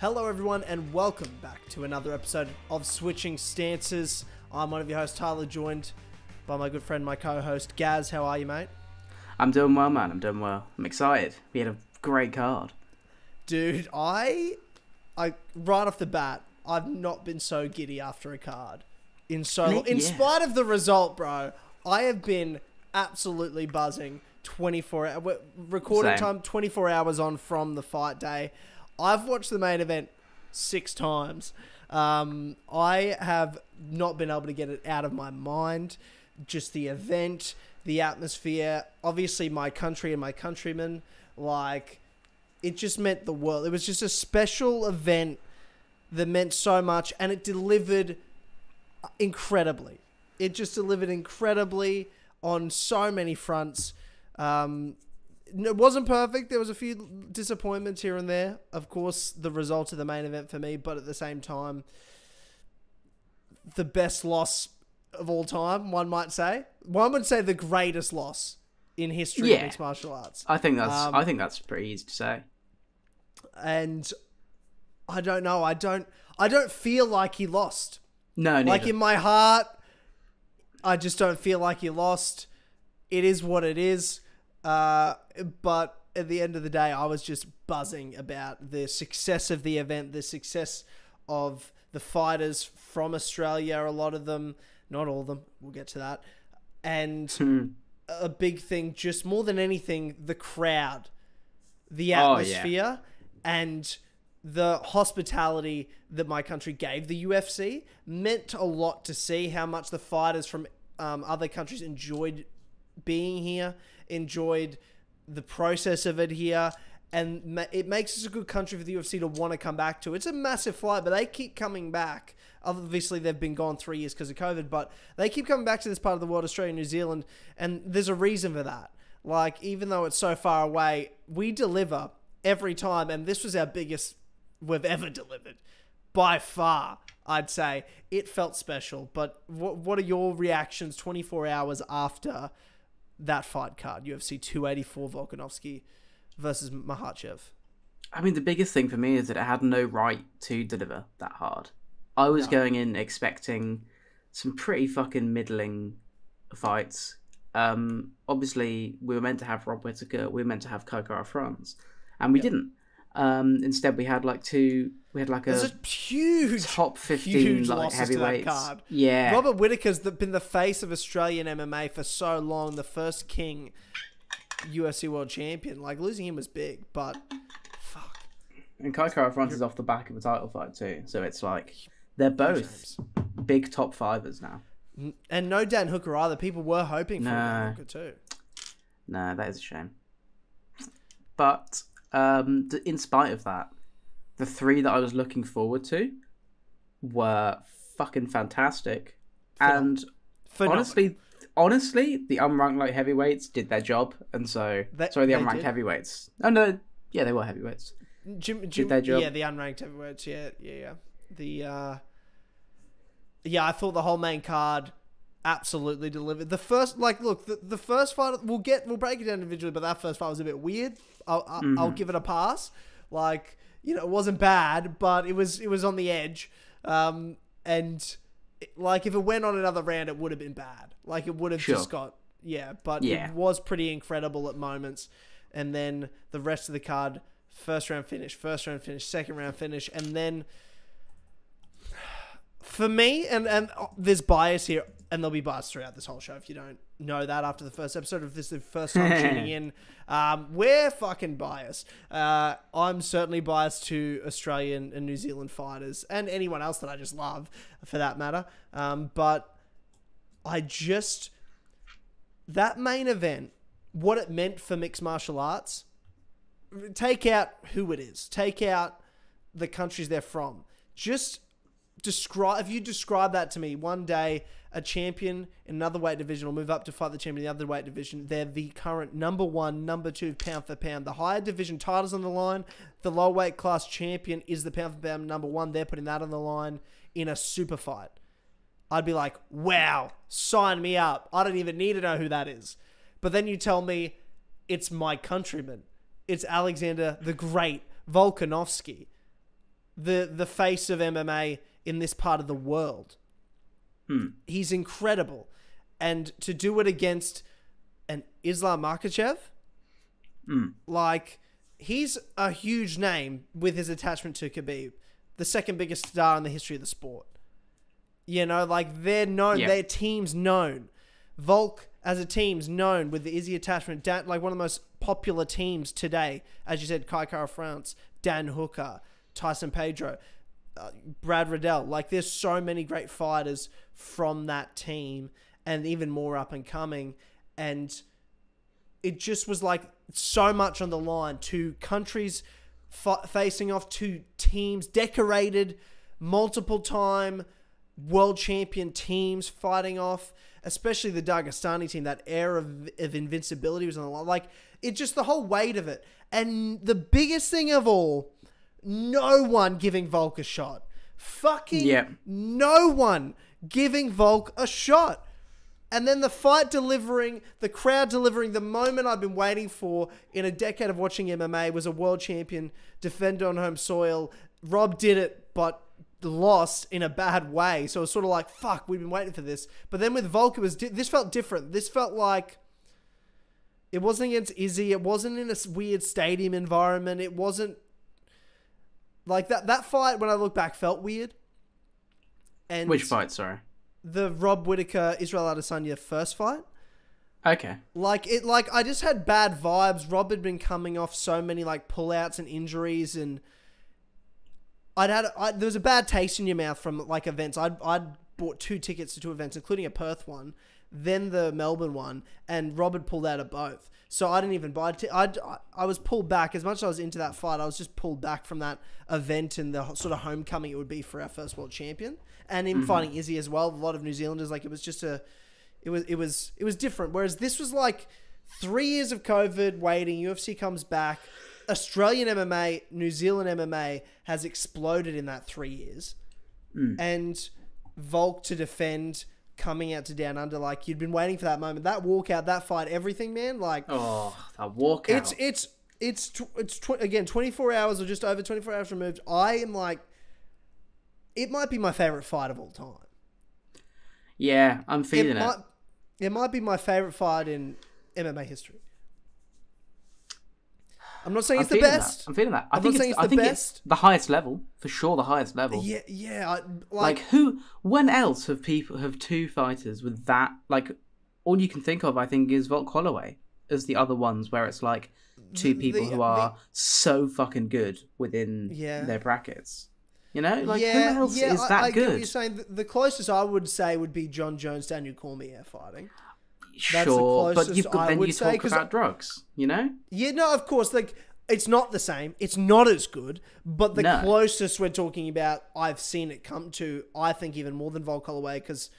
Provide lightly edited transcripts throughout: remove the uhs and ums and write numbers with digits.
Hello everyone and welcome back to another episode of Switching Stances. I'm one of your hosts, Tyler, joined by my good friend, my co-host, Gaz. How are you, mate? I'm doing well, man. I'm doing well. I'm excited. We had a great card. Dude, I right off the bat, I've not been so giddy after a card in so long. In spite of the result, bro, I have been absolutely buzzing 24 hours. Recording time, 24 hours on from the fight day. I've watched the main event 6 times. I have not been able to get it out of my mind. Just the event, the atmosphere, obviously my country and my countrymen, like, it just meant the world. It was just a special event that meant so much, and it delivered incredibly. It just delivered incredibly on so many fronts. It wasn't perfect. There was a few disappointments here and there. Of course, the result of the main event for me, but at the same time, the best loss of all time, one might say. One would say the greatest loss in history of mixed martial arts. I think that's pretty easy to say. And I don't know. I don't feel like he lost. No, neither. Like in my heart, I just don't feel like he lost. It is what it is. But at the end of the day, I was just buzzing about the success of the event, the success of the fighters from Australia, a lot of them, not all of them, we'll get to that. And a big thing, just more than anything, the crowd, the atmosphere, and the hospitality that my country gave the UFC meant a lot to see how much the fighters from other countries enjoyed being here, enjoyed the process of it here, and it makes us a good country for the UFC to want to come back to. It's a massive flight, but they keep coming back. Obviously, they've been gone 3 years because of COVID, but they keep coming back to this part of the world, Australia, New Zealand, and there's a reason for that. Like, even though it's so far away, we deliver every time, and this was our biggest we've ever delivered. By far, I'd say. It felt special, but what are your reactions 24 hours after that fight card, UFC 284 Volkanovski versus Makhachev? I mean, the biggest thing for me is that it had no right to deliver that hard. I was going in expecting some pretty fucking middling fights. Obviously, we were meant to have Rob Whittaker, we were meant to have Coco France, and we didn't. Instead, we had a huge top 15 like heavyweights. Card. Yeah, Robert Whittaker's been the face of Australian MMA for so long. The first king UFC world champion. Like, losing him was big, but fuck. And Coco France is off the back of a title fight too, so it's like they're both big top fivers now. And no Dan Hooker either. People were hoping for Dan Hooker too. No, that is a shame. But in spite of that, the 3 that I was looking forward to were fucking fantastic. And honestly, the unranked light heavyweights did their job. And so, the unranked heavyweights. Oh, no. Yeah, they were heavyweights. Did their job. Yeah, the unranked heavyweights. Yeah. I thought the whole main card absolutely delivered. The first, the first fight, we'll break it down individually, but that first fight was a bit weird. I'll give it a pass. Like, it wasn't bad, but it was on the edge. And if it went on another round, it would have been bad. Like, it would have just got, it was pretty incredible at moments. And then the rest of the card, first round finish, second round finish. And then for me, and there's bias here, and there'll be bias throughout this whole show if you don't know that after the first episode. If this is the first time tuning in, we're fucking biased. I'm certainly biased to Australian and New Zealand fighters and anyone else that I just love for that matter. But that main event, what it meant for mixed martial arts, take out who it is, take out the countries they're from. Just if you describe that to me, one day a champion in another weight division will move up to fight the champion in the other weight division. They're the current number 1, number 2 pound for pound. The higher division titles on the line. The low weight class champion is the pound for pound number 1. They're putting that on the line in a super fight. I'd be like, wow, sign me up. I don't even need to know who that is. But then you tell me it's my countryman. It's Alexander the Great Volkanovski. the face of MMA in this part of the world. He's incredible. And to do it against an Islam Makhachev, like, he's a huge name with his attachment to Khabib, the second biggest star in the history of the sport. You know, like, they're known, their team's known. Volk as a team's known with the Izzy attachment, like one of the most popular teams today, as you said, Kai Kara France, Dan Hooker, Tyson Pedro, Brad Riddell. Like, there's so many great fighters from that team, and even more up and coming. And it just was like so much on the line. Two countries facing off, two teams, decorated, multiple time world champion teams fighting off, especially the Dagestani team. That air of invincibility was on the line. Like, it just, the whole weight of it. And the biggest thing of all, no one giving Volk a shot. Fucking no one giving Volk a shot. And then the fight delivering, the crowd delivering, the moment I've been waiting for in a decade of watching MMA was a world champion defender on home soil. Rob did it, but lost in a bad way. So it was sort of like, fuck, we've been waiting for this. But then with Volk, this felt different. This felt like it wasn't against Izzy. It wasn't in a weird stadium environment. It wasn't like that fight, when I look back, felt weird. And which fight, sorry? The Rob Whittaker, Israel Adesanya first fight. Okay. Like, I just had bad vibes. Rob had been coming off so many, like, pullouts and injuries, and there was a bad taste in your mouth from, like, events. I'd bought 2 tickets to 2 events, including a Perth one, then the Melbourne one, and Rob had pulled out of both. So I didn't even buy I was pulled back. As much as I was into that fight, I was just pulled back from that event and the sort of homecoming it would be for our first world champion. And him fighting Izzy as well. A lot of New Zealanders, like, it was just it was different. Whereas this was like 3 years of COVID waiting. UFC comes back. Australian MMA, New Zealand MMA has exploded in that 3 years. And Volk to defend, coming out to Down Under, like, you'd been waiting for that moment, that walkout, that fight, everything, man. Like, oh, that walkout. Again, 24 hours or just over 24 hours removed. I am like, it might be my favorite fight of all time. Yeah, I'm feeling it. It might be my favorite fight in MMA history. I'm not saying it's the best. I'm feeling that. I think it's the highest level, for sure. The highest level. Yeah. When else have 2 fighters with that? Like, all you can think of, I think, is Volk Holloway as the other ones, where it's like 2 people who are so fucking good within their brackets. You know, like, who else is that good? I get what you're saying. The closest I would say would be John Jones, Daniel Cormier fighting. Sure, but you talk about drugs, you know? Yeah, no, of course. Like, it's not the same. It's not as good. But the closest we're talking about, I've seen it come to, I think, even more than Volk Holloway, because,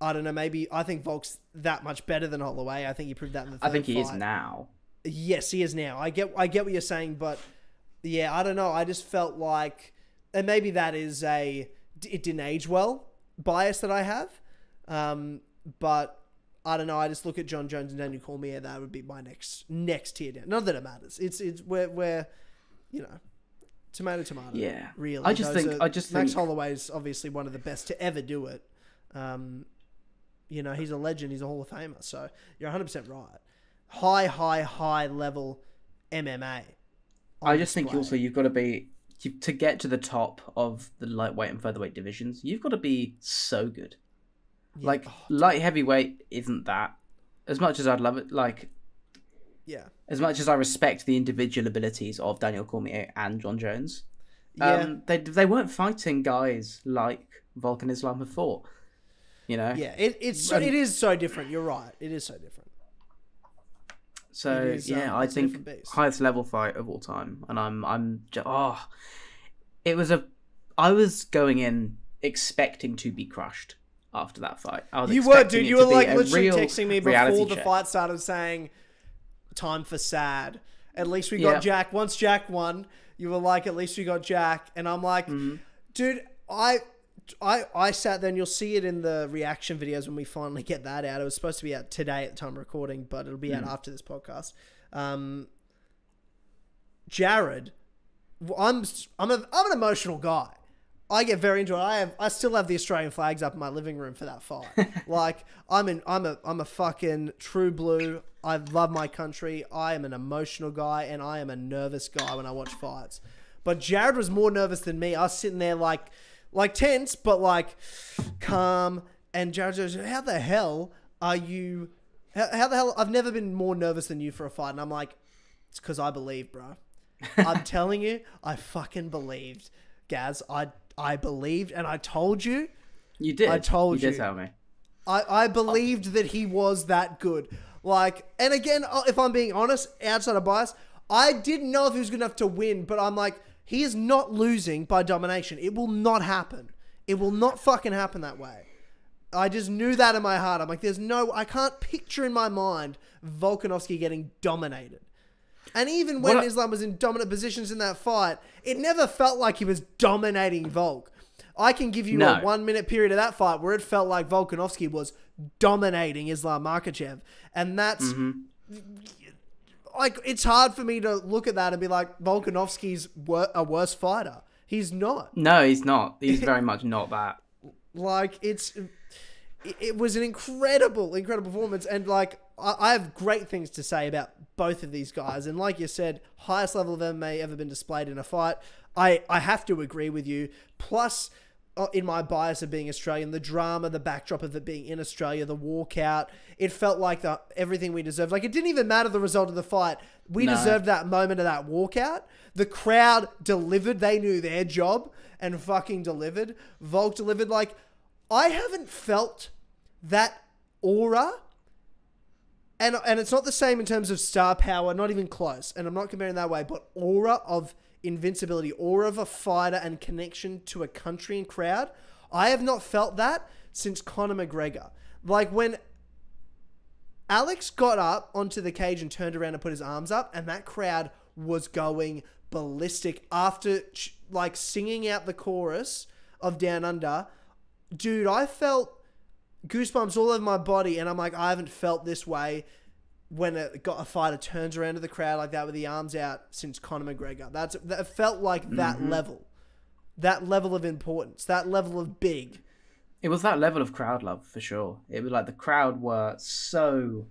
I don't know, maybe I think Volk's that much better than Holloway. I think he proved that in the third I think he fight. is now. Yes, he is now. I get what you're saying, but yeah, I don't know. I just felt like, and maybe that is it didn't age well bias that I have. But I don't know. I just look at John Jones and Daniel Cormier. That would be my next tier down. Not that it matters. It's we're you know, tomato. Yeah. Really. I just think Max Holloway's obviously one of the best to ever do it. You know, he's a legend. He's a Hall of Famer. So you're 100% right. High level MMA. I just think also you've got to be, to get to the top of the lightweight and featherweight divisions, you've got to be so good. Yeah. Like, light heavyweight isn't that. As much as I'd love it, like, as much as I respect the individual abilities of Daniel Cormier and John Jones, they weren't fighting guys like Volk and Islam have fought. You know? Yeah, it is so different. You're right. It is so different. So I think highest level fight of all time, and I was going in expecting to be crushed after that fight. You were like literally texting me before the fight started saying, "Time for sad." At least we got Jack. Once Jack won, you were like, "At least we got Jack," and I'm like, dude, I sat there, and you'll see it in the reaction videos when we finally get that out. It was supposed to be out today at the time of recording, but it'll be out after this podcast. Jared I'm an emotional guy. I get very into it. I still have the Australian flags up in my living room for that fight. Like I'm a fucking true blue. I love my country. I am an emotional guy and I am a nervous guy when I watch fights. But Jared was more nervous than me. I was sitting there like tense, but like calm. And Jared goes, "How the hell are you? How the hell? I've never been more nervous than you for a fight." And I'm like, "It's because I believe, bro. I'm telling you, I fucking believed, Gaz. I believed, and I told you. You did. I told you. You did tell me. I believed that he was that good. Like, and again, if I'm being honest, outside of bias, I didn't know if he was good enough to win, but I'm like, he is not losing by domination. It will not happen. It will not fucking happen that way. I just knew that in my heart. I'm like, I can't picture in my mind Volkanovski getting dominated. And even when Islam was in dominant positions in that fight, it never felt like he was dominating Volk. I can give you a 1 minute period of that fight where it felt like Volkanovski was dominating Islam Makhachev. And that's like, it's hard for me to look at that and be like, Volkanovski's a worse fighter. He's not. No, he's not. He's very much not that. Like, it was an incredible performance. And like, I have great things to say about both of these guys. And like you said, highest level of MMA ever been displayed in a fight. I have to agree with you. Plus, in my bias of being Australian, the drama, the backdrop of it being in Australia, the walkout, it felt like everything we deserved. Like, it didn't even matter the result of the fight. We deserved that moment of that walkout. The crowd delivered. They knew their job and fucking delivered. Volk delivered. Like, I haven't felt that aura. And it's not the same in terms of star power, not even close. And I'm not comparing that way, but aura of invincibility, aura of a fighter and connection to a country and crowd. I have not felt that since Conor McGregor. Like, when Alex got up onto the cage and turned around and put his arms up, and that crowd was going ballistic after like singing out the chorus of Down Under. Dude, I felt goosebumps all over my body, and I'm like, I haven't felt this way when a fighter turns around to the crowd like that with the arms out since Conor McGregor. That felt like that level of importance, that level of big. It was that level of crowd love for sure. It was like the crowd were so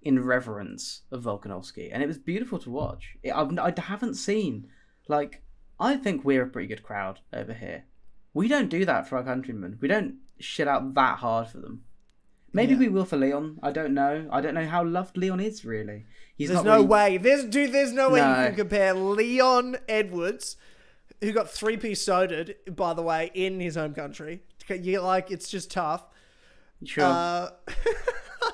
in reverence of Volkanovski, and it was beautiful to watch. I haven't seen, like, I think we're a pretty good crowd over here. We don't do that for our countrymen. We don't shit out that hard for them. Maybe we will for Leon. I don't know. I don't know how loved Leon is, really. There's no way. There's no way you can compare Leon Edwards, who got 3-piece sodaed, by the way, in his home country. It's just tough. Sure. I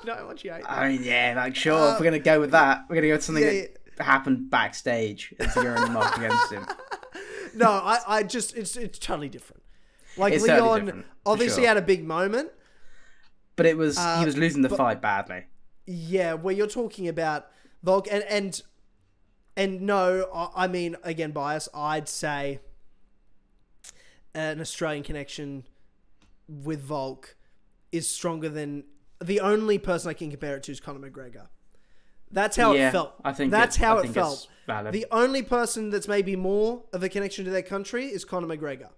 know how much you hate that. I mean, yeah, like, sure. If we're going to go with that, we're going to go with something that happened backstage as you're in the mark against him. No, it's totally different. Like, it's Leon totally obviously had a big moment. But he was losing the fight badly. Yeah, where you're talking about Volk and no, I mean, again, bias, I'd say an Australian connection with Volk is stronger than the only person I can compare it to is Conor McGregor. That's how it felt. I think that's how it felt. Valid. The only person that's maybe more of a connection to their country is Conor McGregor.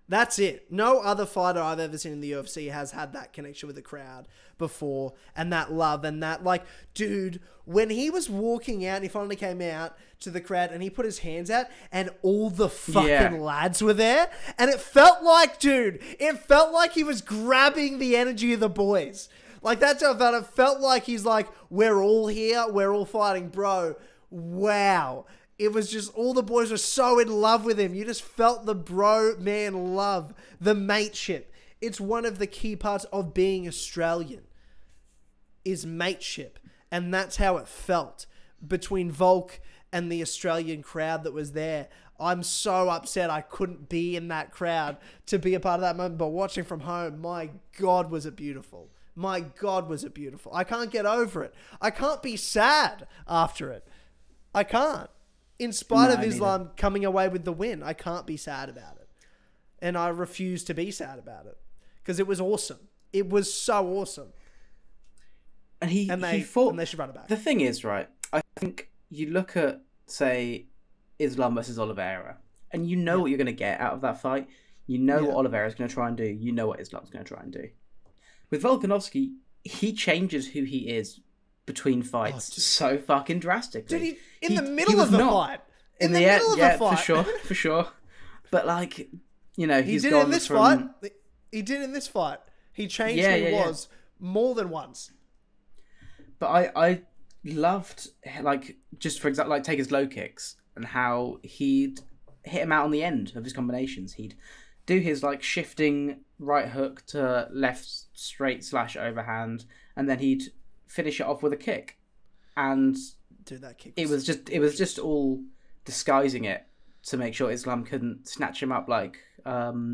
That's it. No other fighter I've ever seen in the UFC has had that connection with the crowd before, and that love, and that, like, dude, when he was walking out and he finally came out to the crowd and he put his hands out and all the fucking lads were there, and it felt like he was grabbing the energy of the boys. Like, that's how it felt. It felt like he's like, we're all here, we're all fighting, bro. Wow. It was just, all the boys were so in love with him. You just felt the bro man love, the mateship. It's one of the key parts of being Australian, is mateship. And that's how it felt between Volk and the Australian crowd that was there. I'm so upset I couldn't be in that crowd to be a part of that moment, but watching from home, my God, was it beautiful. My God, was it beautiful. I can't get over it. I can't be sad after it. I can't. In spite of Islam coming away with the win, I can't be sad about it. And I refuse to be sad about it. Because it was awesome. It was so awesome. And he fought. And they should run it back. The thing is, right, I think you look at, say, Islam versus Oliveira, and you know what you're going to get out of that fight. You know what Oliveira's going to try and do. You know what Islam's going to try and do. With Volkanovski, he changes who he is between fights so fucking drastically. In the middle of the fight. In the middle of the fight. For sure. But like, you know, he did it in this fight. He did in this fight. He changed who he was more than once. But I loved, like, just for example, like take his low kicks and how he'd hit him out on the end of his combinations. He'd do his like shifting right hook to left straight / overhand, and then he'd finish it off with a kick. And dude, that kick it was just all disguising it to make sure Islam couldn't snatch him up like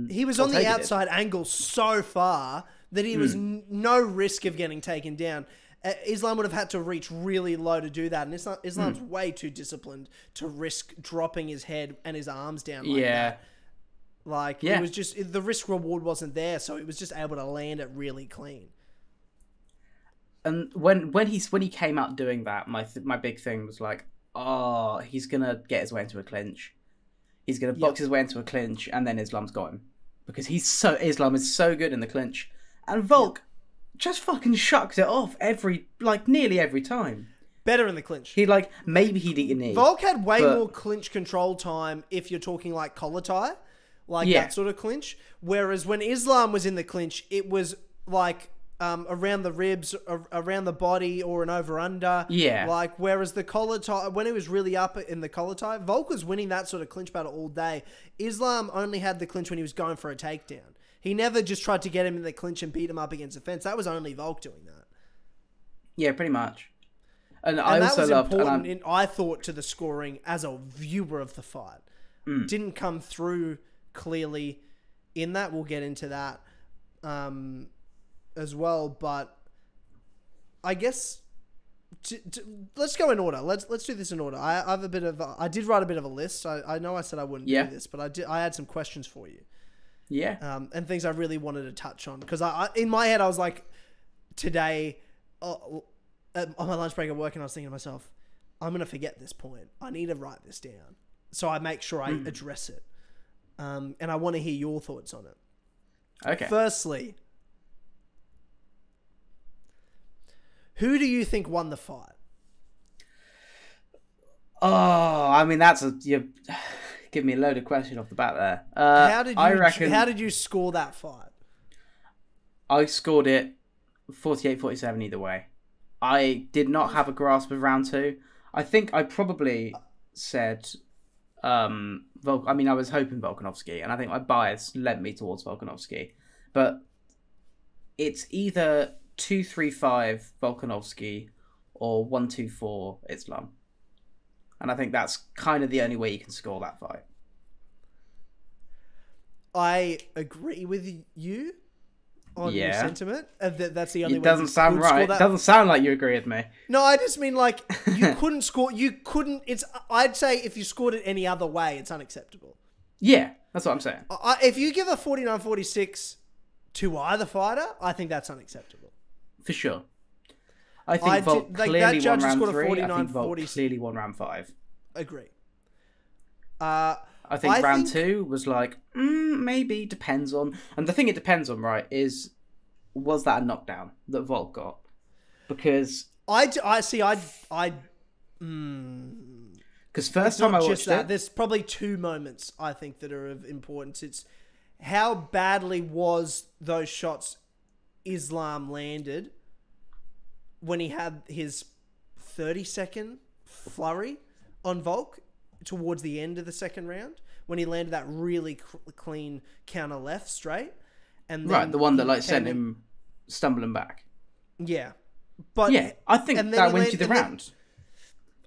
he was on the outside angle so far that he was no risk of getting taken down. Islam would have had to reach really low to do that, and Islam's way too disciplined to risk dropping his head and his arms down like that. Like, it was just, the risk reward wasn't there, so he was just able to land it really clean. And when he came out doing that, my big thing was like, oh, he's gonna get his way into a clinch. He's gonna box his way into a clinch, and then Islam's got him, because Islam is so good in the clinch, and Volk just fucking shucked it off nearly every time. Better in the clinch. Maybe he'd eat a knee. Volk had way more clinch control time if you're talking like collar tie. That sort of clinch. Whereas when Islam was in the clinch, it was like around the ribs, around the body, or an over-under. Yeah. Whereas the collar tie, when it was really up in the collar tie, Volk was winning that sort of clinch battle all day. Islam only had the clinch when he was going for a takedown. He never just tried to get him in the clinch and beat him up against the fence. That was only Volk doing that. Yeah, pretty much. And I also was loved... important, I thought, to the scoring as a viewer of the fight. Didn't come through clearly in that. We'll get into that as well, but I guess let's go in order. Let's do this in order. I did write a bit of a list. I know I said I wouldn't do this, but I had some questions for you. And things I really wanted to touch on, because I in my head I was like, today on my lunch break at work, and I was thinking to myself, I'm gonna forget this point. I need to write this down so I make sure I address it. And I want to hear your thoughts on it. Okay. Firstly, who do you think won the fight? Oh, I mean, you give me a loaded question off the bat there. How did you score that fight? I scored it 48-47 either way. I did not have a grasp of round 2. I think I probably said... I was hoping Volkanovski, and I think my bias led me towards Volkanovski. But it's either 2-3-5 Volkanovski or 1-2-4 Islam. And I think that's kind of the only way you can score that fight. I agree with you on your sentiment. That's the only way. It doesn't sound right. It doesn't sound like you agree with me. No, I just mean like you couldn't score. I'd say if you scored it any other way, it's unacceptable. Yeah, that's what I'm saying. If you give a 49-46 to either fighter, I think that's unacceptable. For sure. I think Volk clearly won round 3. I think Volk clearly won round 5. Agree. I think round 2 was like, maybe, depends on... And the thing it depends on, right, was that a knockdown that Volk got? Because... Because first time I watched it... There's probably 2 moments, I think, that are of importance. It's how badly was those shots Islam landed when he had his 30-second flurry on Volk towards the end of the second round, when he landed that really clean counter left straight. And then the one that sent him stumbling back. Yeah. But yeah, I think that went to the round.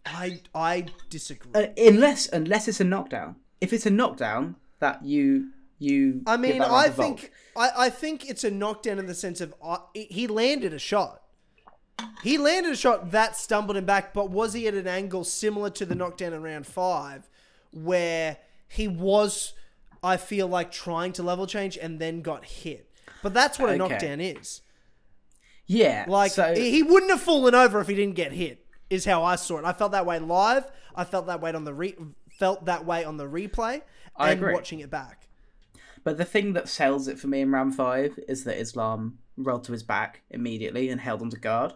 I disagree. Unless it's a knockdown. If it's a knockdown that you I mean, I think it's a knockdown in the sense of he landed a shot. He landed a shot that stumbled him back, but was he at an angle similar to the knockdown in round 5 where he was, I feel like, trying to level change and then got hit? But that's what a knockdown is. Yeah. He wouldn't have fallen over if he didn't get hit, is how I saw it. I felt that way live. I felt that way on the felt that way on the replay I and agree. watching it back. But the thing that sells it for me in round 5 is that Islam rolled to his back immediately and held onto guard.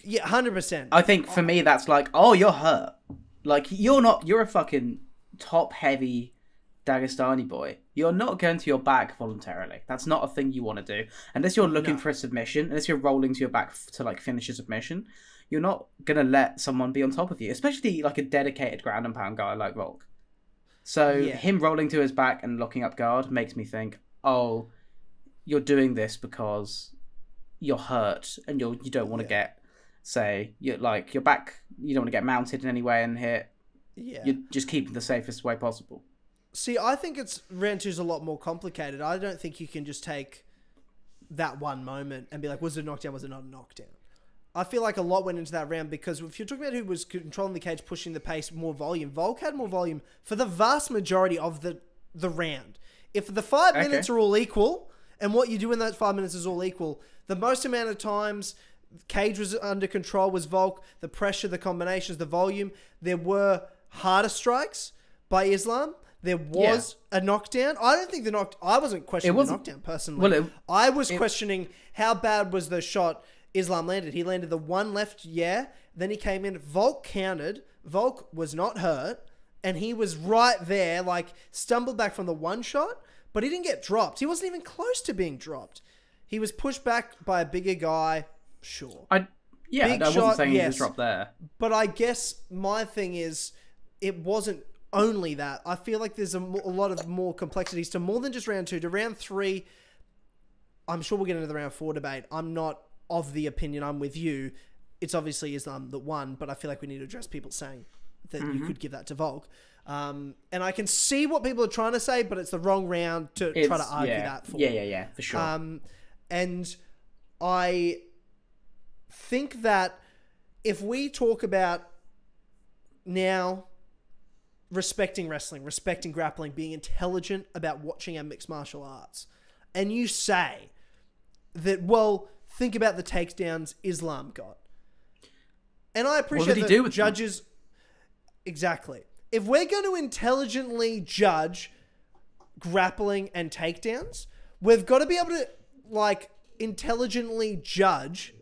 Yeah, 100%. I think for me that's like, oh, you're hurt. Like, you're a fucking top-heavy Dagestani boy. You're not going to your back voluntarily. That's not a thing you want to do. Unless you're looking for a submission, unless you're rolling to your back to, like, finish a submission, you're not going to let someone be on top of you, especially, like, a dedicated ground and pound guy like Volk. So him rolling to his back and locking up guard makes me think, oh, you're doing this because you're hurt and you don't want to get, say, your back, you don't want to get mounted in any way and hit. Yeah. You're just keeping the safest way possible. See, I think round 2's a lot more complicated. I don't think you can just take that one moment and be like, was it a knockdown, was it not a knockdown? I feel like a lot went into that round because if you're talking about who was controlling the cage, pushing the pace, more volume, Volk had more volume for the vast majority of the round. If the 5 minutes are all equal, and what you do in those 5 minutes is all equal, the most amount of times cage was under control was Volk, the pressure, the combinations, the volume. There were harder strikes by Islam. There was a knockdown. I don't think I wasn't questioning the knockdown personally. I was questioning how bad was the shot Islam landed. He landed the one left, then he came in. Volk countered. Volk was not hurt. And he was right there, like, stumbled back from the one shot, but he didn't get dropped. He wasn't even close to being dropped. He was pushed back by a bigger guy, sure. I wasn't saying he was dropped there. But I guess my thing is, it wasn't only that. I feel like there's a lot of more complexities to more than just round 2. To round 3, I'm sure we'll get into the round 4 debate. I'm not of the opinion, I'm with you. It's obviously Islam that won, but I feel like we need to address people saying that you could give that to Volk. And I can see what people are trying to say, but it's the wrong round to try to argue that for. Yeah, for sure. And I think that if we talk about now respecting wrestling, respecting grappling, being intelligent about watching our mixed martial arts, and you say that, well, think about the takedowns Islam got. And I appreciate that judges... Them? Exactly. If we're going to intelligently judge grappling and takedowns, we've got to be able to, like, intelligently judge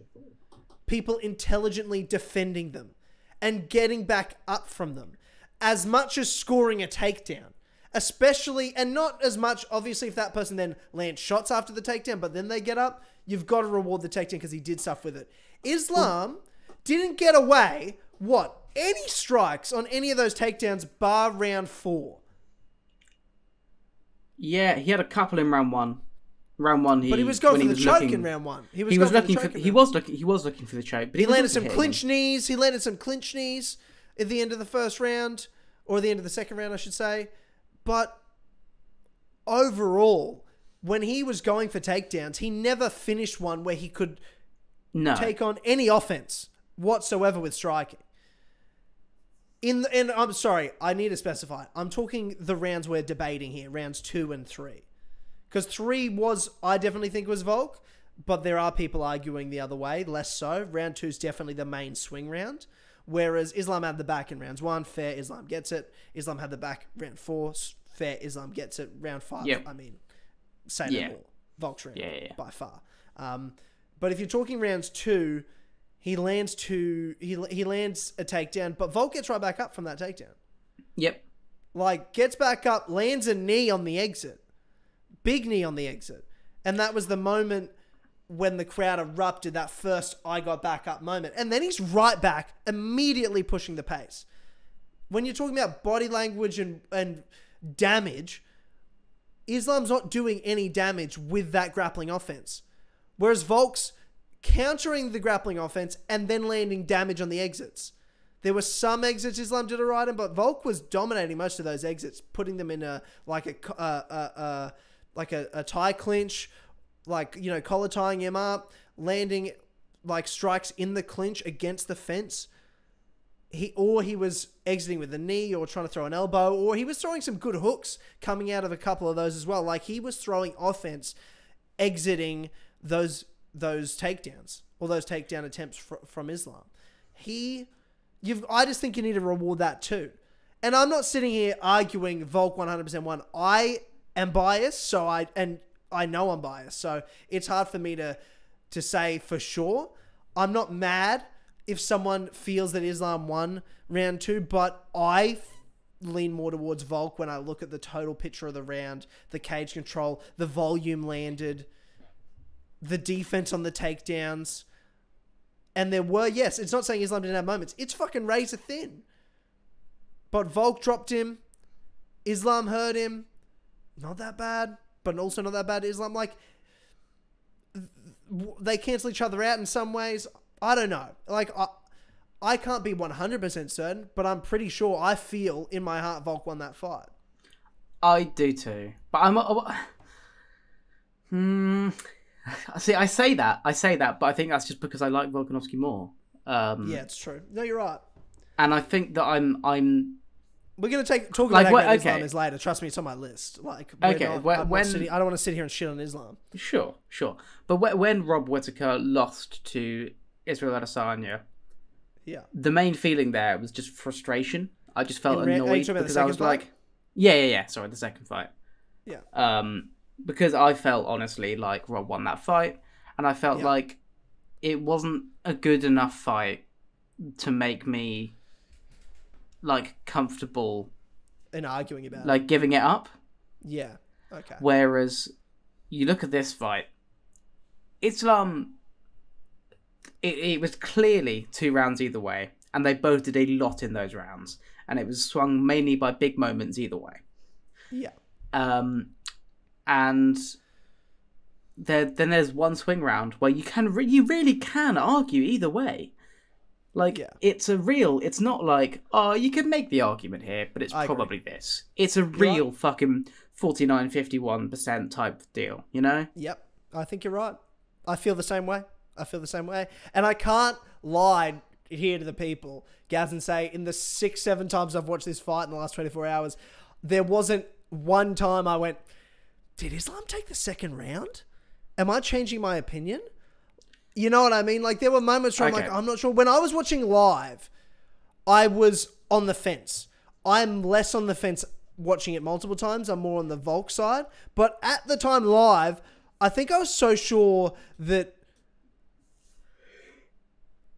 people intelligently defending them and getting back up from them, as much as scoring a takedown. Especially, and not as much, obviously, if that person then lands shots after the takedown, but then they get up, you've got to reward the takedown because he did stuff with it. Islam didn't get away, any strikes on any of those takedowns bar round 4. Yeah, he had a couple in round 1. Round 1, but he was going for the choke in round 1. He was looking for the choke, but he landed some clinch knees. He landed some clinch knees at the end of the first round, or the end of the second round, I should say. But overall, when he was going for takedowns, he never finished one where he could take on any offense whatsoever with striking. And I'm sorry, I need to specify. I'm talking the rounds we're debating here, rounds 2 and 3. Because 3 I definitely think was Volk, but there are people arguing the other way, less so. Round 2 is definitely the main swing round. Whereas Islam had the back in rounds 1, fair, Islam gets it. Islam had the back round 4, fair, Islam gets it. Round 5, I mean, say no more. Volk's round by far. But if you're talking rounds 2, he lands a takedown, but Volk gets right back up from that takedown. Yep. Like, gets back up, lands a knee on the exit. Big knee on the exit. And that was the moment when the crowd erupted, that first I got back up moment. And then he's right back, immediately pushing the pace. When you're talking about body language and damage, Islam's not doing any damage with that grappling offense. Whereas Volk's countering the grappling offense and then landing damage on the exits. There were some exits Islam did alright in, but Volk was dominating most of those exits, putting them in a tie clinch, collar tying him up, landing like strikes in the clinch against the fence. He was exiting with a knee or trying to throw an elbow, or he was throwing some good hooks coming out of a couple of those as well. Like, he was throwing offense, exiting those takedowns or those takedown attempts from Islam. I just think you need to reward that too. and I'm not sitting here arguing Volk 100% won. I am biased, so I know I'm biased, so it's hard for me to say for sure. I'm not mad if someone feels that Islam won round 2, but I lean more towards Volk when I look at the total picture of the round, the cage control, the volume landed, the defense on the takedowns. And there were, yes, it's not saying Islam didn't have moments. It's fucking razor thin. But Volk dropped him. Islam hurt him. Not that bad, but also not that bad. Islam, like, they cancel each other out in some ways. I don't know. Like, I can't be 100% certain, but I'm pretty sure I feel in my heart Volk won that fight. I do too. But see, I say that, but I think that's just because I like Volkanovski more. Yeah, it's true. No, you're right. And I think that I'm. We're gonna talk about how Islam is later. Trust me, it's on my list. Like, I don't want to sit here and shit on Islam. Sure. But when Rob Whittaker lost to Israel Adesanya, yeah, the main feeling there was just frustration. I just felt annoyed because I was fight? like, yeah. Sorry, the second fight. Yeah. Because I felt honestly like Rob won that fight, and I felt like it wasn't a good enough fight to make me like comfortable in arguing about like giving it up. Yeah. Okay. Whereas you look at this fight, Islam, it was clearly 2 rounds either way, and they both did a lot in those rounds, and it was swung mainly by big moments either way. Yeah. And then there's one swing round where you really can argue either way. Like, it's not like, oh, you can make the argument here, but it's probably this. It's a real fucking 49-51% type deal, you know? Yep. I think you're right. I feel the same way. And I can't lie here to the people, Gaz, and say in the 6-7 times I've watched this fight in the last 24 hours, there wasn't one time I went, did Islam take the second round? Am I changing my opinion? You know what I mean? Like, there were moments where I'm like, I'm not sure. When I was watching live, I was on the fence. I'm less on the fence watching it multiple times. I'm more on the Volk side. But at the time live, I think I was so sure that,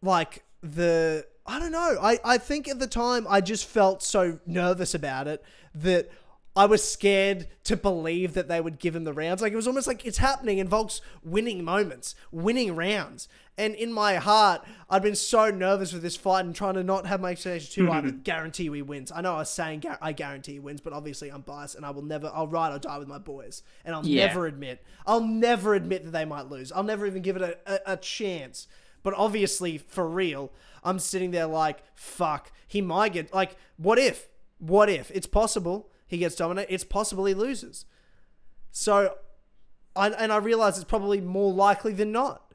like, I don't know. I think at the time I just felt so nervous about it that I was scared to believe that they would give him the rounds. Like, it was almost like it's happening and Volk's winning moments, winning rounds. And in my heart, I'd been so nervous with this fight and trying to not have my expectations too high, but guarantee he wins. I know I was saying I guarantee he wins, but obviously I'm biased and I'll ride or die with my boys. And I'll never admit that they might lose. I'll never even give it a chance. But obviously, for real, I'm sitting there like, fuck, he might get, like, what if? It's possible. He gets dominated. It's possible he loses. So, I realize it's probably more likely than not.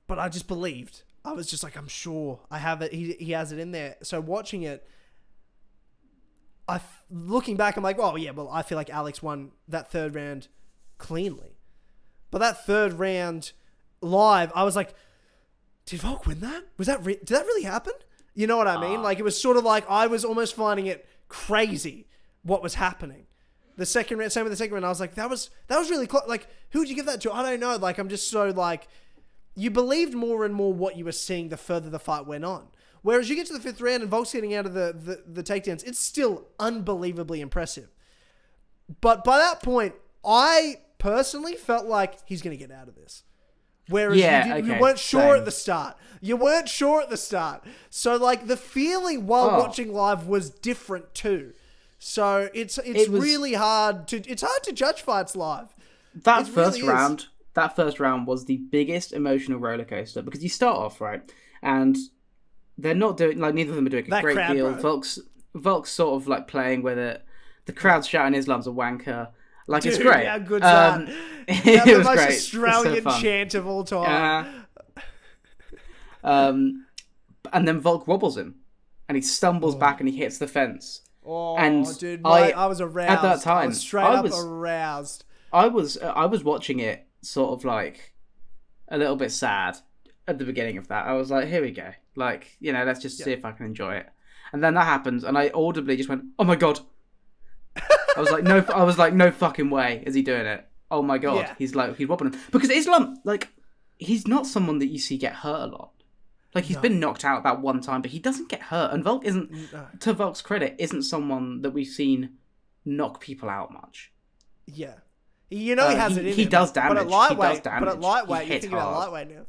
But I just believed. I was just like, I'm sure I have it. He has it in there. So watching it, looking back, I'm like, oh yeah, well, I feel like Alex won that third round cleanly. But that third round live, I was like, did Volk win that? Did that really happen? You know what I mean? Like, it was sort of like I was almost finding it crazy what was happening. The second round, same with the second round, I was like, that was really close. Like, who would you give that to? I don't know. Like, I'm just so like, you believed more and more what you were seeing the further the fight went on. Whereas you get to the fifth round and Volk's getting out of the takedowns, it's still unbelievably impressive. But by that point, I personally felt like he's going to get out of this. Whereas you weren't sure at the start. So, like, the feeling while watching live was different too. So it's really hard to judge fights live. That first round was the biggest emotional roller coaster because you start off right, and they're not doing, like, neither of them are doing a great deal. Volk's sort of like playing with it. The crowd's shouting Islam's a wanker. Like, dude, it's great. How good's that? It the was most great. Australian So chant of all time. And then Volk wobbles him, and he stumbles back and he hits the fence. Oh, and dude, I was aroused. At that time, I was straight up aroused. I was watching it sort of like a little bit sad at the beginning of that. I was like, here we go. Like, you know, let's just see if I can enjoy it. And then that happens, and I audibly just went, "Oh my god!" I was like, "No fucking way is he doing it." Oh my god, Yeah. he's wobbling because Islam, like, he's not someone that you see get hurt a lot. Like, he's been knocked out that one time, but he doesn't get hurt. And Volk isn't, to Volk's credit, isn't someone that we've seen knock people out much. Yeah. You know he has it in him. He does damage. But at lightweight, you think about lightweight now.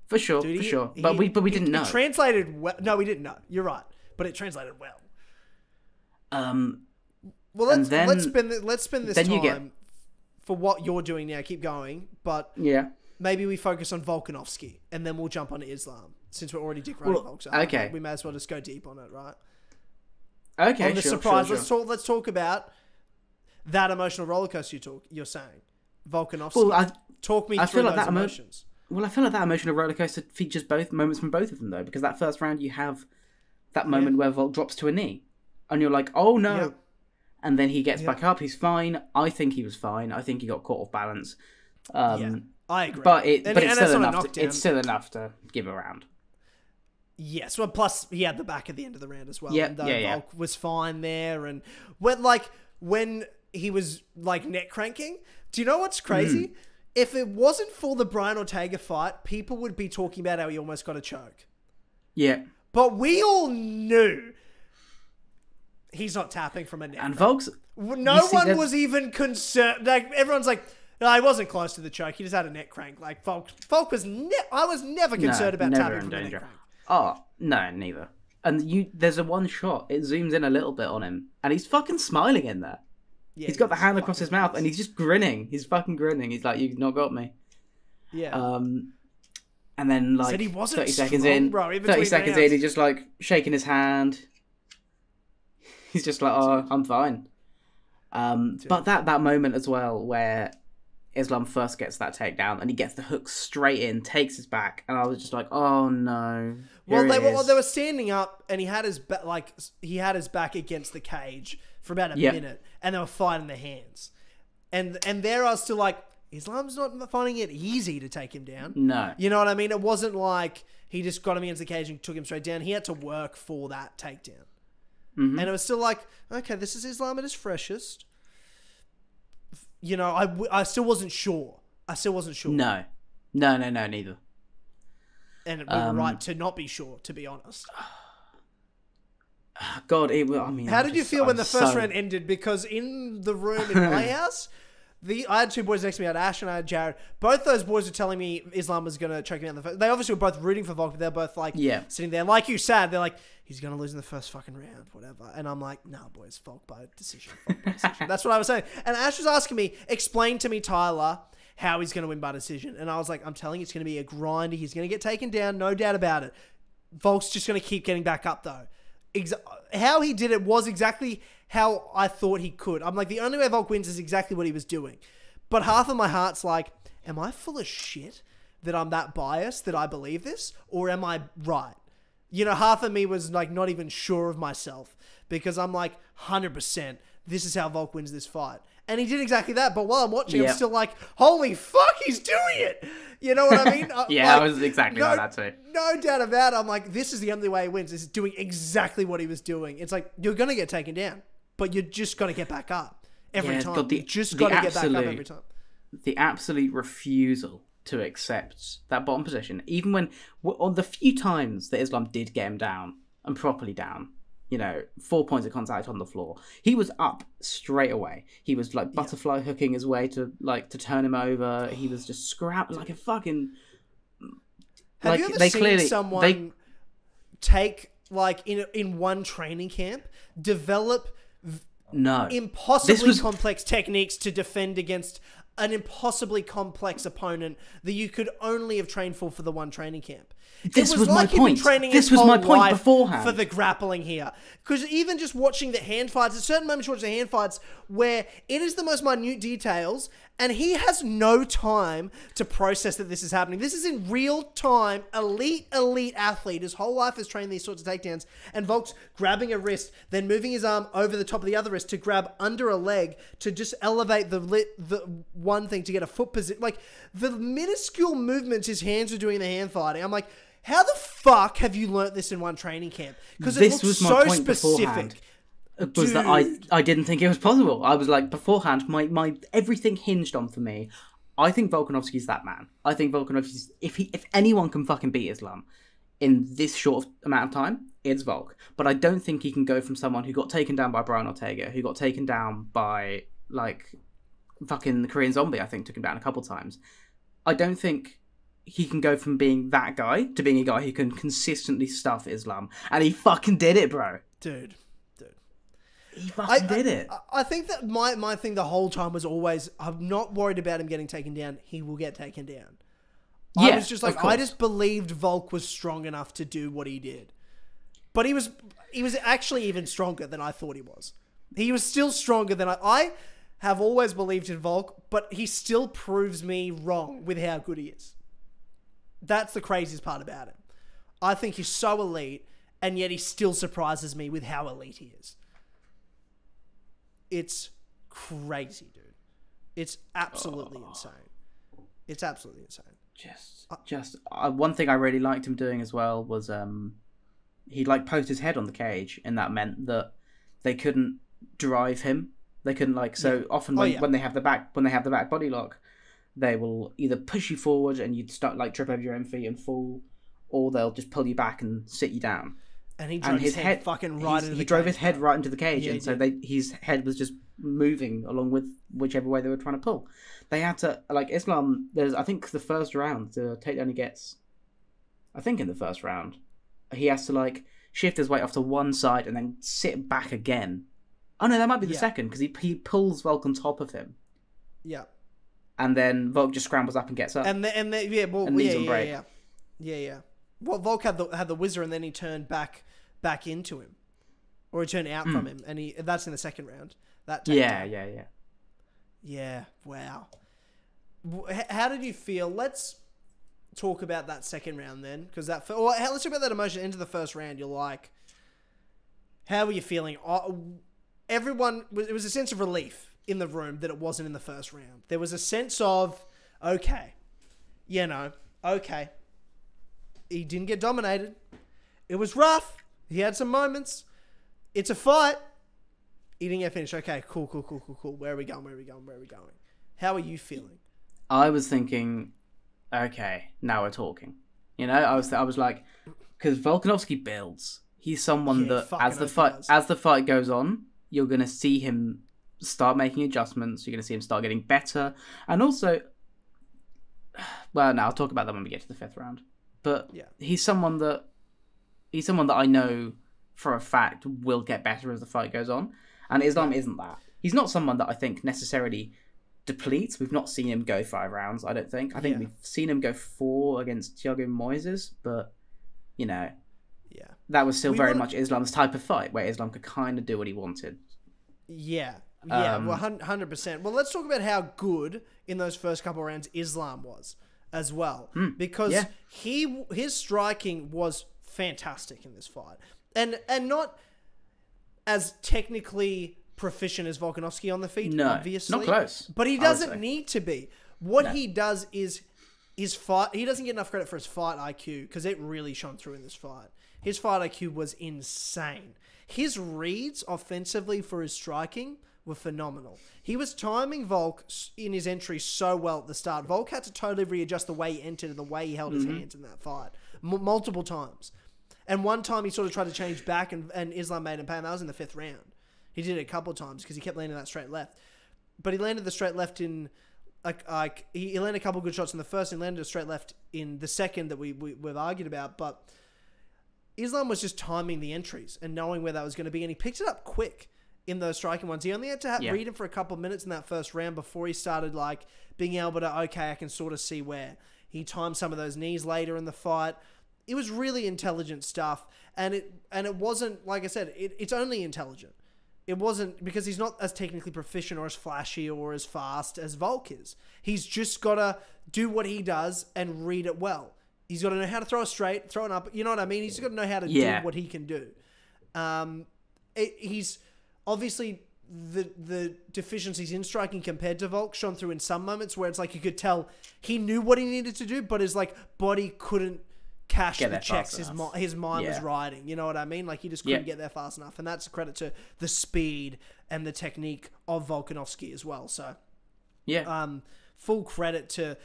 For sure, Dude, for sure. But we didn't know. It translated well. No, we didn't know. You're right. But it translated well. Well, let's spend this time for what you're doing now. Keep going. But maybe we focus on Volkanovski, and then we'll jump on Islam. Since we're already dick riding Volk, okay, we may as well just go deep on it, right? Okay, on the surprise. Let's talk about that emotional rollercoaster you're saying, Volkanovski. Well, talk me through those emotions. Well, I feel like that emotional rollercoaster features both moments from both of them, though, because that first round you have that moment where Volk drops to a knee, and you're like, "Oh no!" And then he gets back up. He's fine. I think he was fine. I think he got caught off balance. I agree. But it's still enough to give a round. Yes, well, plus he had the back at the end of the round as well. Volk was fine there, and when he was like neck cranking, do you know what's crazy? If it wasn't for the Brian Ortega fight, people would be talking about how he almost got a choke. Yeah, but we all knew he's not tapping from a neck. And Volk's no one was even concerned. Like everyone's like, no, he wasn't close to the choke. He just had a neck crank. Like Volk was. I was never concerned about tapping from a neck crank. Oh, no, neither. And there's a one shot, it zooms in a little bit on him, and he's fucking smiling in there. Yeah, he's got the hand across his mouth, and he's just grinning. He's fucking grinning. He's like, "You've not got me." Yeah. And then, like, said he wasn't 30 seconds in, 30 seconds in, he's just, like, shaking his hand. He's just like, "Oh, I'm fine." But that moment as well, where Islam first gets that takedown and he gets the hook straight in, takes his back, and I was just like, "Oh no!" Well, they were standing up, and he had his back against the cage for about a minute, and they were fighting their hands, and there I was still like, Islam's not finding it easy to take him down. No, you know what I mean. It wasn't like he just got him against the cage and took him straight down. He had to work for that takedown, and it was still like, okay, this is Islam at his freshest. You know, I still wasn't sure. No, neither. And we were right to not be sure, to be honest. God, I mean... How did you feel when the first round ended? Because in the room in my house, I had two boys next to me. I had Ash and I had Jared. Both those boys were telling me Islam was going to choke me out in the first. They obviously were both rooting for Volk, but they're both like sitting there. Like you said, they're like, he's going to lose in the first fucking round, whatever. And I'm like, nah, boys, Volk by decision. That's what I was saying. And Ash was asking me, explain to me, Tyler, how he's going to win by decision. And I was like, I'm telling you, it's going to be a grinder. He's going to get taken down, no doubt about it. Volk's just going to keep getting back up, though. How he did it was exactly how I thought he could. I'm like, the only way Volk wins is exactly what he was doing. But half of my heart's like, am I full of shit that I'm that biased that I believe this? Or am I right? You know, half of me was like not even sure of myself because I'm like, 100%, this is how Volk wins this fight. And he did exactly that. But while I'm watching, I'm still like, holy fuck, he's doing it. You know what I mean? I was exactly like that too. No doubt about it. I'm like, this is the only way he wins. Is doing exactly what he was doing. It's like, you're going to get taken down, but you're just going to get back up every time. You just got to get back up every time. The absolute refusal to accept that bottom position, even when, on the few times that Islam did get him down and properly down, 4 points of contact on the floor, he was up straight away. He was like butterfly hooking his way to turn him over. He was just scrapping like a fucking... Have you ever seen someone take, like, in one training camp, develop impossibly complex techniques to defend against an impossibly complex opponent that you could only have trained for the one training camp? This was my point. This was my point beforehand. For the grappling here. Because even just watching the hand fights, at certain moments you watch the hand fights where it is the most minute details and he has no time to process that this is happening. This is in real time, elite athlete. His whole life has trained these sorts of takedowns, and Volk's grabbing a wrist, then moving his arm over the top of the other wrist to grab under a leg to just elevate the one thing to get a foot position. Like, the minuscule movements his hands are doing in the hand fighting, I'm like, how the fuck have you learnt this in one training camp? Because it This looks was my so point beforehand. specific. Was that I didn't think it was possible. I was like, beforehand, my everything hinged on, for me, I think Volkanovski's that man. I think Volkanovski's, if anyone can fucking beat Islam in this short amount of time, it's Volk. But I don't think he can go from someone who got taken down by Brian Ortega, who got taken down by, like, fucking the Korean Zombie, I think, took him down a couple times. I don't think he can go from being that guy to being a guy who can consistently stuff Islam. And he fucking did it, bro. Dude. He fucking did it. I think that my thing the whole time was always, I'm not worried about him getting taken down. He will get taken down. I was just like, I just believed Volk was strong enough to do what he did. But he was actually even stronger than I thought he was. He was still stronger than I have always believed in Volk, but he still proves me wrong with how good he is. That's the craziest part about him. I think he's so elite, and yet he still surprises me with how elite he is. It's crazy, dude. It's absolutely insane. It's absolutely insane. One thing I really liked him doing as well was he'd like post his head on the cage, and that meant that they couldn't drive him. They couldn't often when they have the back body lock, they will either push you forward and you'd start like trip over your own feet and fall, or they'll just pull you back and sit you down. And he drove his head fucking right into the cage. He drove his head right into the cage, and so his head was just moving along with whichever way they were trying to pull. They had to, like, Islam, I think the first round, the takedown he gets, I think in the first round, he has to, like, shift his weight off to one side and then sit back again. Oh, no, that might be the second, because he pulls Volk on top of him. Yeah. And then Volk just scrambles up and gets up. And knees on break. Yeah. Well, Volk had the whizzer, and then he turned back into him, or he turned out from him, and that's in the second round. Yeah. Wow. How did you feel? Let's talk about that second round then, because let's talk about that emotion into the first round. You're like, how were you feeling? It was a sense of relief in the room that it wasn't in the first round. There was a sense of, okay. He didn't get dominated. It was rough. He had some moments. It's a fight. He didn't get finished. Okay, cool. Where are we going? How are you feeling? I was thinking, okay, now we're talking. You know, I was like, because Volkanovski builds. He's someone that as the fight goes on, you're gonna see him start making adjustments. You're gonna see him start getting better, and also, well, no, I'll talk about that when we get to the fifth round. But he's someone that I know for a fact will get better as the fight goes on. And Islam isn't that. He's not someone that I think necessarily depletes. We've not seen him go 5 rounds, I don't think. I think we've seen him go 4 against Thiago Moises, but, you know, that was still very much Islam's type of fight, where Islam could kind of do what he wanted. Yeah, 100%. Well, let's talk about how good in those first couple of rounds Islam was as well. Because his striking was fantastic in this fight. And not as technically proficient as Volkanovski on the feet, obviously. Not close. But he doesn't need to be. What he does is his fight. He doesn't get enough credit for his fight IQ, because it really shone through in this fight. His fight IQ was insane. His reads offensively for his striking were phenomenal. He was timing Volk in his entry so well at the start. Volk had to totally readjust the way he entered and the way he held his hands in that fight. Multiple times. And one time he sort of tried to change back, and Islam made him pay him. That was in the 5th round. He did it a couple of times because he kept landing that straight left. But he landed the straight left in... he landed a couple of good shots in the first, and landed a straight left in the second that we've argued about. But Islam was just timing the entries and knowing where that was going to be, and he picked it up quick in those striking ones. He only had to read him for a couple of minutes in that first round before he started being able to, okay, I can sort of see where. He timed some of those knees later in the fight. It was really intelligent stuff, and it wasn't, like I said, it's only intelligent. It wasn't because he's not as technically proficient or as flashy or as fast as Volk is. He's just got to do what he does and read it well. He's got to know how to throw it straight, throw it up. You know what I mean? He's got to know how to do what he can do. He's obviously the deficiencies in striking compared to Volk shone through in some moments where it's like you could tell he knew what he needed to do, but his body couldn't cash get the there checks fast his mind was Yeah. riding. You know what I mean? Like, he just couldn't get there fast enough. And that's a credit to the speed and the technique of Volkanovski as well. So, full credit to...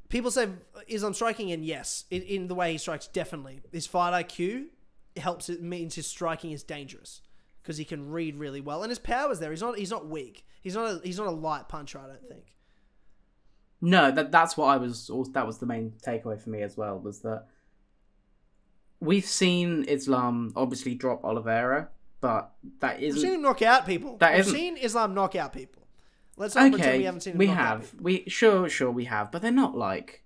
People say Islam striking, and yes, in the way he strikes, definitely. His fight IQ helps. It means his striking is dangerous because he can read really well, and his power's there. He's not weak. He's not a light puncher, I don't think. No, that's what I was. That was the main takeaway for me as well. Was that we've seen Islam obviously drop Oliveira, but that isn't. We've seen him knock out people. We've seen Islam knock out people. Let's not pretend we haven't seen him knock out people. Sure we have, but they're not like.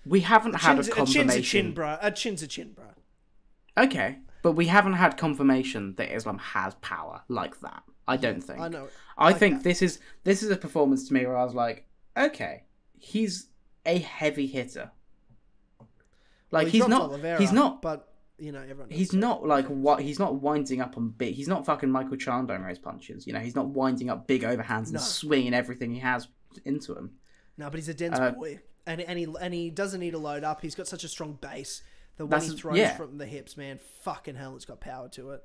We haven't had a confirmation. A chin's a chin, bro. Okay, but we haven't had confirmation that Islam has power like that. I don't think. I know. I think this is a performance to me where I was like, okay, he's a heavy hitter. Like, he's not. But you know, everyone. He's not like what. He's not winding up on big. He's not fucking Michael Chandler in his punches. You know, he's not winding up big overhands and swinging everything he has into him. No, but he's a dense boy, and he doesn't need to load up. He's got such a strong base that when he throws from the hips, man, fucking hell, it's got power to it.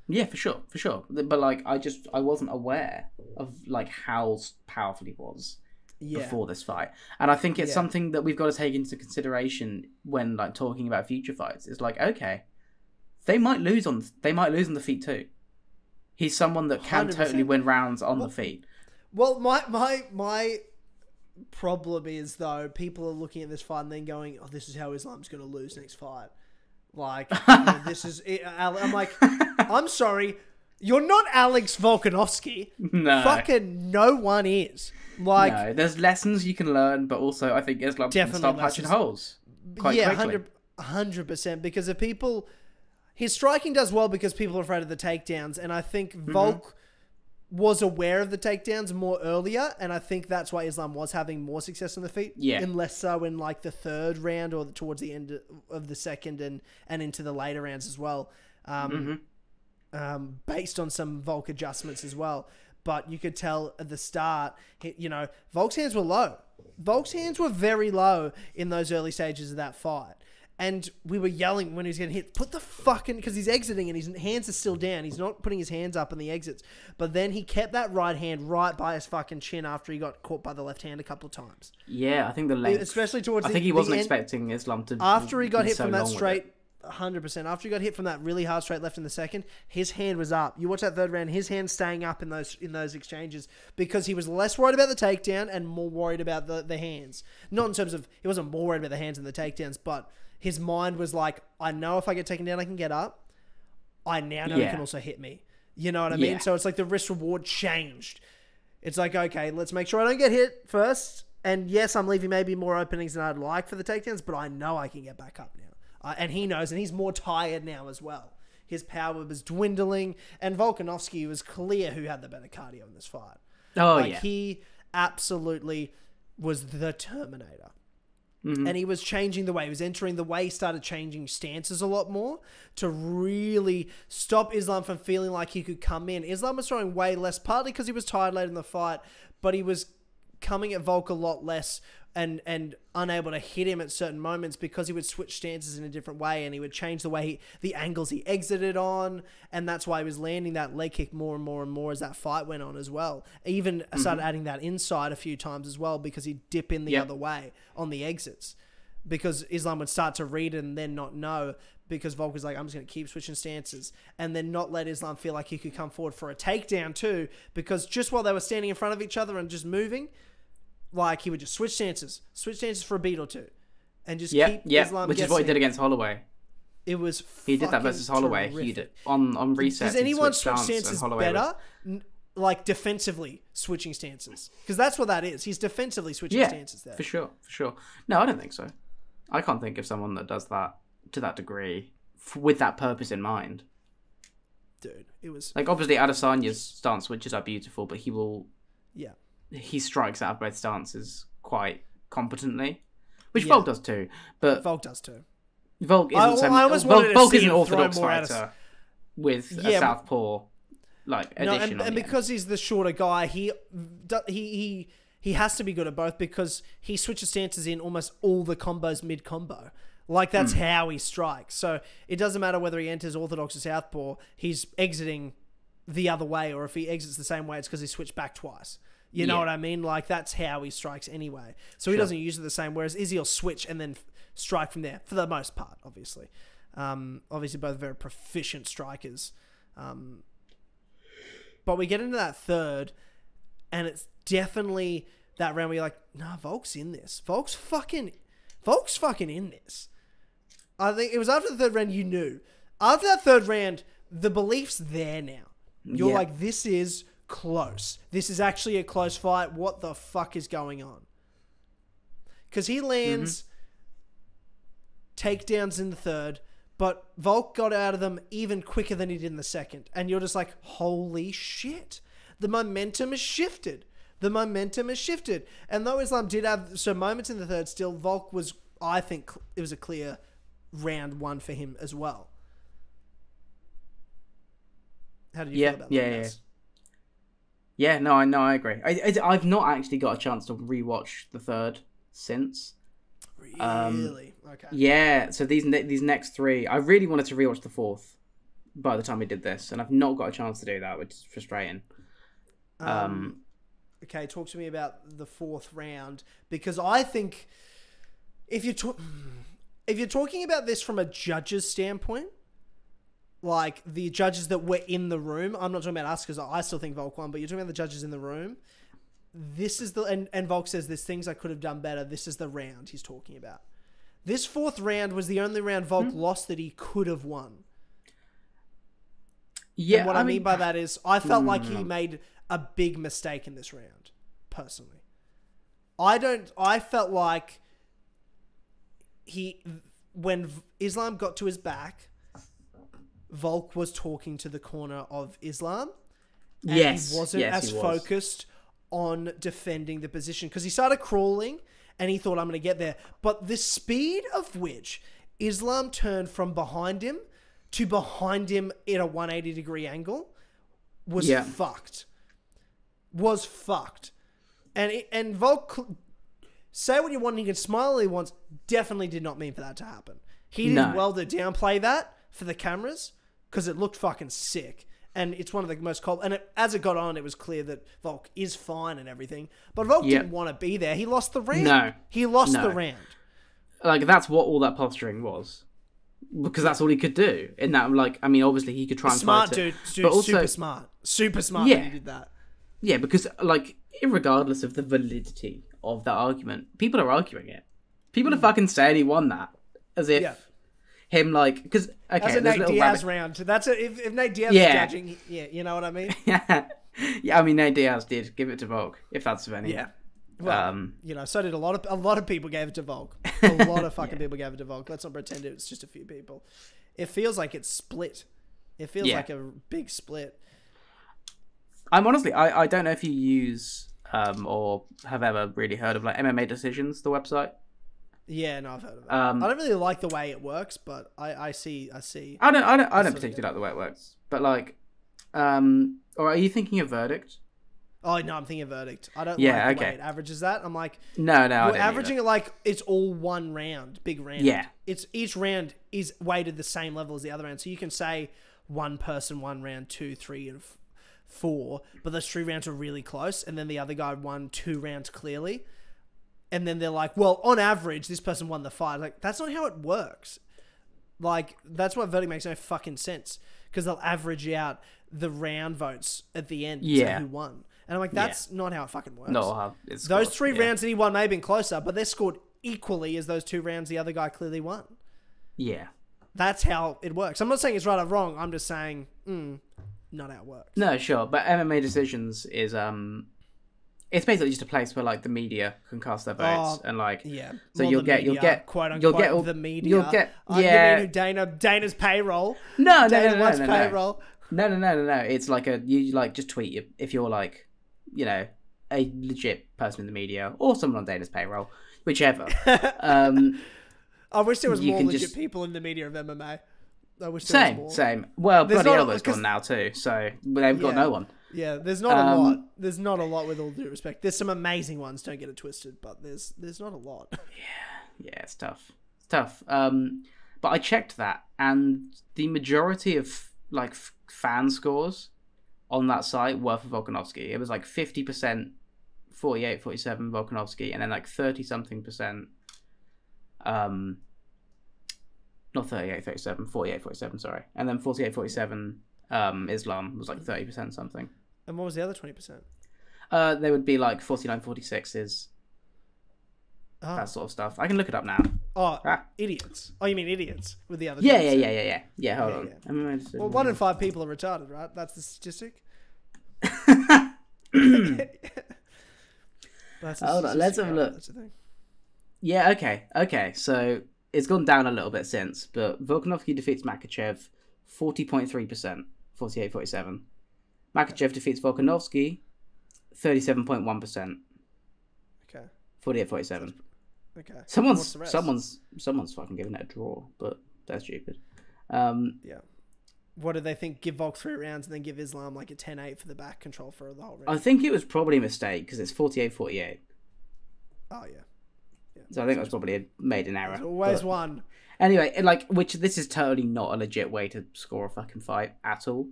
Yeah, for sure. But like, I wasn't aware of like how powerful he was before this fight, and I think it's something that we've got to take into consideration when like talking about future fights. It's like, okay, they might lose on the feet too. He's someone that can 100%. Totally win rounds on the feet. Well, my problem is, though, people are looking at this fight and then going, "Oh, this is how Islam's going to lose next fight." Like, this is it. I'm like, I'm sorry, you're not Alex Volkanovski. No, fucking no one is. Like, no, there's lessons you can learn, but also I think Islam can start punching holes quite quickly. 100%. Because of people, his striking does well because people are afraid of the takedowns, and I think Volk was aware of the takedowns more earlier, and I think that's why Islam was having more success on the feet. Yeah. And less so in like the third round or towards the end of the second and into the later rounds as well. Based on some Volk adjustments as well. But you could tell at the start, you know, Volk's hands were low. Volk's hands were very low in those early stages of that fight. And we were yelling when he was getting hit, put the fucking... Because he's exiting and his hands are still down. He's not putting his hands up in the exits. But then he kept that right hand right by his fucking chin after he got caught by the left hand a couple of times. Yeah, I think the length... Especially towards I think he wasn't expecting Islam to... After he got hit from that straight... 100%. After he got hit from that really hard straight left in the second, his hand was up. You watch that third round, his hand staying up in those exchanges because he was less worried about the takedown and more worried about the hands. Not in terms of... He wasn't more worried about the hands than the takedowns, but... His mind was like, I know if I get taken down, I can get up. I now know he can also hit me. You know what I mean? So it's like the risk reward changed. It's like, okay, let's make sure I don't get hit first. And yes, I'm leaving maybe more openings than I'd like for the takedowns, but I know I can get back up now. And he knows, and he's more tired now as well. His power was dwindling, and Volkanovski was clear who had the better cardio in this fight. He absolutely was the Terminator. And he was changing the way. He was entering the way. He started changing stances a lot more to really stop Islam from feeling like he could come in. Islam was throwing way less, partly because he was tired late in the fight, but he was coming at Volk a lot less and unable to hit him at certain moments because he would switch stances in a different way and he would change the way the angles he exited on, and that's why he was landing that leg kick more and more and more as that fight went on as well. Even started adding that inside a few times as well because he'd dip in the other way on the exits because Islam would start to read it and then not know because Volk was like, I'm just going to keep switching stances and then not let Islam feel like he could come forward for a takedown too, because just while they were standing in front of each other and just moving, like, he would just switch stances for a beat or two, and just keep Islam which guessing. Is what he did against Holloway. It was he did that versus Holloway. He did on resets. Does anyone switch stances better? Like defensively switching stances, because that's what that is. He's defensively switching stances there. For sure. No, I don't think so. I can't think of someone that does that to that degree with that purpose in mind. Dude, it was like obviously Adesanya's stance switches are beautiful, but he will. Yeah. He strikes out of both stances quite competently, which Volk does too. But Volk does too. Volk isn't Volk is an orthodox fighter with a southpaw addition. And because he's the shorter guy, he He has to be good at both because he switches stances in almost all the combos mid-combo. Like, that's how he strikes. So it doesn't matter whether he enters orthodox or southpaw, he's exiting the other way, or if he exits the same way, it's because he switched back twice. You know what I mean? Like, that's how he strikes anyway. So he doesn't use it the same, whereas Izzy will switch and then strike from there, for the most part, obviously. Obviously, both very proficient strikers. But we get into that third, and it's definitely that round where you're like, nah, Volk's in this. Volk's fucking in this. I think it was after the third round you knew. After that third round, the belief's there now. You're like, this is close. This is actually a close fight. What the fuck is going on? Because he lands takedowns in the third, but Volk got out of them even quicker than he did in the second. And you're just like, holy shit. The momentum has shifted. And though Islam did have some moments in the third, still Volk was, I think, it was a clear round one for him as well. How did you feel about that? Yeah, no, I agree. I've not actually got a chance to rewatch the third since. Really? Okay. Yeah, so these next three, I really wanted to rewatch the fourth by the time we did this, and I've not got a chance to do that, which is frustrating. Okay, talk to me about the fourth round, because I think if you're talking about this from a judge's standpoint, like the judges that were in the room, I'm not talking about us because I still think Volk won, but you're talking about the judges in the room. This is and Volk says there's things I could have done better. This is the round he's talking about. This fourth round was the only round Volk lost that he could have won. Yeah, and what I mean by that is I felt like he made a big mistake in this round, personally. I felt like when Islam got to his back, Volk was talking to the corner of Islam. And he wasn't as focused on defending the position because he started crawling and he thought, I'm going to get there. But the speed of which Islam turned from behind him to behind him at a 180 degree angle was fucked. Was fucked. And Volk, say what you want and you can smile all he wants, definitely did not mean for that to happen. He did well to downplay that for the cameras because it looked fucking sick. And it's one of the most cold. And as it got on, it was clear that Volk is fine and everything. But Volk didn't want to be there. He lost the round. No. He lost the round. Like, that's what all that posturing was. Because that's all he could do. In that, like, I mean, obviously he could try and smart fight it. Dude, but also, super smart that he did that. Yeah, because, like, regardless of the validity of that argument, people are arguing it. People are fucking saying he won that. As if him, like, because, okay. That's a Nate Diaz round. If Nate Diaz is judging, you know what I mean? Yeah, I mean, Nate Diaz did give it to Volk, if that's of any. Yeah. Well, so did a lot of people gave it to Volk. A lot of fucking people gave it to Volk. Let's not pretend it's just a few people. It feels like it's split. It feels like a big split. I'm honestly, I don't know if you use or have ever really heard of like MMA Decisions, the website. Yeah, no, I've heard of it. I don't really like the way it works, but I see. I don't particularly like the way it works, but like, or are you thinking of Verdict? Oh no, I'm thinking of Verdict. I don't like the way it averages that. I'm like, no, we're averaging it like it's all one round, big round. Yeah, it's each round is weighted the same level as the other round, so you can say one person won round 2, 3, and 4, but those 3 rounds are really close, and then the other guy won 2 rounds clearly. And then they're like, well, on average, this person won the fight. Like, that's not how it works. Like, that's why voting makes no fucking sense. Because they'll average out the round votes at the end to say who won. And I'm like, that's not how it fucking works. No, those 3 rounds that he won may have been closer, but they're scored equally as those 2 rounds the other guy clearly won. Yeah. That's how it works. I'm not saying it's right or wrong. I'm just saying, not how it works. No, sure. But MMA Decisions is... It's basically just a place where like the media can cast their votes and like So you'll get quote unquote all the media. You'll get you mean Dana's payroll? No. Payroll. No. It's like you like just tweet if you're like, you know, a legit person in the media or someone on Dana's payroll, whichever. I wish there was more legit people in the media of MMA. I wish there was more. Same. Well, bloody hell, there's gone now too. So they've got no one. Yeah, there's not a lot. There's not a lot, with all due respect. There's some amazing ones, don't get it twisted, but there's not a lot. Yeah, it's tough. It's tough. But I checked that, and the majority of like fan scores on that site were for Volkanovski. It was like 50%, 48, 47 Volkanovski, and then like 30-something%. Not 38, 37, 48, 47, sorry. And then 48, 47 Islam was like 30% something. And what was the other 20%? They would be like 49, 46s. That sort of stuff. I can look it up now. Oh, idiots. Oh, you mean idiots with the other 20%. Yeah, hold on. Yeah. Well, 1 in 5 people are retarded, right? That's the statistic. Hold on, let's have a look. That's the thing. Yeah, okay. So it's gone down a little bit since, but Volkanovski defeats Makhachev 40.3%, 48-47. Makhachev defeats Volkanovski 37.1%. Okay. 48-47. Okay. Someone's fucking giving it a draw, but that's stupid. Yeah. What did they think? Give Volk 3 rounds and then give Islam like a 10-8 for the back control for the whole round? I think it was probably a mistake because it's 48-48. Oh yeah. So I think that's probably made an error. There's always one. Anyway, this is totally not a legit way to score a fucking fight at all.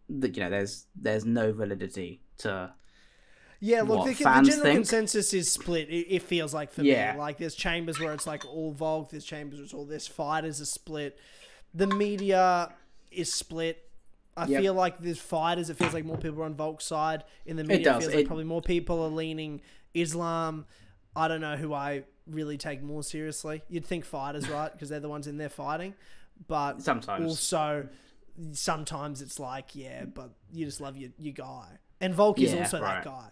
There's no validity to. Yeah, look, the general consensus is split. It feels like for me, like there's chambers where it's like all Volk, there's chambers where it's all this. Fighters are split. The media is split. I feel like there's fighters. It feels like more people are on Volk's side. In the media, it feels like probably more people are leaning Islam. I don't know who I really take more seriously. You'd think fighters, right? Because they're the ones in there fighting. But sometimes it's like, yeah, but you just love your guy. And Volk is also that guy.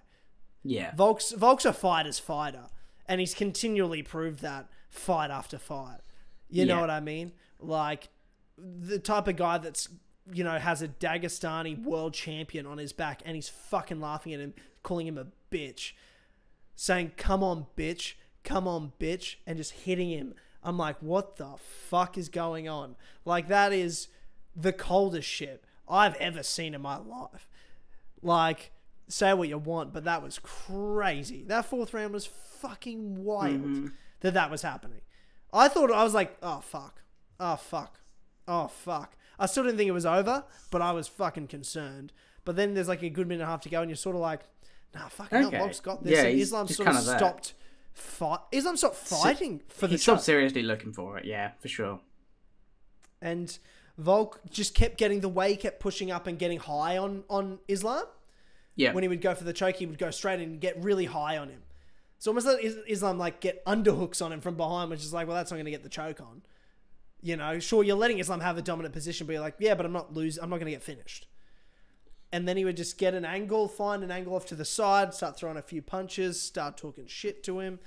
Yeah. Volk's a fighter's fighter. And he's continually proved that fight after fight. You know what I mean? Like, the type of guy that's, has a Dagestani world champion on his back and he's fucking laughing at him, calling him a bitch. Saying, come on, bitch, and just hitting him. I'm like, what the fuck is going on? Like, that is the coldest shit I've ever seen in my life. Like, say what you want, but that was crazy. That 4th round was fucking wild that was happening. I was like, oh, fuck. I still didn't think it was over, but I was fucking concerned. But then there's like a good minute and a half to go, and you're sort of like, nah, fucking hell, Volk's got this. Yeah, and Islam sort of stopped Islam stopped fighting for the He stopped seriously looking for it, yeah, for sure. And Volk just kept getting the way, kept pushing up and getting high on Islam. Yeah. When he would go for the choke, he would go straight and get really high on him. So almost let Islam like get underhooks on him from behind, which is like, well, that's not going to get the choke on. Sure, you're letting Islam have a dominant position, but you're like, yeah, but I'm not going to get finished. And then he would just get find an angle off to the side, start throwing a few punches, start talking shit to him.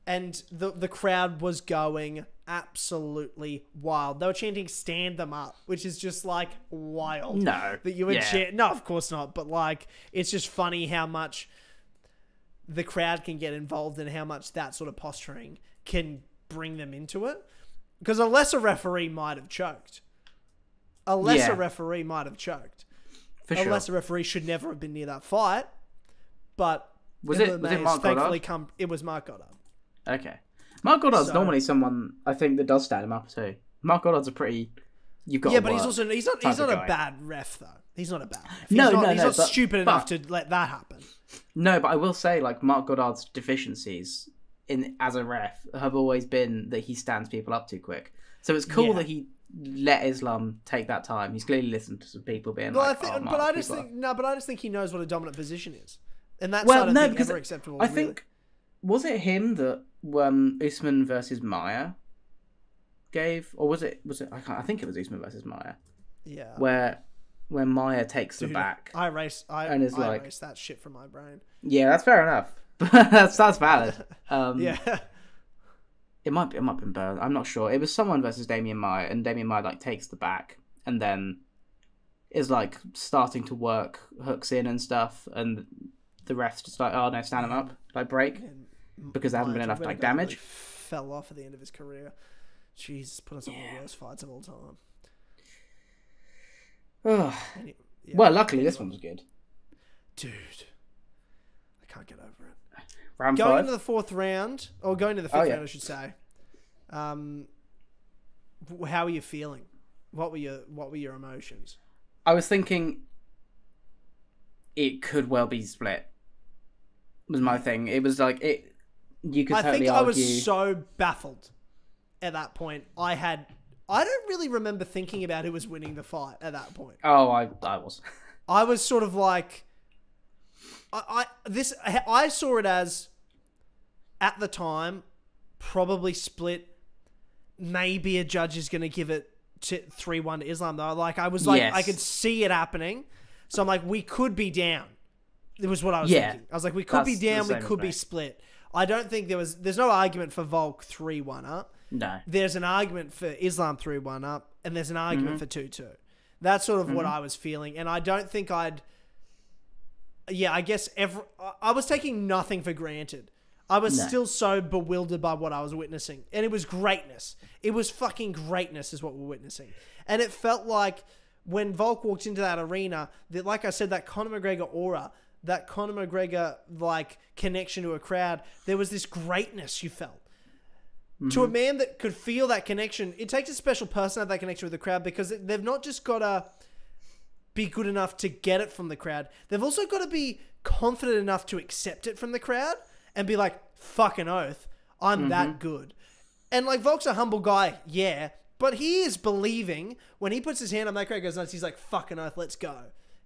And the crowd was going absolutely wild. They were chanting "Stand them up," which is just like wild. No. That you would chant. No, of course not. But like, it's just funny how much the crowd can get involved and how much that sort of posturing can bring them into it. Because a lesser referee might have choked. For sure. A lesser referee should never have been near that fight. But was it Mark Goddard? It was Mark Goddard. Okay. Mark Goddard's normally someone I think that does stand him up too. Mark Goddard's a pretty. You've got. Yeah, but he's not a bad ref though. He's not a bad ref. He's not stupid enough to let that happen. No, but I will say, like, Mark Goddard's deficiencies as a ref have always been that he stands people up too quick. So it's cool that he let Islam take that time. He's clearly listened to some people being I just think he knows what a dominant position is, and that's never acceptable. I think was it him that Usman versus Maia gave, or was it? I think it was Usman versus Maia. Yeah. Where Maia takes the back. I erase that shit from my brain. Yeah, that's fair enough. that's valid. Yeah. It might have been Burn. I'm not sure. It was someone versus Damian Maia, and Damian Maia like takes the back and then is like starting to work hooks in and stuff, and the ref's just like, oh no, stand him up, like break, because there hasn't been enough like damage. Fell off at the end of his career. Jesus, put on some of the worst fights of all time. Ugh. Yeah. Well, luckily this one was good. Dude, I can't get over it. Round Going 5. into the fourth round, or going to the fifth round, I should say. How are you feeling? What were your emotions? I was thinking it could well be split. Was my thing. It was like it. You could totally argue. I was so baffled at that point. I don't really remember thinking about who was winning the fight at that point. Oh, I was. I was sort of like, I saw it as, at the time, probably split. Maybe a judge is going to give it to 3-1 to Islam though. Like I was like, Yes. I could see it happening. So I'm like, we could be down. It was what I was thinking. I was like, we could be down, we could be split. I don't think there's no argument for Volk 3-1 up. No. There's an argument for Islam 3-1 up, and there's an argument for 2-2. That's sort of what I was feeling, and I don't think I guess I was taking nothing for granted. I was still so bewildered by what I was witnessing, and it was greatness. It was fucking greatness is what we're witnessing. And it felt like when Volk walked into that arena, that, like I said, that Conor McGregor aura, that Conor McGregor like connection to a crowd, there was this greatness you felt. To a man that could feel that connection, it takes a special person to have that connection with the crowd, because they've not just got to be good enough to get it from the crowd. They've also got to be confident enough to accept it from the crowd and be like, fucking oath, I'm that good. And like, Volk's a humble guy, yeah, but he is believing when he puts his hand on that crowd goes nuts, he's like, fucking oath, let's go.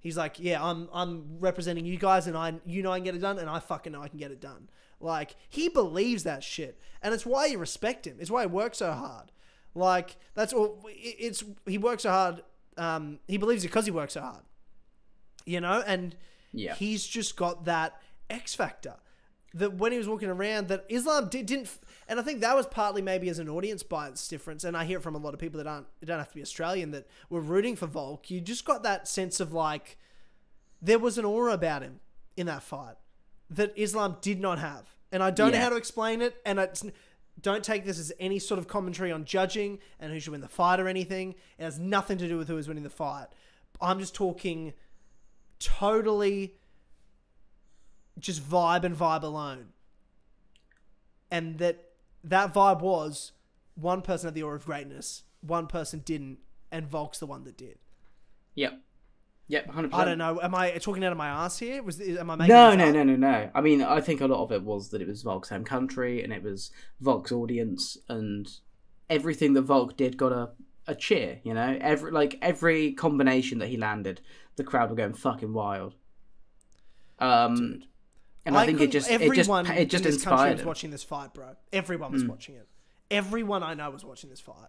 He's like, yeah, I'm representing you guys, and I can get it done, and I fucking know I can get it done. Like, he believes that shit, and it's why you respect him. It's why he works so hard. Like, that's all. He works so hard. He believes it because he works so hard. You know, and he's just got that X factor that when he was walking around, that Islam didn't. And I think that was partly maybe as an audience bias difference. And I hear it from a lot of people that don't have to be Australian, that were rooting for Volk. You just got that sense of like, there was an aura about him in that fight that Islam did not have. And I don't know how to explain it. And don't take this as any sort of commentary on judging and who should win the fight or anything. It has nothing to do with who is winning the fight. I'm just talking totally just vibe and vibe alone. And that vibe was, one person had the aura of greatness, one person didn't, and Volk's the one that did. Yep. Yep, 100%. I don't know. Am I talking out of my ass here? Am I making this up? No. I mean, I think a lot of it was that it was Volk's home country, and it was Volk's audience, and everything that Volk did got a cheer, you know? Every combination that he landed, the crowd were going fucking wild. Dude. And I think it just inspired was watching this fight, bro. Everyone was watching it. Everyone I know was watching this fight.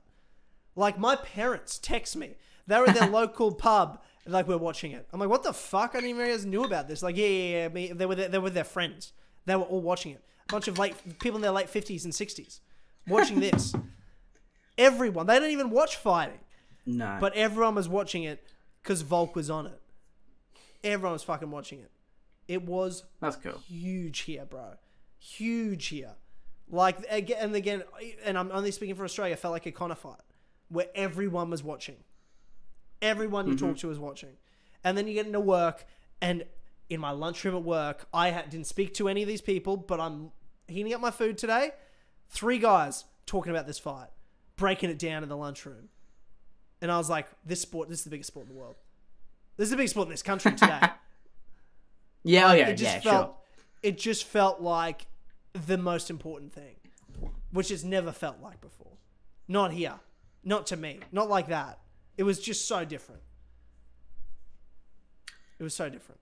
Like, my parents text me. They were at their local pub, and like, we're watching it. I'm like, what the fuck? I didn't even realize knew about this. Like, yeah. They were there with their friends. They were all watching it. A bunch of people in their late 50s and 60s watching this. Everyone. They didn't even watch fighting. No. But everyone was watching it because Volk was on it. Everyone was fucking watching it. It was huge here, bro. Huge here. Like, again, and I'm only speaking for Australia, it felt like a Conor fight where everyone was watching. Everyone you talk to was watching. And then you get into work, and in my lunchroom at work, I didn't speak to any of these people, but I'm heating up my food today. 3 guys talking about this fight, breaking it down in the lunchroom. And I was like, this is the biggest sport in the world. This is the biggest sport in this country today. It just felt like the most important thing, which it's never felt like before. Not here. Not to me. Not like that. It was just so different. It was so different.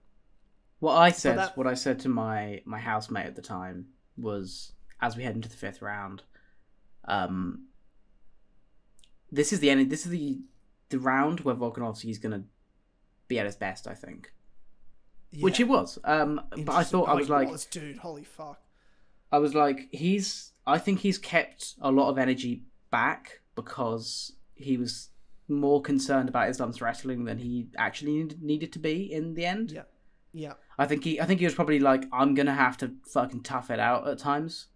What I said to my housemate at the time was, as we head into the 5th round, this is the end. This is the round where Volkanovski is going to be at his best, I think. Yeah. Which he was. But I thought, dude, holy fuck. I was like, I think he's kept a lot of energy back because he was more concerned about Islam's wrestling than he actually needed to be in the end. Yeah. Yeah. I think he was probably like, I'm going to have to fucking tough it out at times.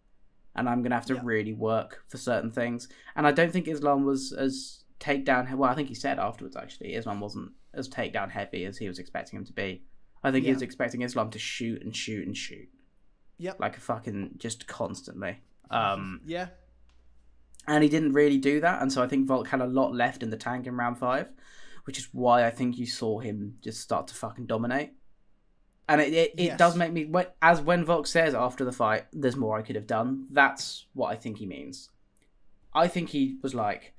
And I'm going to have to really work for certain things. And I don't think Islam was as takedown. Well, I think he said afterwards, actually, Islam wasn't as takedown heavy as he was expecting him to be. I think he was expecting Islam to shoot and shoot and shoot. Yep. Like a fucking, just constantly. Yeah. And he didn't really do that, and so I think Volk had a lot left in the tank in round 5, which is why I think you saw him just start to fucking dominate. And it does make me, when Volk says after the fight, there's more I could have done, that's what I think he means. I think he was like,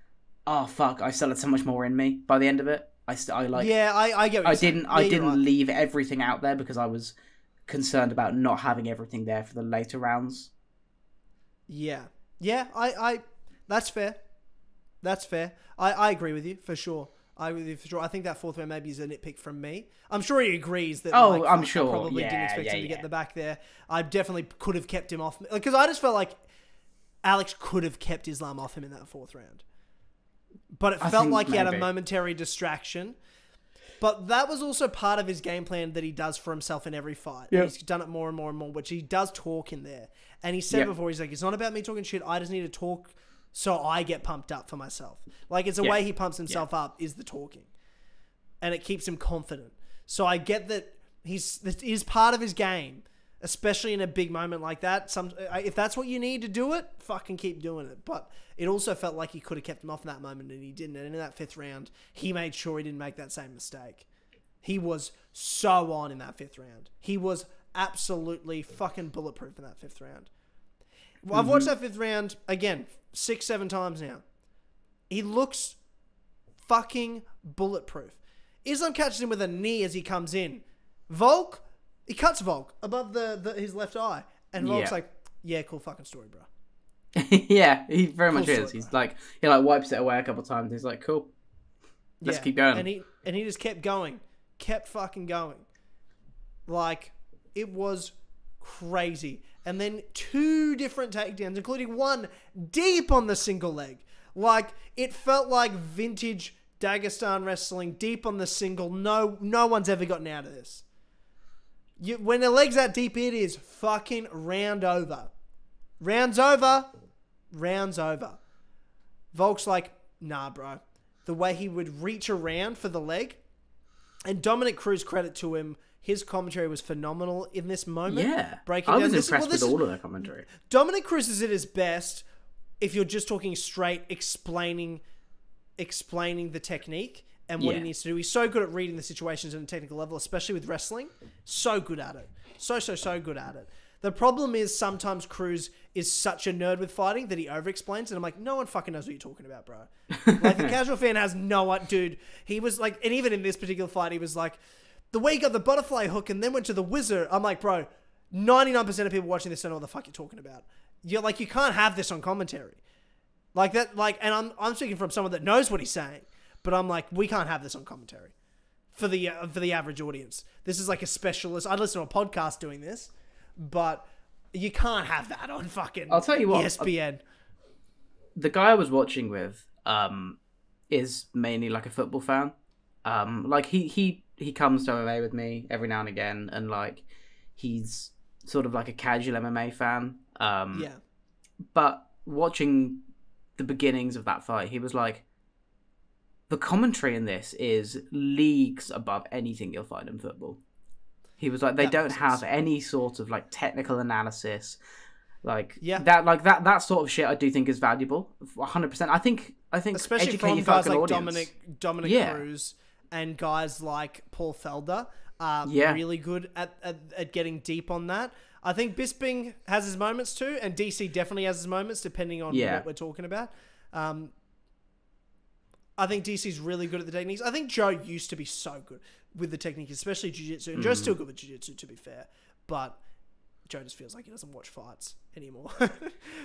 oh fuck, I still had so much more in me by the end of it. I get what you're saying. I didn't leave everything out there because I was concerned about not having everything there for the later rounds. Yeah. I that's fair. That's fair. I agree with you for sure. I think that 4th round maybe is a nitpick from me. I'm sure he agrees that. I'm sure. I probably didn't expect him to get the back there. I definitely could have kept him off because I just felt like Alex could have kept Islam off him in that 4th round. But it felt like he had a momentary distraction. But that was also part of his game plan that he does for himself in every fight. Yep. He's done it more and more and more, which he does talk in there. And he said before, he's like, it's not about me talking shit. I just need to talk so I get pumped up for myself. Like, it's a way he pumps himself up is the talking. And it keeps him confident. So I get that this is part of his game, especially in a big moment like that. If that's what you need to do it, fucking keep doing it. But it also felt like he could have kept him off in that moment, and he didn't. And in that 5th round, he made sure he didn't make that same mistake. He was so on in that 5th round. He was absolutely fucking bulletproof in that 5th round. I've watched that 5th round, again, 6-7 times now. He looks fucking bulletproof. Islam catches him with a knee as he comes in. Volk, he cuts Volk above his left eye. And Volk's like, yeah, cool fucking story, bro. Yeah, he very much is. He's like, he like wipes it away a couple of times. He's like, cool. Let's keep going. And he just kept going. Kept fucking going. Like, it was crazy. And then 2 different takedowns, including one deep on the single leg. Like, it felt like vintage Dagestan wrestling, deep on the single. No one's ever gotten out of this. When the leg's that deep, it is fucking round over. Round's over. Round's over. Volk's like, nah, bro. The way he would reach around for the leg. And Dominic Cruz, credit to him, his commentary was phenomenal in this moment. Yeah. Breaking I down. was impressed with all of their commentary. Dominic Cruz is at his best if you're just talking straight, explaining the technique and what he needs to do. He's so good at reading the situations at a technical level, especially with wrestling. So good at it. So good at it. The problem is sometimes Cruz is such a nerd with fighting that he over-explains, and I'm like, no one fucking knows what you're talking about, bro. Like, the casual fan has no idea. Dude, he was like, and even in this particular fight, he was like, the way he got the butterfly hook and then went to the wizard. I'm like, bro, 99% of people watching this don't know what the fuck you're talking about. You're like, you can't have this on commentary. Like that, like, and I'm speaking from someone that knows what he's saying, but I'm like, we can't have this on commentary for the average audience. This is like a specialist. I'd listen to a podcast doing this, but you can't have that on fucking I'll tell you what, ESPN. The guy I was watching with is mainly like a football fan. Like he comes to MMA with me every now and again, and like he's sort of like a casual MMA fan. But watching the beginnings of that fight, he was like, the commentary in this is leagues above anything you'll find in football. He was like, they don't have any sort of like technical analysis, that sort of shit. I do think is valuable, 100%. I think especially from guys like Dominic Cruz and guys like Paul Felder are really good at getting deep on that. I think Bisping has his moments too, and DC definitely has his moments depending on what we're talking about. I think DC's really good at the techniques. I think Joe used to be so good with the technique, especially jiu-jitsu. And Joe's still good with jiu-jitsu, to be fair. But Joe just feels like he doesn't watch fights anymore.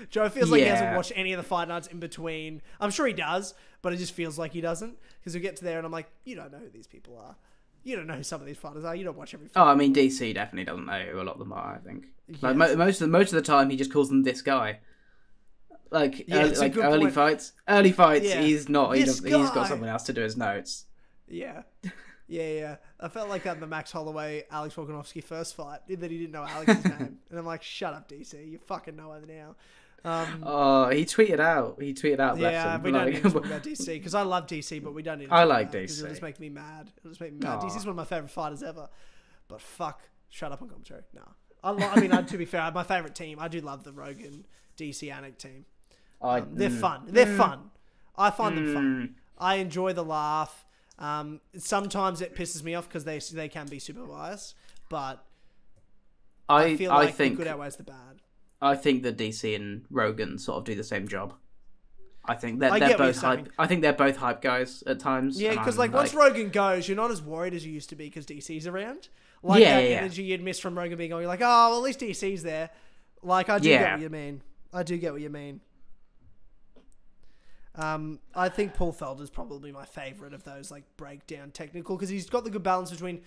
Joe feels like he hasn't watched any of the fight nights in between. I'm sure he does, but it just feels like he doesn't. Because we get to there and I'm like, you don't know who these people are. You don't know who some of these fighters are. You don't watch every fight. Oh, I mean, DC definitely doesn't know who a lot of them are, I think. Like, most of the time, he just calls them this guy. Like early fights, he's not. He's got someone else to do his notes. Yeah. I felt like that in the Max Holloway, Alex Volkanovski first fight, that he didn't know Alex's name. And I'm like, shut up, DC. You fucking know it now. Oh, he tweeted out. Yeah, bless him. we don't need to talk about DC because I love DC, but we don't need to talk I like about it 'cause DC. It'll just make me mad. DC's one of my favorite fighters ever. But fuck, shut up on commentary. No. I mean, to be fair, my favorite team, I do love the Rogan DC Anik team. They're fun. They're fun. I find them fun. I enjoy the laugh. Sometimes it pisses me off because they can be super biased, but I feel like the good outweighs the bad. I think that DC and Rogan sort of do the same job. I think they're both hype. I think they're both hype guys at times. Yeah, because once Rogan goes, you're not as worried as you used to be because DC's around. Energy you'd miss from Rogan being going, you're like, oh, well, at least DC's there. Like, I do get what you mean. I think Paul Felder's probably my favorite of those breakdown technical because he's got the good balance between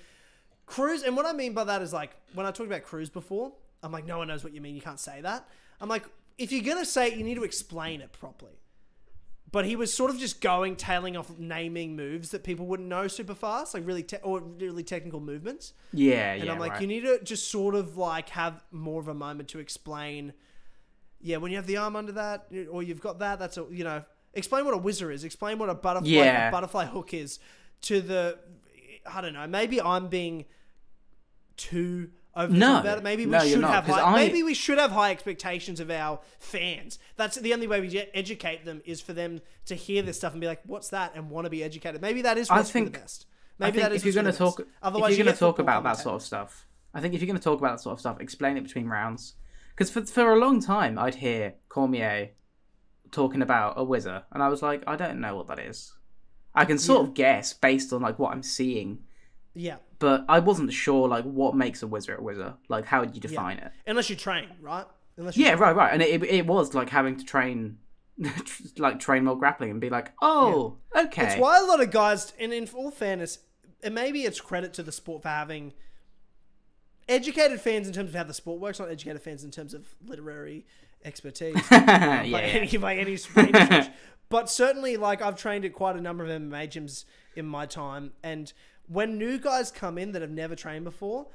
Cruz. And what I mean by that is when I talked about Cruz before, I'm like, no one knows what you mean. You can't say that. I'm like, if you're going to say it, you need to explain it properly. But he was sort of just tailing off naming moves that people wouldn't know super fast, really technical movements. Yeah, and I'm like, right. You need to just sort of have more of a moment to explain. Yeah, when you have the arm under that, or you've got that, that's explain what a whizzer is. Explain what a butterfly hook is. I don't know. Maybe I'm being too about it. Maybe we should have high expectations of our fans. That's the only way we educate them is for them to hear this stuff and be like, "What's that?" and want to be educated. Maybe that is what's for the best. Maybe that is if you're going to talk. Otherwise, if you're going to talk about that sort of stuff, explain it between rounds. Because for a long time, I'd hear Cormier talking about a whizzer, and I was like, I don't know what that is. I can sort of guess based on what I'm seeing. Yeah. But I wasn't sure what makes a whizzer a whizzer. How would you define it? Unless you train, right? Right. And it was having to train train more grappling and be like, okay. It's why a lot of guys, and in all fairness, and maybe it's credit to the sport for having educated fans in terms of how the sport works, not educated fans in terms of literary expertise by any stretch. But certainly, I've trained at quite a number of MMA gyms in my time, and when new guys come in that have never trained before,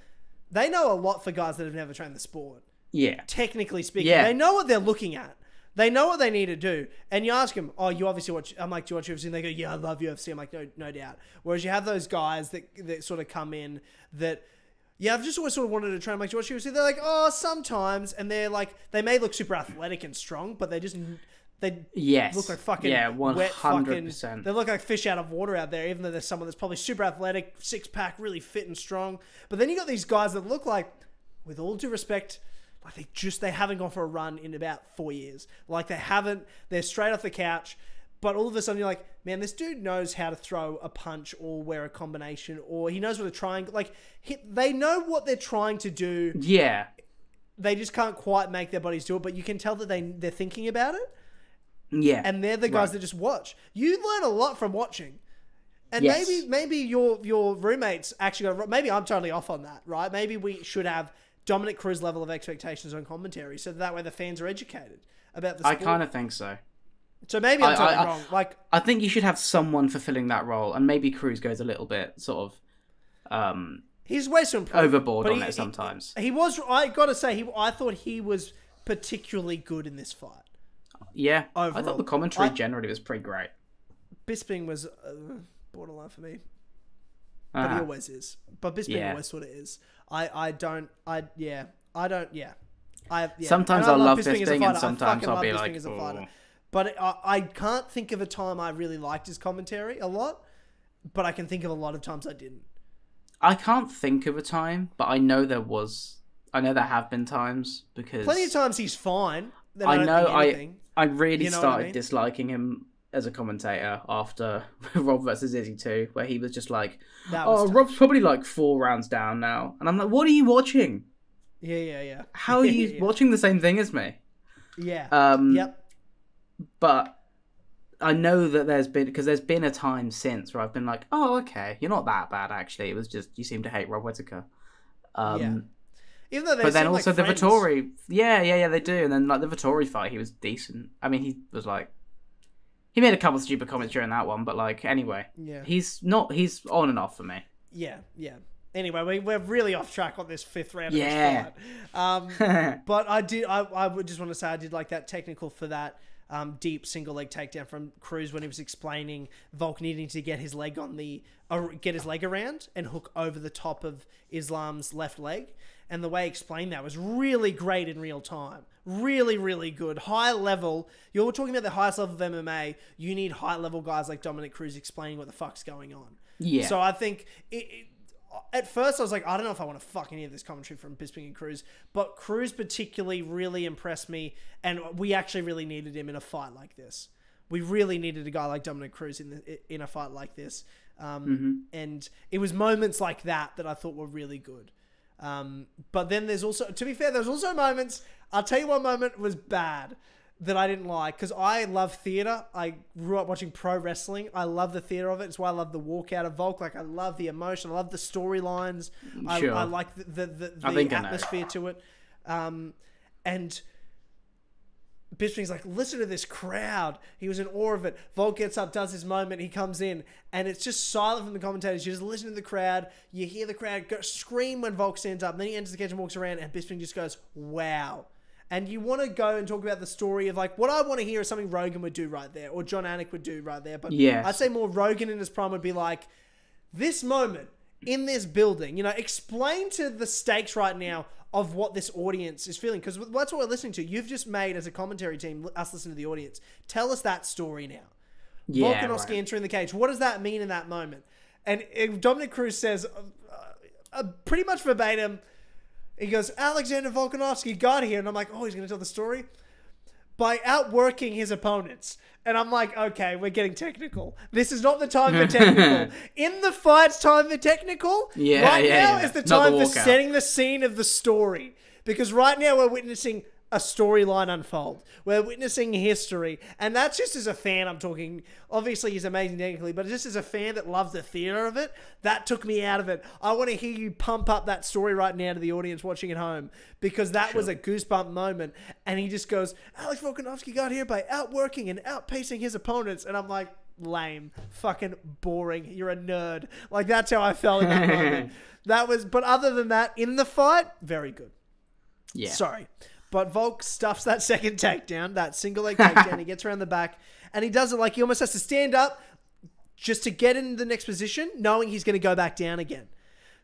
they know a lot for guys that have never trained the sport. Yeah. Technically speaking. Yeah. They know what they're looking at. They know what they need to do. And you ask them, oh, you obviously watch... I'm like, do you watch UFC? And they go, yeah, I love UFC. I'm like, no doubt. Whereas you have those guys that sort of come in that... Yeah, I've just always sort of wanted to train. I'm like, do you watch UFC? They're like, oh, sometimes. And they're they may look super athletic and strong, but they just... They look like fucking 100%. wet fucking... They look like fish out of water out there, even though there's someone that's probably super athletic, six-pack, really fit and strong. But then you got these guys that look like, with all due respect, they haven't gone for a run in about 4 years. They're straight off the couch. But all of a sudden you're like, man, this dude knows how to throw a punch or wear a combination, or he knows what a triangle... they know what they're trying to do. Yeah. They just can't quite make their bodies do it, but you can tell that they're thinking about it. Yeah. And they're the guys that just watch. You learn a lot from watching. And maybe your roommates actually... Maybe I'm totally off on that, right? Maybe we should have Dominic Cruz level of expectations on commentary so that way the fans are educated about the sport. I kind of think so. So maybe I'm totally wrong. I think you should have someone fulfilling that role, and maybe Cruz goes a little bit sort of... He's way to improve. Overboard on it sometimes. He was... I got to say, I thought he was particularly good in this fight. Yeah, overall. I thought the commentary generally was pretty great. Bisping was borderline for me, but he always is. But Bisping always sort of is. Sometimes I'll love Bisping, and sometimes I'll be like, oh. But I can't think of a time I really liked his commentary a lot. But I can think of a lot of times I didn't. I can't think of a time, but I know there have been times because plenty of times he's fine. I really started disliking him as a commentator after Rob versus Izzy 2, where he was just like, Rob's probably 4 rounds down now. And I'm like, what are you watching? Yeah. How are you watching the same thing as me? Yeah. Yep. But I know that there's been a time since where I've been like, oh, okay, you're not that bad, actually. It was just, you seem to hate Rob Whittaker. Even though but then also the Vettori, they do. And then the Vettori fight, he was decent. I mean, he was he made a couple of stupid comments during that one, but anyway, he's on and off for me. Yeah. Anyway, we're really off track on this 5th round of this fight. But I would just want to say I did like that technical for that deep single leg takedown from Cruz when he was explaining Volk needing to get his leg around and hook over the top of Islam's left leg. And the way he explained that was really great in real time. Really, really good. High level. You're talking about the highest level of MMA. You need high level guys like Dominic Cruz explaining what the fuck's going on. Yeah. So I think at first I was like, I don't know if I want to fuck any of this commentary from Bisping and Cruz, but Cruz particularly really impressed me, and we actually really needed him in a fight like this. We really needed a guy like Dominic Cruz in a fight like this. And it was moments like that I thought were really good. But then there's also, to be fair, there's also moments, I'll tell you one moment was bad that I didn't like, because I love theater. I grew up watching pro wrestling. I love the theater of it. It's why I love the walkout of Volk. Like, I love the emotion. I love the storylines. Sure. I like the atmosphere to it. And Bisping's like, listen to this crowd. He was in awe of it. Volk gets up, does his moment. He comes in, and it's just silent from the commentators. You just listen to the crowd. You hear the crowd scream when Volk stands up. And then he enters the cage and walks around, and Bisping just goes, wow. And you want to go and talk about the story of, like, what I want to hear is something Rogan would do right there, or John Anik would do right there. But I'd say more Rogan in his prime would be like, this moment in this building, explain to the stakes right now of what this audience is feeling. Because that's what we're listening to. You've just made, as a commentary team, us listen to the audience. Tell us that story now. Volkanovski entering the cage. What does that mean in that moment? And Dominic Cruz says, pretty much verbatim, he goes, Alexander Volkanovski got here. And I'm like, oh, he's going to tell the story? By outworking his opponents. And I'm like, okay, we're getting technical. This is not the time for technical. In the fight's time for technical. Right now is the time for setting the scene of the story. Because right now we're witnessing a storyline unfold. We're witnessing history. And that's just as a fan, I'm talking, obviously he's amazing technically, but just as a fan that loves the theater of it, that took me out of it. I want to hear you pump up that story right now to the audience watching at home, because that was a goosebump moment. And he just goes, Alex Volkanovski got here by outworking and outpacing his opponents. And I'm like, lame, fucking boring. You're a nerd. Like, that's how I felt in that moment. But other than that, in the fight, very good. Yeah. Sorry. But Volk stuffs that second takedown, that single leg takedown. He gets around the back, and he does it like he almost has to stand up just to get in the next position, knowing he's going to go back down again.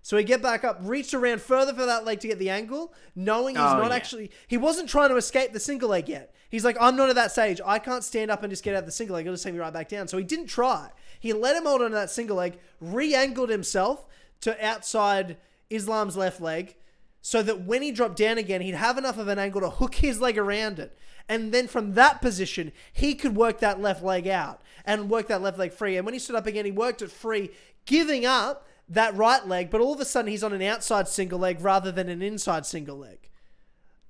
So he get back up, reached around further for that leg to get the angle, knowing he's actually... He wasn't trying to escape the single leg yet. He's like, I'm not at that stage. I can't stand up and just get out of the single leg. It'll just take me right back down. So he didn't try. He let him hold on to that single leg, re-angled himself to outside Islam's left leg, so that when he dropped down again, he'd have enough of an angle to hook his leg around it. And then from that position, he could work that left leg out and work that left leg free. And when he stood up again, he worked it free, giving up that right leg. But all of a sudden, he's on an outside single leg rather than an inside single leg.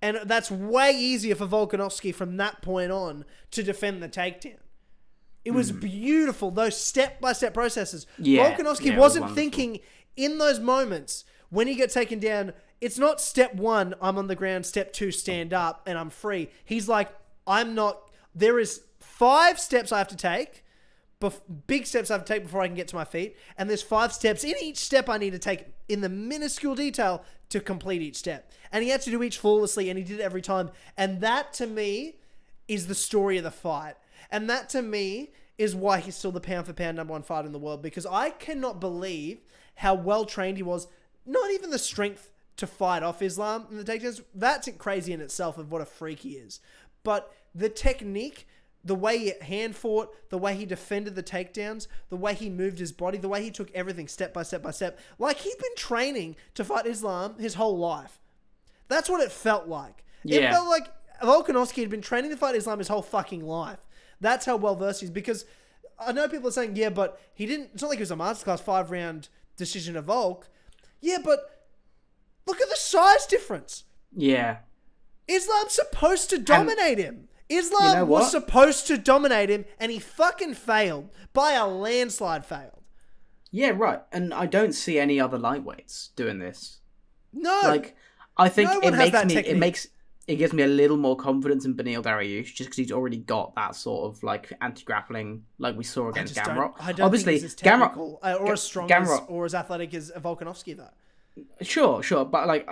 And that's way easier for Volkanovski from that point on to defend the takedown. It was beautiful, those step-by-step processes. Volkanovski wasn't thinking in those moments when he got taken down, it's not step 1, I'm on the ground, step 2, stand up, and I'm free. He's like, there is 5 steps I have to take, big steps I have to take before I can get to my feet, and there's 5 steps in each step I need to take in the minuscule detail to complete each step. And he had to do each flawlessly, and he did it every time. And that, to me, is the story of the fight. And that, to me, is why he's still the pound-for-pound #1 fighter in the world, because I cannot believe how well-trained he was. Not even the strength to fight off Islam and the takedowns. That's crazy in itself of what a freak he is. But the technique, the way he hand fought, the way he defended the takedowns, the way he moved his body, the way he took everything step by step by step. Like, he'd been training to fight Islam his whole life. That's what it felt like. Yeah. It felt like Volkanovski had been training to fight Islam his whole fucking life. That's how well versed he is. Because I know people are saying, yeah, but he didn't... It's not like it was a masterclass 5-round decision of Volk. Yeah, but look at the size difference. Yeah. Islam's supposed to dominate him. Islam was supposed to dominate him, and he fucking failed. By a landslide failed. Yeah, right. And I don't see any other lightweights doing this. No. Like, I think it gives me a little more confidence in Beneil Dariush, just because he's already got that sort of, like, anti-grappling, like we saw against Gamrot. I don't think he's as technical or as strong or as athletic as Volkanovski, though. Sure, but like,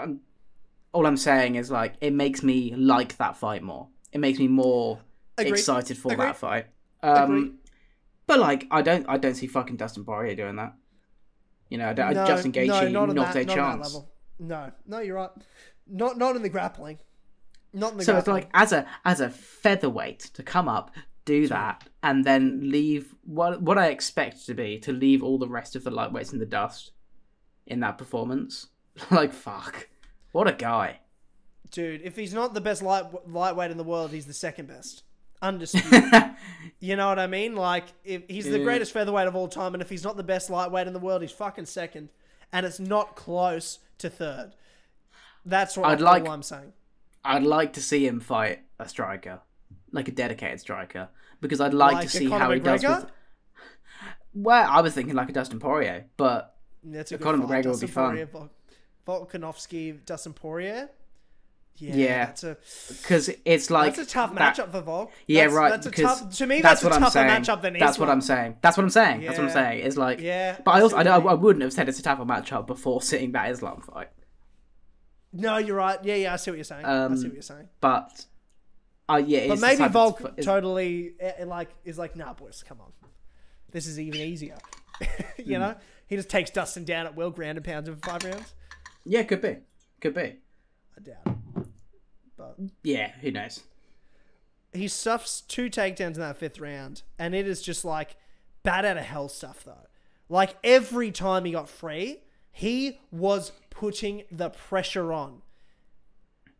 all I'm saying is like it makes me like that fight more. It makes me more excited for that fight. But like, I don't see fucking Dustin Poirier doing that. You know, Justin Gaethje not a chance. No, you're right. Not in the grappling. Not in the so grappling. It's like as a featherweight to come up, do that, and then leave what I expect to leave all the rest of the lightweights in the dust in that performance. Like, fuck, what a guy, dude. If he's not the best lightweight in the world, he's the second best, undisputed. You know what I mean? Like, if he's the greatest featherweight of all time, and if he's not the best lightweight in the world, he's fucking second, and it's not close to third. That's what I'm saying. I'd like to see him fight a striker, like a dedicated striker, because I'd like to see how he does with... Well, I was thinking like a Dustin Poirier, but Conor McGregor would be fun. Volkanovski, Dustin Poirier. Yeah, because it's like that's a tough matchup for Volk. Yeah, right. To me, that's a tougher matchup than Islam. That's what I'm saying. That's what I'm saying. It's like, but I wouldn't have said it's a tougher matchup before seeing that Islam fight. No, you're right. Yeah, I see what you're saying. But but maybe Volk totally is like, nah, boys, come on, this is even easier. You know, he just takes Dustin down at will, ground and pounds him for 5 rounds. Yeah, could be. I doubt it. But yeah, who knows? He stuffs 2 takedowns in that 5th round, and it is just like bat out of hell stuff though. Like every time he got free, he was putting the pressure on.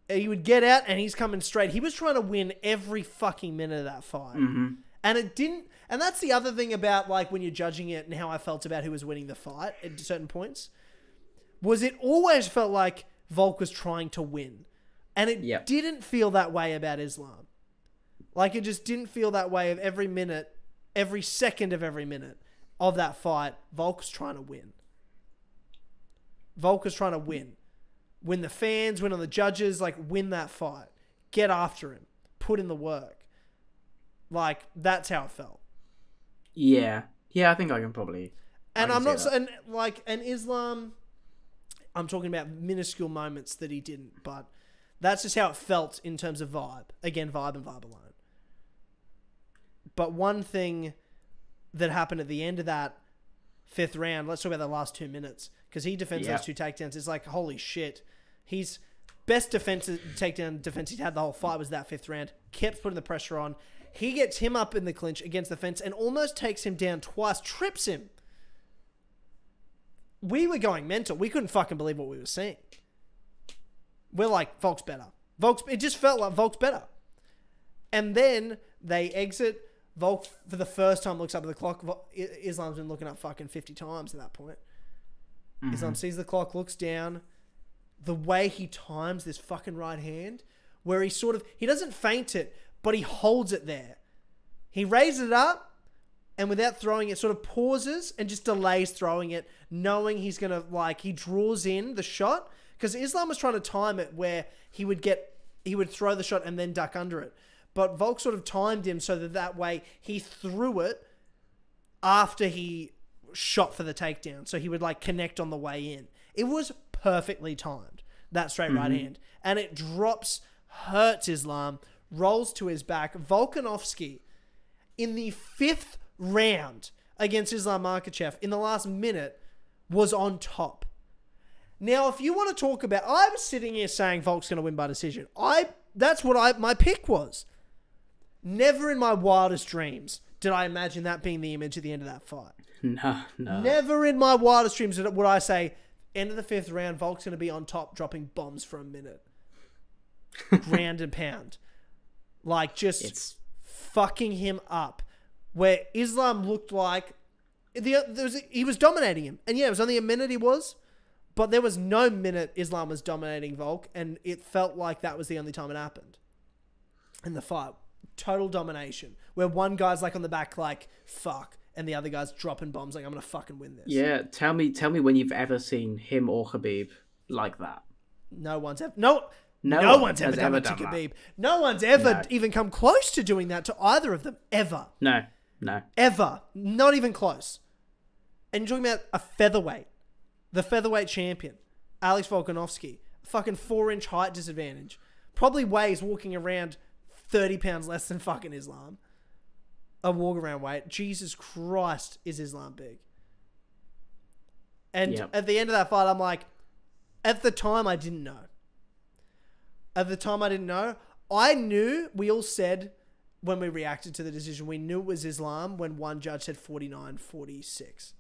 He would get out and he's coming straight. He was trying to win every fucking minute of that fight. Mm-hmm. And it didn't. And that's the other thing about like when you're judging it and how I felt about who was winning the fight at certain points. Was it always felt like Volk was trying to win. And it didn't feel that way about Islam. Like it just didn't feel that way of every minute, every second of every minute of that fight. Volk was trying to win. Volk was trying to win. Win the fans, win on the judges, like win that fight. Get after him. Put in the work. Like, that's how it felt. Yeah. Yeah, I think I can probably... And I'm not... And Islam... I'm talking about minuscule moments that he didn't, but that's just how it felt in terms of vibe. Again, vibe and vibe alone. But one thing that happened at the end of that 5th round, let's talk about the last 2 minutes, because he defends those 2 takedowns. It's like, holy shit. His best takedown defense he'd had the whole fight was that 5th round. Kept putting the pressure on. He gets him up in the clinch against the fence and almost takes him down twice, trips him. We were going mental. We couldn't fucking believe what we were seeing. We're like, Volk's better. It just felt like Volk's better. And then they exit. Volk, for the first time, looks up at the clock. Islam's been looking up fucking 50 times at that point. Mm-hmm. Islam sees the clock, looks down. The way he times this fucking right hand, where he doesn't feint it, but he holds it there. He raises it up, and without throwing it, sort of pauses and just delays throwing it, knowing he's going to, he draws in the shot. Because Islam was trying to time it where he would throw the shot and then duck under it. But Volk sort of timed him so that way he threw it after he shot for the takedown. So he would, connect on the way in. It was perfectly timed, that straight right hand. And it drops, hurts Islam, rolls to his back. Volkanovski, in the 5th round against Islam Makhachev, in the last minute, was on top. Now, if you want to talk about... I was sitting here saying Volk's going to win by decision. That's what my pick was. Never in my wildest dreams did I imagine that being the image at the end of that fight. No. Never in my wildest dreams would I say, end of the 5th round, Volk's going to be on top, dropping bombs for a minute. Ground and pound. It's fucking him up. Where Islam looked like... he was dominating him. And yeah, it was only a minute he was. But there was no minute Islam was dominating Volk. And it felt like that was the only time it happened. In the fight. Total domination. Where one guy's on the back fuck. And the other guy's dropping bombs I'm going to fucking win this. Yeah, tell me when you've ever seen him or Khabib like that. No one's ever... No one's ever done it to Khabib. No one's ever even come close to doing that to either of them. Ever. No. Ever. Not even close. And you're talking about a featherweight. The featherweight champion. Alex Volkanovski, fucking 4-inch height disadvantage. Probably weighs walking around 30 pounds less than fucking Islam. A walk around weight. Jesus Christ, is Islam big. And at the end of that fight, I'm like, at the time, I didn't know. I knew, we all said when we reacted to the decision, we knew it was Islam when one judge said 49-46.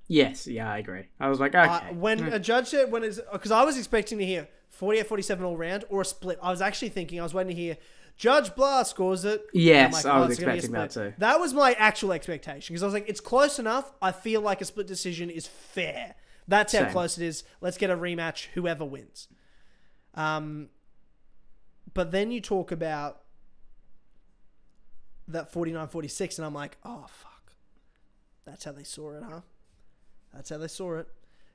Yes, yeah, I agree. I was like, okay. When a judge said, because I was expecting to hear 48-47 all round or a split. I was actually thinking, I was waiting to hear Judge Blah scores it. Yes, I was expecting that too. That was my actual expectation because I was like, it's close enough. I feel like a split decision is fair. That's how close it is. Let's get a rematch, whoever wins. But then you talk about that 49-46 and I'm like, oh, fuck. That's how they saw it, huh? That's how they saw it.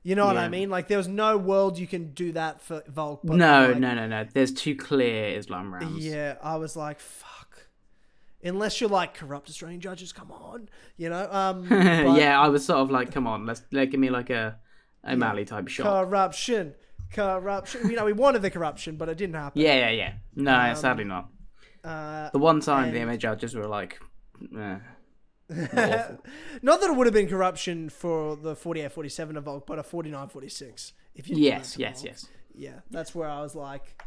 You know what I mean? Like, there was no world you can do that for Volk. But no. There's two clear Islam rounds. Yeah, I was like, fuck. Unless you're like corrupt Australian judges, come on. You know? Yeah, I was sort of like, come on, give me like a O'Malley type shot. Corruption. You know, we wanted the corruption, but it didn't happen. Yeah. No, sadly not. The one time the MMA judges were like, not that it would have been corruption for the 48-47 of Volk, but a 49-46. If you yes. Yeah, that's where I was like,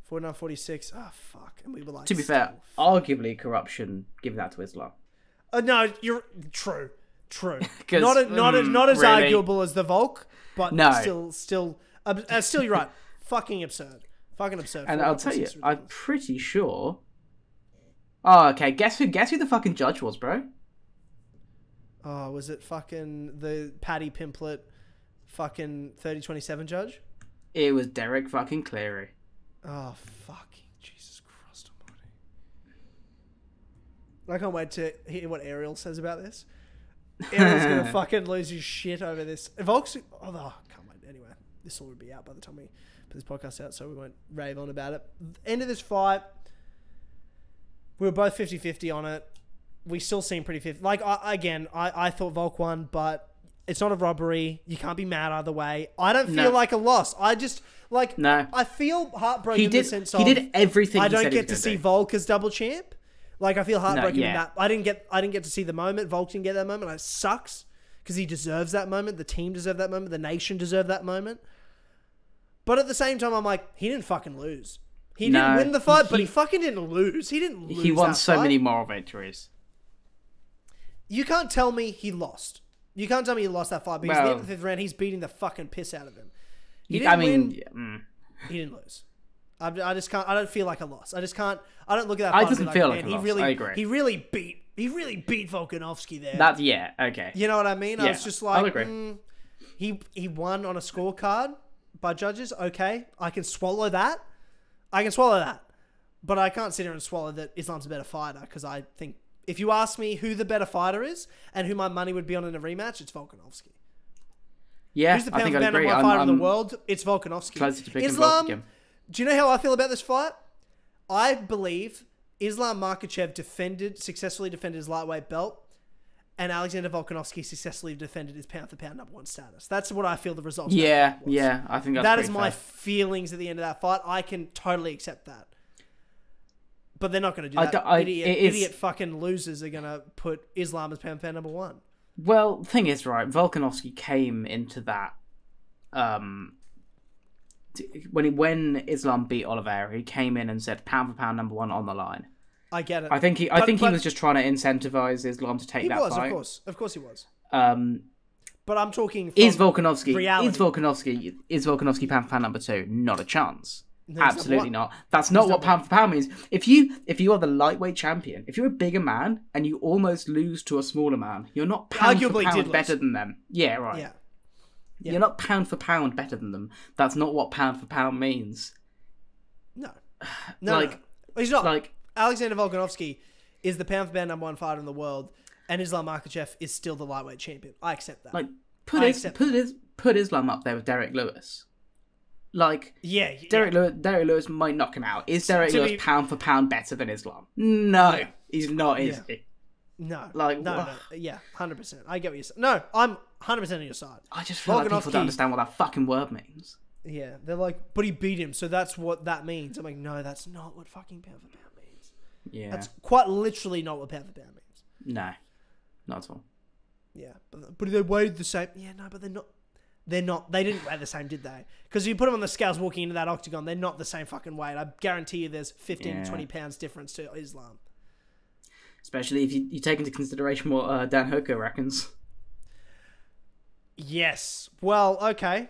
49-46. Oh fuck, and we were like. To be fair, arguably corruption. Give that to Islam. No, you're true. Not as arguable as the Volk, but still, you're right. Fucking absurd. And I'll tell you, I'm pretty sure. Oh, okay. Guess who the fucking judge was, bro? Oh, was it fucking the Paddy Pimplett fucking 30-27 judge? It was Derek fucking Cleary. Oh, fucking Jesus Christ almighty. I can't wait to hear what Ariel says about this. Ariel's going to fucking lose his shit over this. Volk's... Oh, can't wait. Anyway, this all would be out by the time we put this podcast out, so we won't rave on about it. End of this fight, we were both 50-50 on it. We still seem pretty 50. Like, I thought Volk won, but it's not a robbery. You can't be mad either way. I don't feel like a loss. I just, like, I feel heartbroken in the sense of... He did everything I don't get to see Volk as double champ. Like, I feel heartbroken in that. I didn't get to see the moment. Volk didn't get that moment. It sucks because he deserves that moment. The team deserved that moment. The nation deserved that moment. But at the same time, I'm like, he didn't fucking lose. He didn't win the fight, but he fucking didn't lose. He didn't lose. He won so many moral victories. You can't tell me he lost. You can't tell me he lost that fight because at the end of the 5th round, he's beating the fucking piss out of him. He didn't win. He didn't lose. I just can't. I don't feel like a loss. I just can't. I don't look at that fight. I doesn't feel like a loss. I agree. He really beat Volkanovski there. Okay. You know what I mean? Yeah, I was just like, I'll agree. He won on a scorecard by judges. Okay, I can swallow that. But I can't sit here and swallow that Islam's a better fighter because I think if you ask me who the better fighter is and who my money would be on in a rematch, it's Volkanovski. Yeah, who's the pound for pound number one fighter in the world? It's Volkanovski. Islam. Do you know how I feel about this fight? I believe Islam Makhachev successfully defended his lightweight belt, and Alexander Volkanovski successfully defended his pound for pound number one status. That's what I feel the result. Yeah, I think that is my feelings at the end of that fight. I can totally accept that. But they're not going to do that. Idiot fucking losers are going to put Islam as pound for pound number one. Well, the thing is, right, Volkanovski came into that when Islam beat Oliveira, he came in and said pound for pound number one on the line. I get it. I think he was just trying to incentivize Islam to take that fight. Of course he was. But I'm talking is Volkanovski reality. Is Volkanovski pound for pound number two? Not a chance. No, absolutely not. That's not what pound for pound means. If you are the lightweight champion, if you're a bigger man and you almost lose to a smaller man, you're not pound for pound better than them. Yeah, right. Yeah. You're not pound for pound better than them. That's not what pound for pound means. No. No. He's not. Like, Alexander Volkanovski is the pound for pound number one fighter in the world, and Islam Makhachev is still the lightweight champion. I accept that. Like, put Islam up there with Derek Lewis. Like, Derek Lewis might knock him out. Is Derek Lewis pound for pound better than Islam? No, he's not, is he? No. Like, no. Yeah, 100%. I get what you're saying. No, I'm 100% on your side. I just feel like people don't understand what that fucking word means. Yeah, they're like, but he beat him, so that's what that means. I'm like, no, that's not what fucking pound for pound means. Yeah. That's quite literally not what pound for pound means. No, not at all. Yeah, but they weighed the same. Yeah, no, but they're not. They're not. They didn't weigh the same, did they? Because you put them on the scales walking into that octagon, they're not the same fucking weight. I guarantee you there's 15 to 20 pounds difference to Islam. Especially if you take into consideration what Dan Hooker reckons. Yes. Well, okay.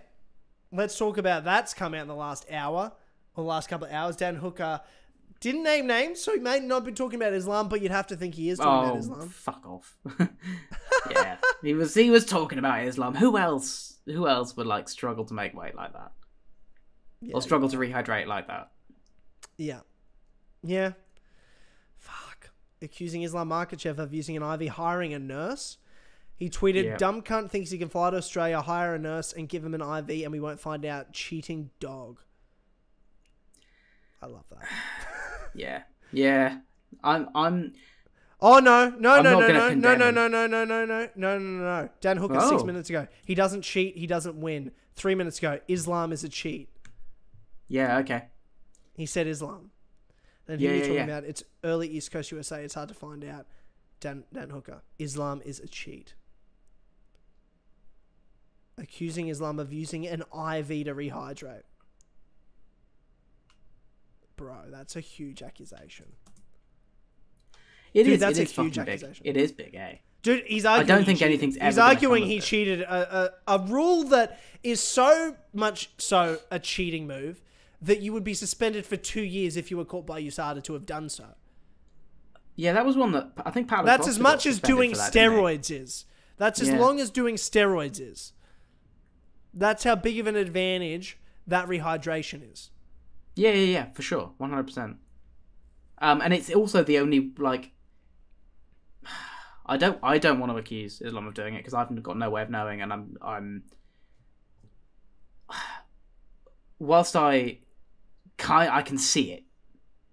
Let's talk about that's come out in the last hour, or the last couple of hours. Dan Hooker didn't name names, so he may not be talking about Islam, but you'd have to think he is talking about Islam. Fuck off. Yeah, he was talking about Islam. Who else would like struggle to make weight like that, or struggle to rehydrate like that? Yeah. Fuck. Accusing Islam Makhachev of using an IV, hiring a nurse. He tweeted, "Dumb cunt thinks he can fly to Australia, hire a nurse, and give him an IV, and we won't find out. Cheating dog." I love that. Yeah. I'm. Oh no! No. Dan Hooker 6 minutes ago. He doesn't cheat. He doesn't win. 3 minutes ago, Islam is a cheat. Yeah. Okay. He said Islam. Then he was talking about it's early East Coast USA. It's hard to find out. Dan Hooker. Islam is a cheat. Accusing Islam of using an IV to rehydrate. Bro, that's a huge accusation. That's a huge accusation. It is big, eh? Dude, he's arguing. I don't think anything's ever. He's arguing he cheated a rule that is so much so a cheating move that you would be suspended for 2 years if you were caught by USADA to have done so. Yeah, that was one that I think. That's as much as doing steroids is. That's as long as doing steroids is. That's how big of an advantage that rehydration is. Yeah, for sure, 100%. And it's also the only like. I don't want to accuse Islam of doing it because I've got no way of knowing, and I'm. Whilst I can see it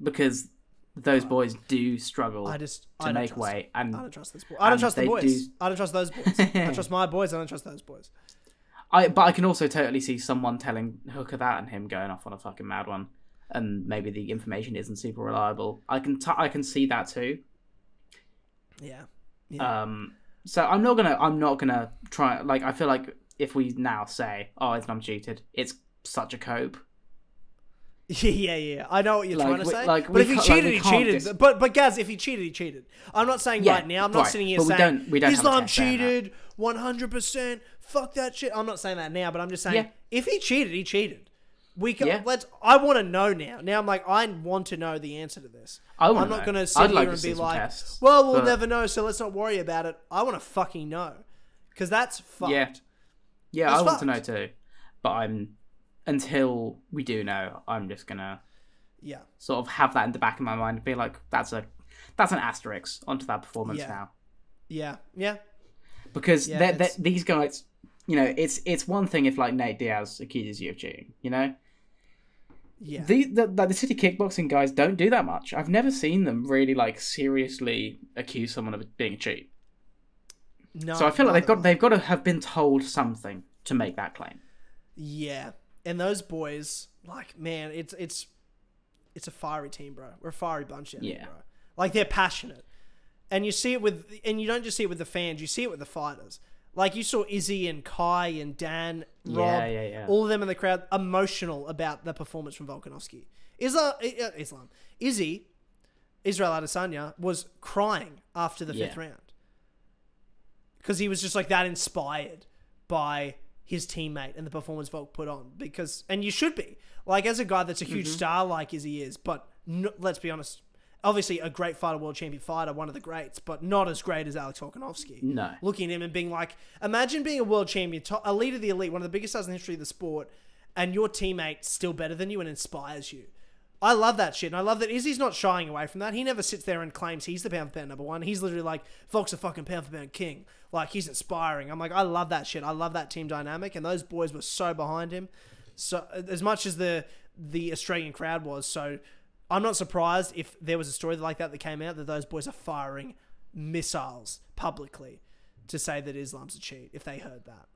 because those boys do struggle to make weight, and I don't trust this boy. I don't trust the boys. I don't trust those boys. I trust my boys. I don't trust those boys. But I can also totally see someone telling Hooker that and him going off on a fucking mad one, and maybe the information isn't super reliable. I can see that too. Yeah. So I'm not gonna try. Like, I feel like if we now say, "Oh, Islam cheated," it's such a cope. Yeah. I know what you're trying to say. But if he cheated, he cheated. But Gaz, if he cheated, he cheated. I'm not saying right now. I'm not sitting here saying Islam cheated 100%. Fuck that shit. I'm not saying that now, but I'm just saying if he cheated, he cheated. I want to know now. Now I'm like, I want to know the answer to this. I'm not going to sit here and be like, well, we'll never know, so let's not worry about it. I want to fucking know. Because that's fucked. Yeah, I want to know too. But until we do know, I'm just going to sort of have that in the back of my mind and be like, that's an asterisk onto that performance now. Yeah. Because these guys, you know, it's one thing if like Nate Diaz accuses you of cheating, you know? Yeah. The city kickboxing guys don't do that much. I've never seen them really like seriously accuse someone of being a cheat. No. So I feel like they've got to have been told something to make that claim. Yeah. And those boys, like, man, it's a fiery team, bro. We're a fiery bunch out here, bro. Like, they're passionate. And you see it and you don't just see it with the fans, you see it with the fighters. Like, you saw Izzy and Kai and Dan, Rob, all of them in the crowd, emotional about the performance from Volkanovski. Izzy, Israel Adesanya, was crying after the fifth round. Because he was just, like, that inspired by his teammate and the performance Volk put on. And you should be. Like, as a guy that's a huge star like Izzy is, but let's be honest, obviously a great fighter, world champion fighter, one of the greats, but not as great as Alex Volkanovski. No. Looking at him and being like, imagine being a world champion, elite of the elite, one of the biggest stars in the history of the sport, and your teammate's still better than you and inspires you. I love that shit, and I love that Izzy's not shying away from that. He never sits there and claims he's the pound-for-pound number one. He's literally like, Volk's a fucking pound-for-pound king. Like, he's inspiring. I'm like, I love that shit. I love that team dynamic, and those boys were so behind him. So, as much as the Australian crowd was, so I'm not surprised if there was a story like that came out that those boys are firing missiles publicly to say that Islam's a cheat, if they heard that.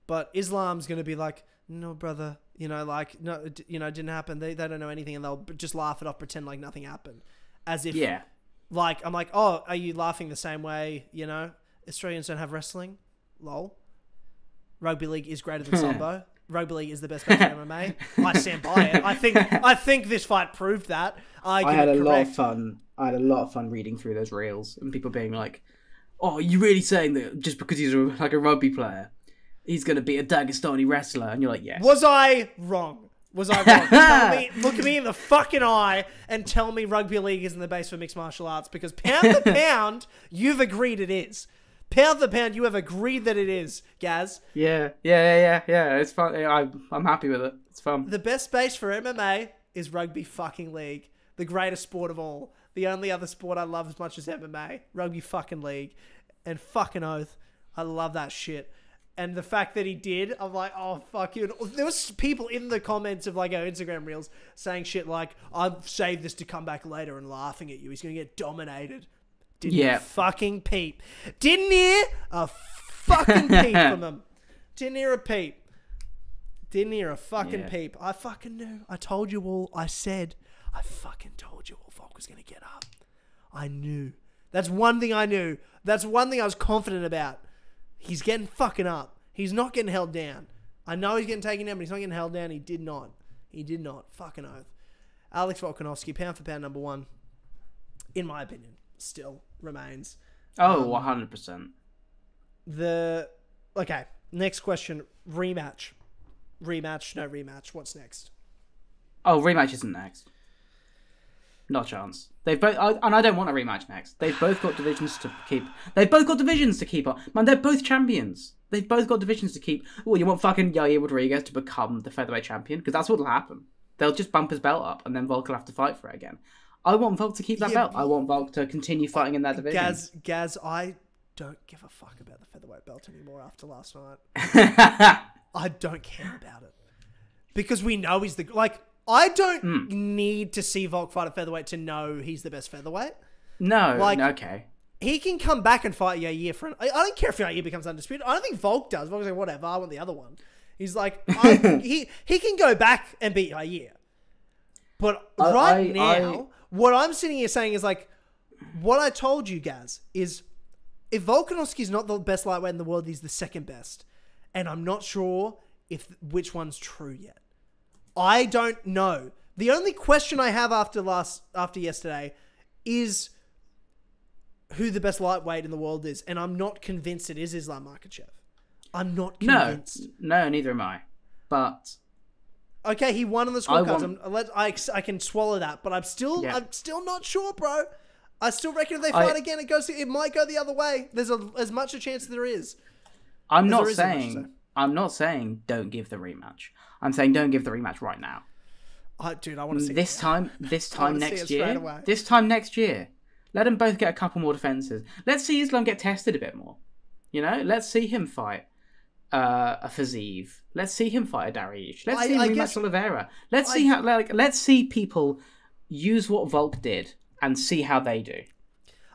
But Islam's going to be like, no, brother, like, no, it didn't happen. They don't know anything, and they'll just laugh it off, pretend like nothing happened. As if, like, I'm like, oh, are you laughing the same way, Australians don't have wrestling? Lol. Rugby league is greater than Sambo. Rugby league is the best match in MMA. I stand by it. I think this fight proved that. I had a lot of fun. I had a lot of fun reading through those reels and people being like, "Oh, are you really saying that just because he's like a rugby player, he's gonna be a Dagestani wrestler?" And you're like, "Yes." Was I wrong? Look at me in the fucking eye and tell me rugby league isn't the base for mixed martial arts, because pound for pound, you've agreed it is. Pound for pound, you have agreed that it is, Gaz. Yeah. It's fun. I'm happy with it. It's fun. The best base for MMA is rugby fucking league. The greatest sport of all. The only other sport I love as much as MMA. Rugby fucking league. And fucking oath. I love that shit. And the fact that he did, I'm like, oh, fuck you. There was people in the comments of like our Instagram reels saying shit like, I've saved this to come back later, and laughing at you. He's going to get dominated. Didn't hear fucking peep. Didn't hear a fucking peep from him. Didn't hear a peep. Didn't hear a fucking peep. I fucking knew. I told you all. I fucking told you all Volk was going to get up. I knew. That's one thing I knew. That's one thing I was confident about. He's getting fucking up. He's not getting held down. I know he's getting taken down, but he's not getting held down. He did not. Fucking oath. Alex Volkanovski, pound for pound number one, in my opinion, still remains. 100%. Okay, next question. Rematch. No rematch. What's next? Oh, rematch isn't next. Not a chance. They've both, and I don't want a rematch next. They've both got divisions to keep. On. Man, they're both champions. They've both got divisions to keep. Oh, you want fucking Yair Rodriguez to become the featherweight champion? Because that's what'll happen. They'll just bump his belt up, and then Volk will have to fight for it again. I want Volk to keep that belt. I want Volk to continue fighting in that division. Gaz, I don't give a fuck about the featherweight belt anymore after last night. I don't care about it. Because we know he's I don't need to see Volk fight at featherweight to know he's the best featherweight. No, okay. He can come back and fight Yair for I don't care if Yair becomes undisputed. I don't think Volk does. Volk's like, whatever, I want the other one. He's like, he can go back and beat Yair. But now, what I'm sitting here saying is like, what I told you, Gaz, is if Volkanovski's not the best lightweight in the world, he's the second best. And I'm not sure which one's true yet. I don't know. The only question I have after yesterday is who the best lightweight in the world is, and I'm not convinced it is Islam Makhachev. I'm not convinced. No, neither am I. But okay, he won on the scorecards. I can swallow that, but I'm still not sure, bro. I still reckon if they fight again, it might go the other way. There's as much a chance there is. I'm not saying don't give the rematch. I'm saying don't give the rematch right now. Dude, I want to see this time next year. This time next year, let them both get a couple more defenses. Let's see Islam get tested a bit more. Let's see him fight a Fazeev. Let's see him fight a Dariush. Let's see him rematch Oliveira. Let's see people use what Volk did and see how they do.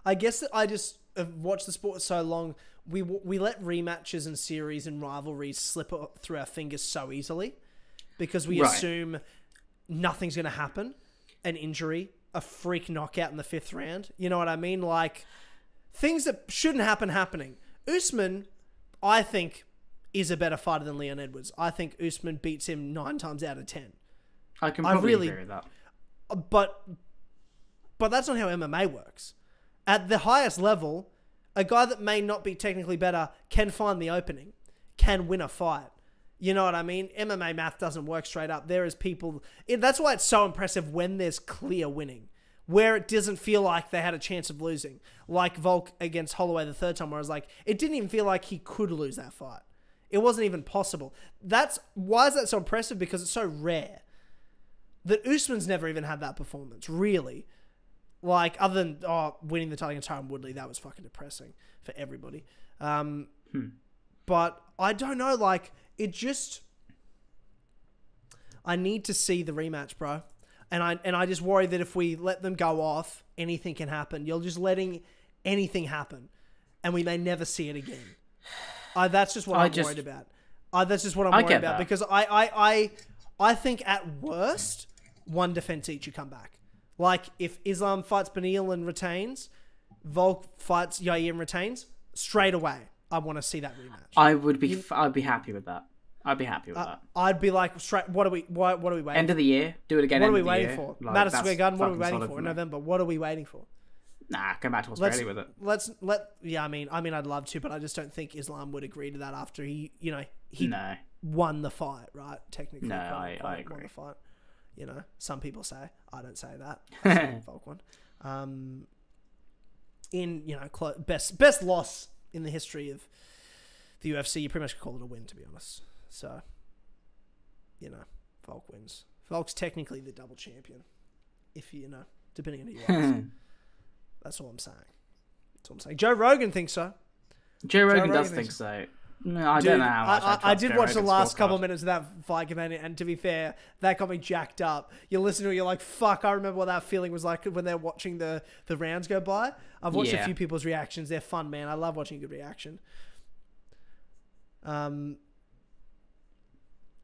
I guess that I just have watched the sport so long. We let rematches and series and rivalries slip through our fingers so easily because we assume nothing's going to happen. An injury, a freak knockout in the 5th round. You know what I mean? Like, things that shouldn't happen happening. Usman, I think, is a better fighter than Leon Edwards. I think Usman beats him 9 times out of 10. I can probably agree with that. But that's not how MMA works. At the highest level, a guy that may not be technically better can find the opening, can win a fight. You know what I mean? MMA math doesn't work straight up. There is people... That's why it's so impressive when there's clear winning, where it doesn't feel like they had a chance of losing. Like Volk against Holloway the 3rd time, where I was like, it didn't even feel like he could lose that fight. It wasn't even possible. Why is that so impressive? Because it's so rare. That Usman's never even had that performance, really. Like, other than winning the title against Tyron Woodley, that was fucking depressing for everybody. But I don't know, like, it just... I need to see the rematch, bro. And I just worry that if we let them go off, anything can happen. You're just letting anything happen. And we may never see it again. That's just what I'm worried about. That's just what I'm I worried get about that. because I think at worst, one defense each you come back. Like if Islam fights Beneil and retains, Volk fights Yair and retains, straight away I want to see that rematch. I'd be happy with that. I'd be happy with that. I'd be like, straight. What are we waiting? End of the year, do it again. What are end we of the waiting year. for? Like, Madison that's Square Garden. What are we fucking waiting solid for in me. November? What are we waiting for? Nah, come back to Australia with it. Yeah, I mean, I'd love to, but I just don't think Islam would agree to that after he No. won the fight, right? Technically, No, quote, I unquote, agree. Won the fight. You know, some people say. I don't say that. I say Volk won. In best loss in the history of the UFC, you pretty much call it a win, to be honest. So, Volk wins. Volk's technically the double champion, if depending on who you ask. That's all I'm saying. Joe Rogan thinks so. Joe Rogan does think so. No, I don't know how much I did Joe watch the Rogan's last scorecard. couple of minutes of that fight, and to be fair, that got me jacked up. You listen to it, you're like, fuck, I remember what that feeling was like when they're watching the rounds go by. I've watched a few people's reactions. They're fun, man. I love watching a good reaction.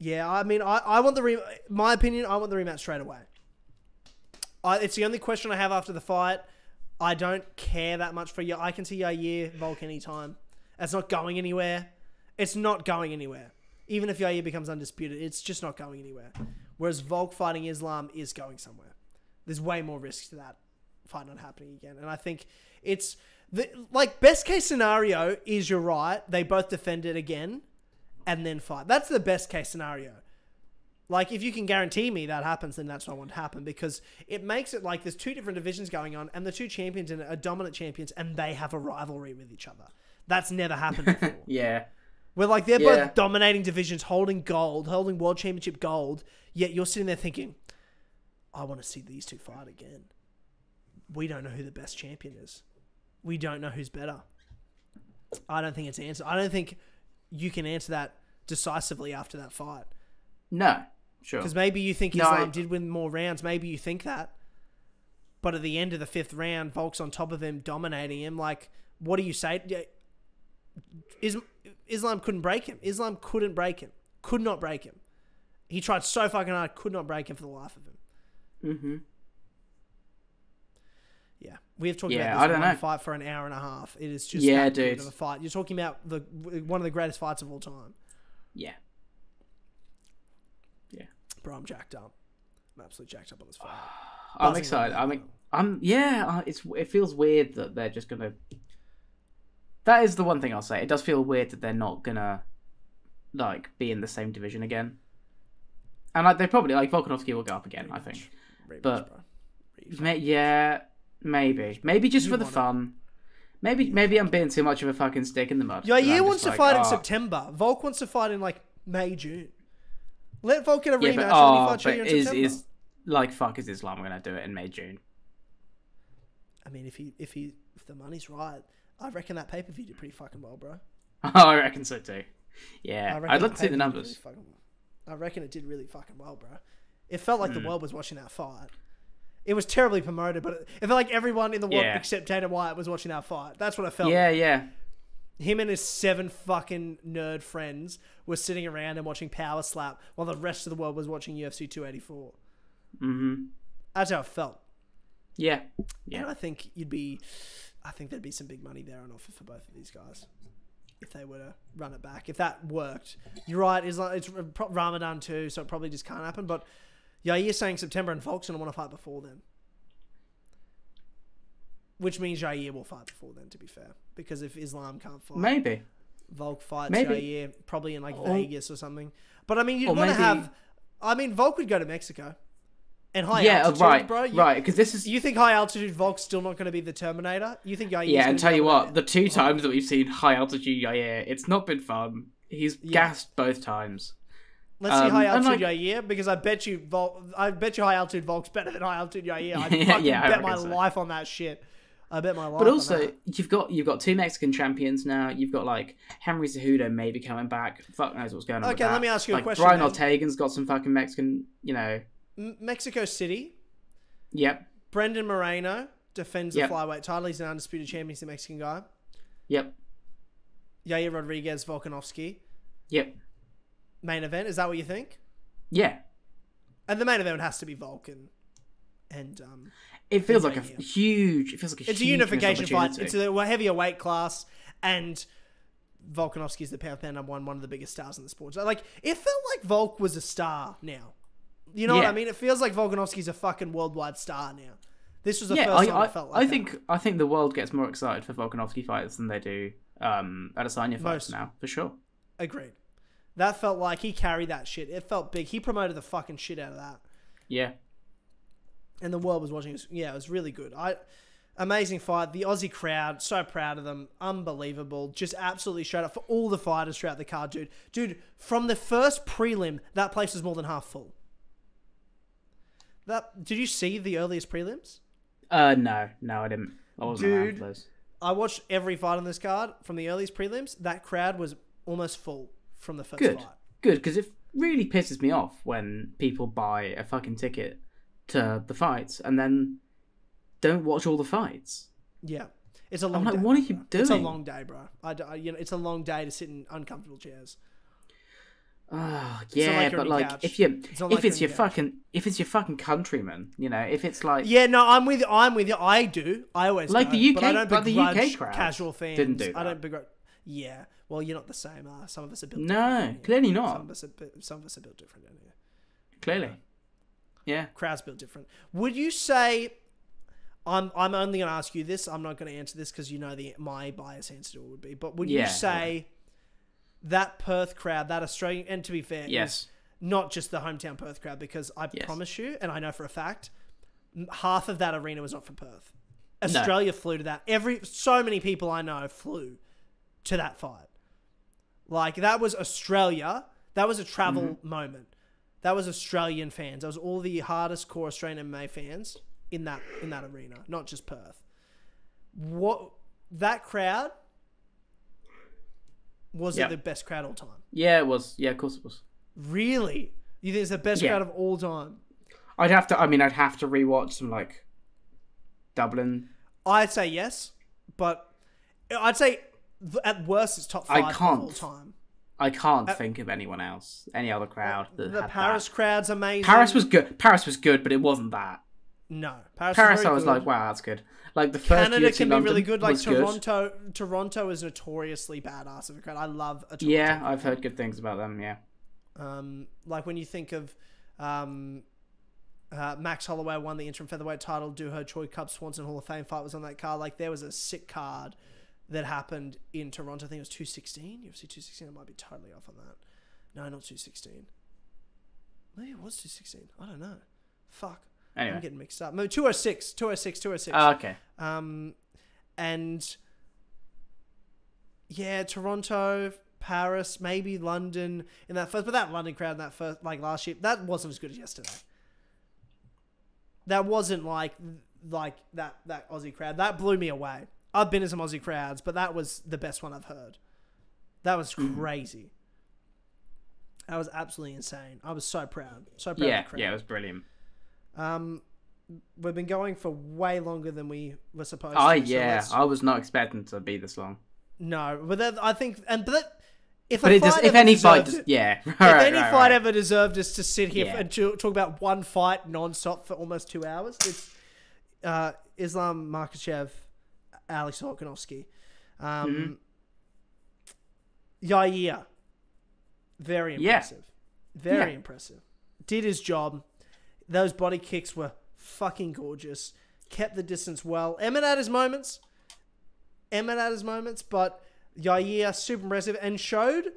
Yeah, I mean, I want my opinion, I want the rematch straight away. It's the only question I have after the fight. I don't care that much for you. I can see Yair Volk anytime. It's not going anywhere. It's not going anywhere. Even if Yair becomes undisputed, it's just not going anywhere. Whereas Volk fighting Islam is going somewhere. There's way more risk to that fight not happening again. And I think it's best case scenario is you're right. They both defend it again and then fight. That's the best case scenario. Like, if you can guarantee me that happens, then that's what I want to happen, because it makes it like there's two different divisions going on and the two champions are dominant champions and they have a rivalry with each other. That's never happened before. Yeah. Where like they're both dominating divisions, holding world championship gold, yet you're sitting there thinking, I want to see these two fight again. We don't know who the best champion is. We don't know who's better. I don't think it's answered. I don't think you can answer that decisively after that fight. No. Sure. Because maybe you think Islam did win more rounds. Maybe you think that. But at the end of the fifth round, Volk's on top of him, dominating him. Like, what do you say? Islam couldn't break him. Islam couldn't break him. Could not break him. He tried so fucking hard, could not break him for the life of him. Mm-hmm. Yeah. We have talked I about don't this know. fight for an hour and a half. It is just that dude. good of a fight. You're talking about one of the greatest fights of all time. Yeah. Yeah. Bro, I'm jacked up. I'm absolutely jacked up on this fight. I'm excited. It feels weird that they're just gonna. That is the one thing I'll say. It does feel weird that they're not gonna, be in the same division again. And they probably Volkanovski will go up again. I think, but maybe just for the fun. Maybe I'm being too much of a fucking stick in the mud. Yair wants to fight in September. Volk wants to fight in May, June. Let Volk get a rematch and he fights Yair in September. Fuck is Islam gonna do it in May, June? I mean, if the money's right, I reckon that pay-per-view did pretty fucking well, bro. Oh, I reckon so too. Yeah, I'd love to see the numbers. I reckon it did really fucking well, bro. It felt like the world was watching that fight. It was terribly promoted, but it felt like everyone in the world except Dana White was watching that fight. That's what it felt like. Yeah. Him and his 7 fucking nerd friends were sitting around and watching Power Slap while the rest of the world was watching UFC 284. Mm-hmm. That's how it felt. Yeah. And I think there'd be some big money there on offer for both of these guys if they were to run it back. If that worked, you're right. It's Ramadan too, so it probably just can't happen. But Yair's saying September, and Volk's gonna want to fight before then, which means Yair will fight before then. To be fair, because if Islam can't fight, maybe Volk fights Yair probably in Vegas or something. But I mean, you'd want to have. I mean, Volk would go to Mexico. And high altitude, bro. Right, because this is... You think high altitude Volk's still not going to be the Terminator? You think Yair's and tell you what, the 2 times that we've seen high altitude Yair, it's not been fun. He's gassed both times. Let's see high altitude Yair, because I bet you high altitude Volk's better than high altitude Yair. I fucking bet my life on that shit. I bet my life. But also, you've got 2 Mexican champions now. You've got Henry Cejudo maybe coming back. Fuck knows what's going on. Okay, let me ask you a question. Brian Ortega's got some fucking Mexican, Mexico City. Yep. Brendan Moreno defends the flyweight title. He's an undisputed champion. He's the Mexican guy. Yep. Yair Rodriguez, Volkanovski. Yep. main event. Is that what you think? Yeah. And the main event has to be Volk and It feels like a huge. It feels like it's a unification fight. It's a heavier weight class, and Volkanovski is the pound #1, one of the biggest stars in the sport. So, like, it felt like Volk was a star now. You know what I mean? It feels like Volkanovski's a fucking worldwide star now. This was the first time I felt like I think the world gets more excited for Volkanovski fights than they do Adesanya fights now, for sure. Agreed. That felt like he carried that shit. It felt big. He promoted the fucking shit out of that. Yeah. And the world was watching. It was really good. Amazing fight. The Aussie crowd, so proud of them. Unbelievable. Just absolutely showed up for all the fighters throughout the card, dude. Dude, from the first prelim, that place was more than half full. Did you see the earliest prelims? No, I didn't. I wasn't around for those. I watched every fight on this card from the earliest prelims. That crowd was almost full from the first fight. Good, because it really pisses me off when people buy a fucking ticket to the fights and then don't watch all the fights. Yeah, it's a long. I'm like, day, what are you doing? It's a long day, bro. It's a long day to sit in uncomfortable chairs. Oh yeah, but like if it's your fucking countrymen, you know, if it's like no, I'm with you. I do. I always like go, the UK, but I don't but the UK crowd casual fans didn't do that. I don't begrudge. Yeah, well, you're not the same. Some of us are built. No, clearly not. Some of us are built different. Clearly, yeah. Crowd's built different. Would you say? I'm only going to ask you this. I'm not going to answer this because you know my bias answer to it would be. But would you say? That Perth crowd, that Australian, and to be fair, yes, not just the hometown Perth crowd, because I promise you, and I know for a fact, half of that arena was not from Perth. Australia flew to that. So many people I know flew to that fight. Like, that was Australia. That was a travel moment. That was Australian fans. That was all the hardest core Australian MMA fans in that arena, not just Perth. That crowd. Was it the best crowd all time? Yeah, it was. Yeah, of course it was. Really? You think it's the best crowd of all time? I'd have to rewatch some, like, Dublin. I'd say yes, but I'd say at worst it's top 5 of all time. I can't think of anyone else, any other crowd that the had Paris that. crowd's amazing. Paris was good, but it wasn't that. No, Paris I was like, wow, that's good. Like the first Canada UFC can be London really good. Like Toronto. Toronto is notoriously badass of a crowd. I love a Toronto. Yeah, crowd. I've heard good things about them. Yeah. Like when you think of, Max Holloway won the interim featherweight title. Do her Choi Cup Swanson Hall of Fame fight was on that card. Like there was a sick card that happened in Toronto. I think it was 216. UFC 216. I might be totally off on that. No, not 216. Maybe it was 216. I don't know. Fuck. Anyway. I'm getting mixed up. No, 206. Oh, okay. And yeah, Toronto, Paris, maybe London in that first, but that London crowd in that first, like last year, that wasn't as good as yesterday. That wasn't like that Aussie crowd. That blew me away. I've been in some Aussie crowds, but that was the best one I've heard. That was crazy. That was absolutely insane. I was so proud. So proud of the crowd. Yeah, it was brilliant. We've been going for way longer than we were supposed to. Oh, yeah. I was not expecting to be this long. No, but I think, if any fight ever deserved us to sit here and talk about one fight non-stop for almost 2 hours, it's Islam Makhachev, Alex Volkanovski. Yair, very impressive. Very impressive. Did his job. Those body kicks were fucking gorgeous. Kept the distance well. Emmett had his moments, but Yair, super impressive, and showed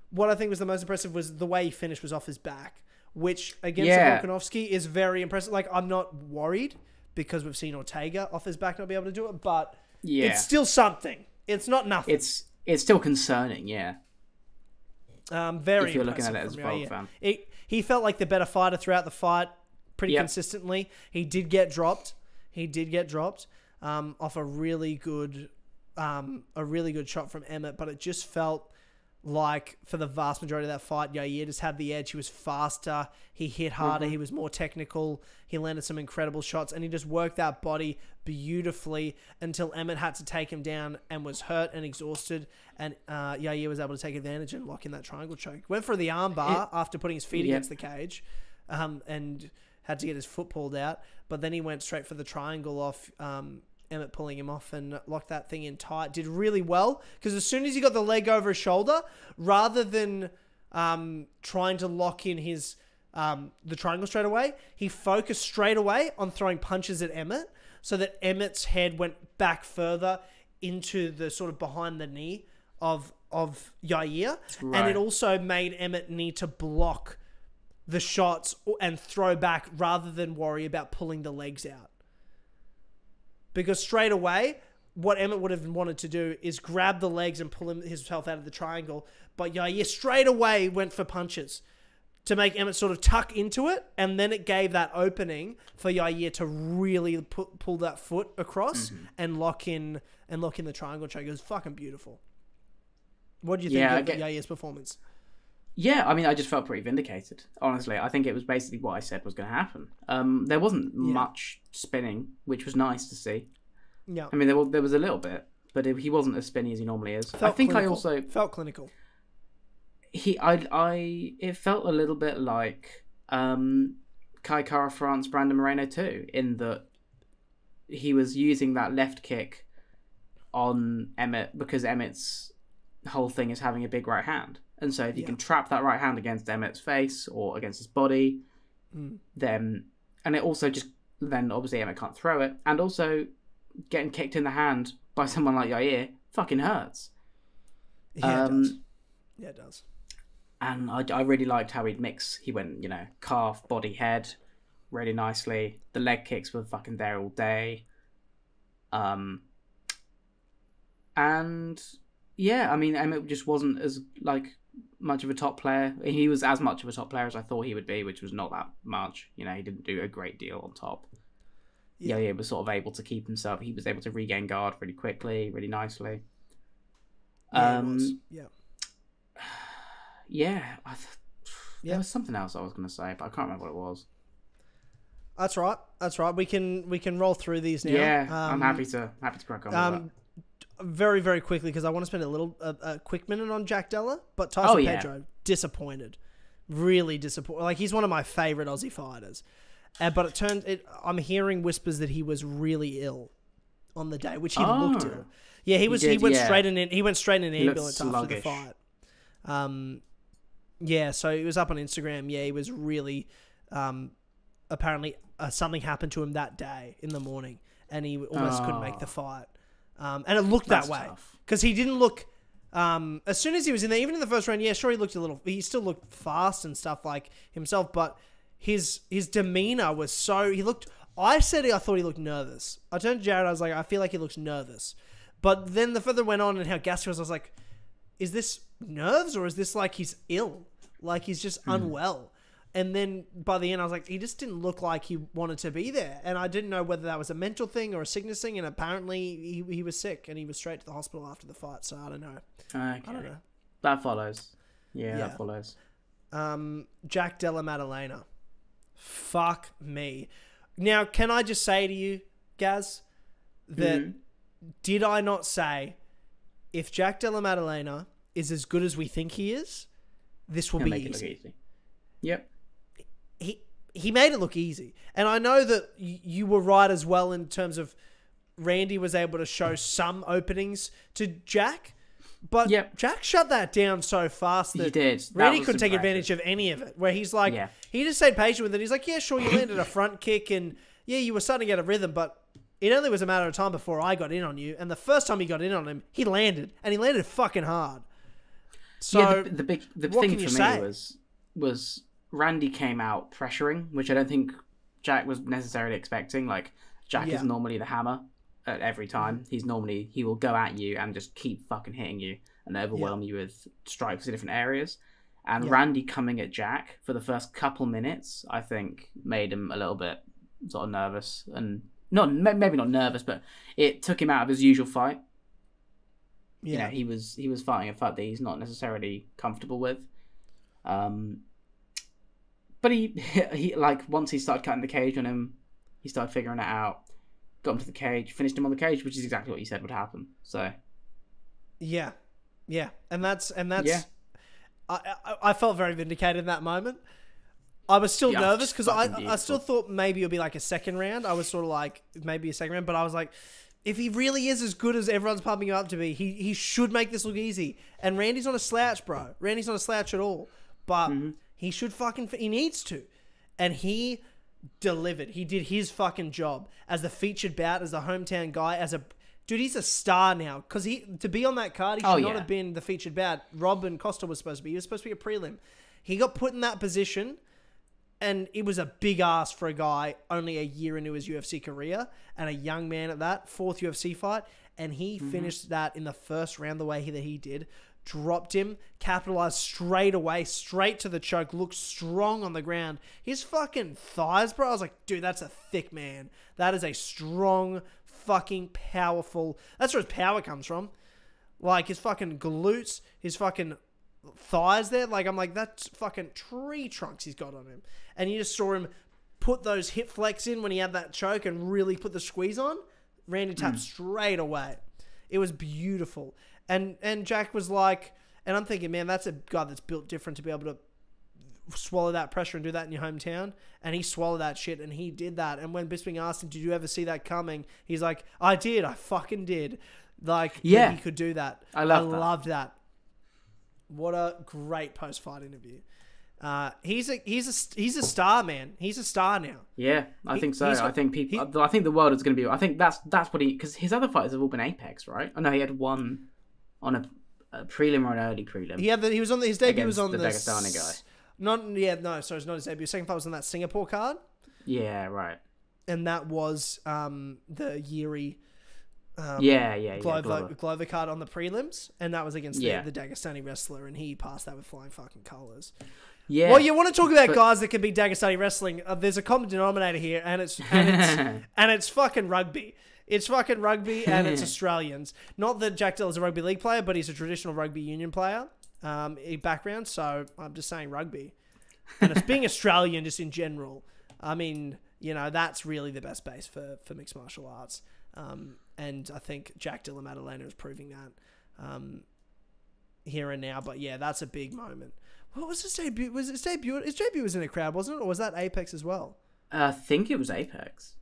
what I think was the most impressive was the way he finished was off his back, which against Volkanovski is very impressive. Like, I'm not worried because we've seen Ortega off his back not be able to do it, but it's still something. It's not nothing. It's still concerning, yeah. Very if you're looking at it as a Volk fan. He felt like the better fighter throughout the fight pretty consistently. He did get dropped. Off a really good shot from Emmett, but it just felt like for the vast majority of that fight, Yair just had the edge. He was faster. He hit harder. He was more technical. He landed some incredible shots, and he just worked that body beautifully until Emmett had to take him down and was hurt and exhausted. And Yair was able to take advantage and lock in that triangle choke. Went for the armbar after putting his feet against the cage, and had to get his foot pulled out. But then he went straight for the triangle off Emmett pulling him off and locked that thing in tight. Did really well because as soon as he got the leg over his shoulder, rather than trying to lock in his the triangle straight away, he focused straight away on throwing punches at Emmett so that Emmett's head went back further into the sort of behind the knee of Yair. Right. And it also made Emmett need to block the shots and throw back rather than worry about pulling the legs out. Because straight away, what Emmett would have wanted to do is grab the legs and pull himself out of the triangle. But Yair straight away went for punches to make Emmett sort of tuck into it. And then it gave that opening for Yair to really pull that foot across and lock in the triangle choke. It was fucking beautiful. What do you think of Yair's performance? Yeah, I mean, I just felt pretty vindicated, honestly. I think it was basically what I said was going to happen. There wasn't much spinning, which was nice to see. Yeah. I mean, there was a little bit, but he wasn't as spinny as he normally is. I think clinical. I also... Felt clinical. It felt a little bit like Kai Kara France, Brandon Moreno too, in that he was using that left kick on Emmett because Emmett's whole thing is having a big right hand. And so if you can trap that right hand against Emmett's face or against his body, then... And it also just... Then obviously Emmett can't throw it. And also getting kicked in the hand by someone like Yair fucking hurts. Yeah, it does. Yeah, it does. And I really liked how he went, calf, body, head, really nicely. The leg kicks were fucking there all day. And yeah, I mean, Emmett just wasn't as much of a top player. He was as much of a top player as I thought he would be, which was not that much. He didn't do a great deal on top. Yeah, he was sort of able to keep himself. He was able to regain guard really quickly, really nicely. Yeah, there was something else I was going to say, but I can't remember what it was. That's right. We can roll through these now. Yeah, I'm happy to crack on with that. Very, very quickly, because I want to spend a quick minute on Jack Della, but Tyson Pedro, disappointed. Really disappointed. He's one of my favourite Aussie fighters. But I'm hearing whispers that he was really ill on the day, which he looked ill. Yeah, he went straight in an ambulance after the fight. So he was up on Instagram. Yeah, he was really apparently something happened to him that day in the morning, and he almost couldn't make the fight. And it looked that way because he didn't look. As soon as he was in there, even in the first round, he looked he still looked fast and stuff like himself, but his demeanor was I thought he looked nervous. I turned to Jared, I was like, I feel like he looks nervous. But then the further went on and how gassy he was, I was like, is this nerves or is this like he's ill? Like he's just unwell. And then by the end, I was like, he just didn't look like he wanted to be there. And I didn't know whether that was a mental thing or a sickness thing. And apparently he was sick and he was straight to the hospital after the fight. So I don't know. Okay. I don't know. That follows. Yeah, that follows. Jack Della Maddalena. Fuck me. Now, can I just say to you, Gaz, that did I not say if Jack Della Maddalena is as good as we think he is, this will be easy. It look easy. Yep. He made it look easy. And I know that you were right as well in terms of Randy was able to show some openings to Jack. But Jack shut that down so fast that Randy couldn't take advantage of any of it. Where he's like, he just stayed patient with it. He's like, yeah, sure, you landed a front kick and you were starting to get a rhythm, but it only was a matter of time before I got in on you. And the first time he got in on him, he landed. And he landed fucking hard. So the thing for me was Randy came out pressuring, which I don't think Jack was necessarily expecting. Jack is normally the hammer at every time. He will go at you and just keep fucking hitting you and overwhelm you with strikes in different areas. And Randy coming at Jack for the first couple minutes, I think, made him a little bit sort of nervous. And maybe not nervous, but it took him out of his usual fight. You know, he was fighting a fight that he's not necessarily comfortable with. But he like once he started cutting the cage on him, he started figuring it out. Got him to the cage, finished him on the cage, which is exactly what you said would happen. So, yeah, and that's. Yeah. I felt very vindicated in that moment. I was still nervous because I still thought maybe it would be like a second round. I was sort of like maybe a second round, but I was like, if he really is as good as everyone's pumping him up to be, he should make this look easy. And Randy's not a slouch, bro. Randy's not a slouch at all. But he should he needs to. And he delivered. He did his fucking job as the featured bout, as the hometown guy, dude, he's a star now. Because to be on that card, he should not have been the featured bout. Rob and Costa was supposed to be. He was supposed to be a prelim. He got put in that position, and it was a big ask for a guy only a year into his UFC career, and a young man at that, 4th UFC fight, and he finished that in the first round the way that he did. Dropped him, capitalized straight away, straight to the choke, looked strong on the ground. His fucking thighs, bro, I was like, dude, that's a thick man. That is a strong, fucking powerful... That's where his power comes from. Like, his fucking glutes, his fucking thighs there. Like, I'm like, that's fucking tree trunks he's got on him. And you just saw him put those hip flex in when he had that choke and really put the squeeze on. Randy tapped straight away. It was beautiful. And Jack was like, and I'm thinking, man, that's a guy that's built different to be able to swallow that pressure and do that in your hometown. And he swallowed that shit, and he did that. And when Bisping asked him, did you ever see that coming? He's like, I did. I fucking did. Like, yeah, he could do that. I loved that. What a great post-fight interview. He's a star, man. He's a star now. Yeah, I think so. I think the world is going to be. I think that's what because his other fighters have all been Apex, right? Oh no, he had one on a prelim or an early prelim. His debut was on the Dagestani guy. Sorry, it's not his debut. His second fight was on that Singapore card. Yeah, right. And that was the Yair. Glover card on the prelims, and that was against the Dagestani wrestler, and he passed that with flying fucking colours. Yeah. Well, you want to talk about guys that can beat Dagestani wrestling? There's a common denominator here, and it's fucking rugby. It's fucking rugby, and it's Australians. Not that Jack Dell is a rugby league player, but he's a traditional rugby union player background. So I'm just saying rugby, and it's being Australian just in general. I mean, you know, that's really the best base for mixed martial arts. And I think Jack Dell Maddalena is proving that here and now. But yeah, that's a big moment. What was his debut? His debut was in a crowd, wasn't it? Or was that Apex as well? I think it was Apex.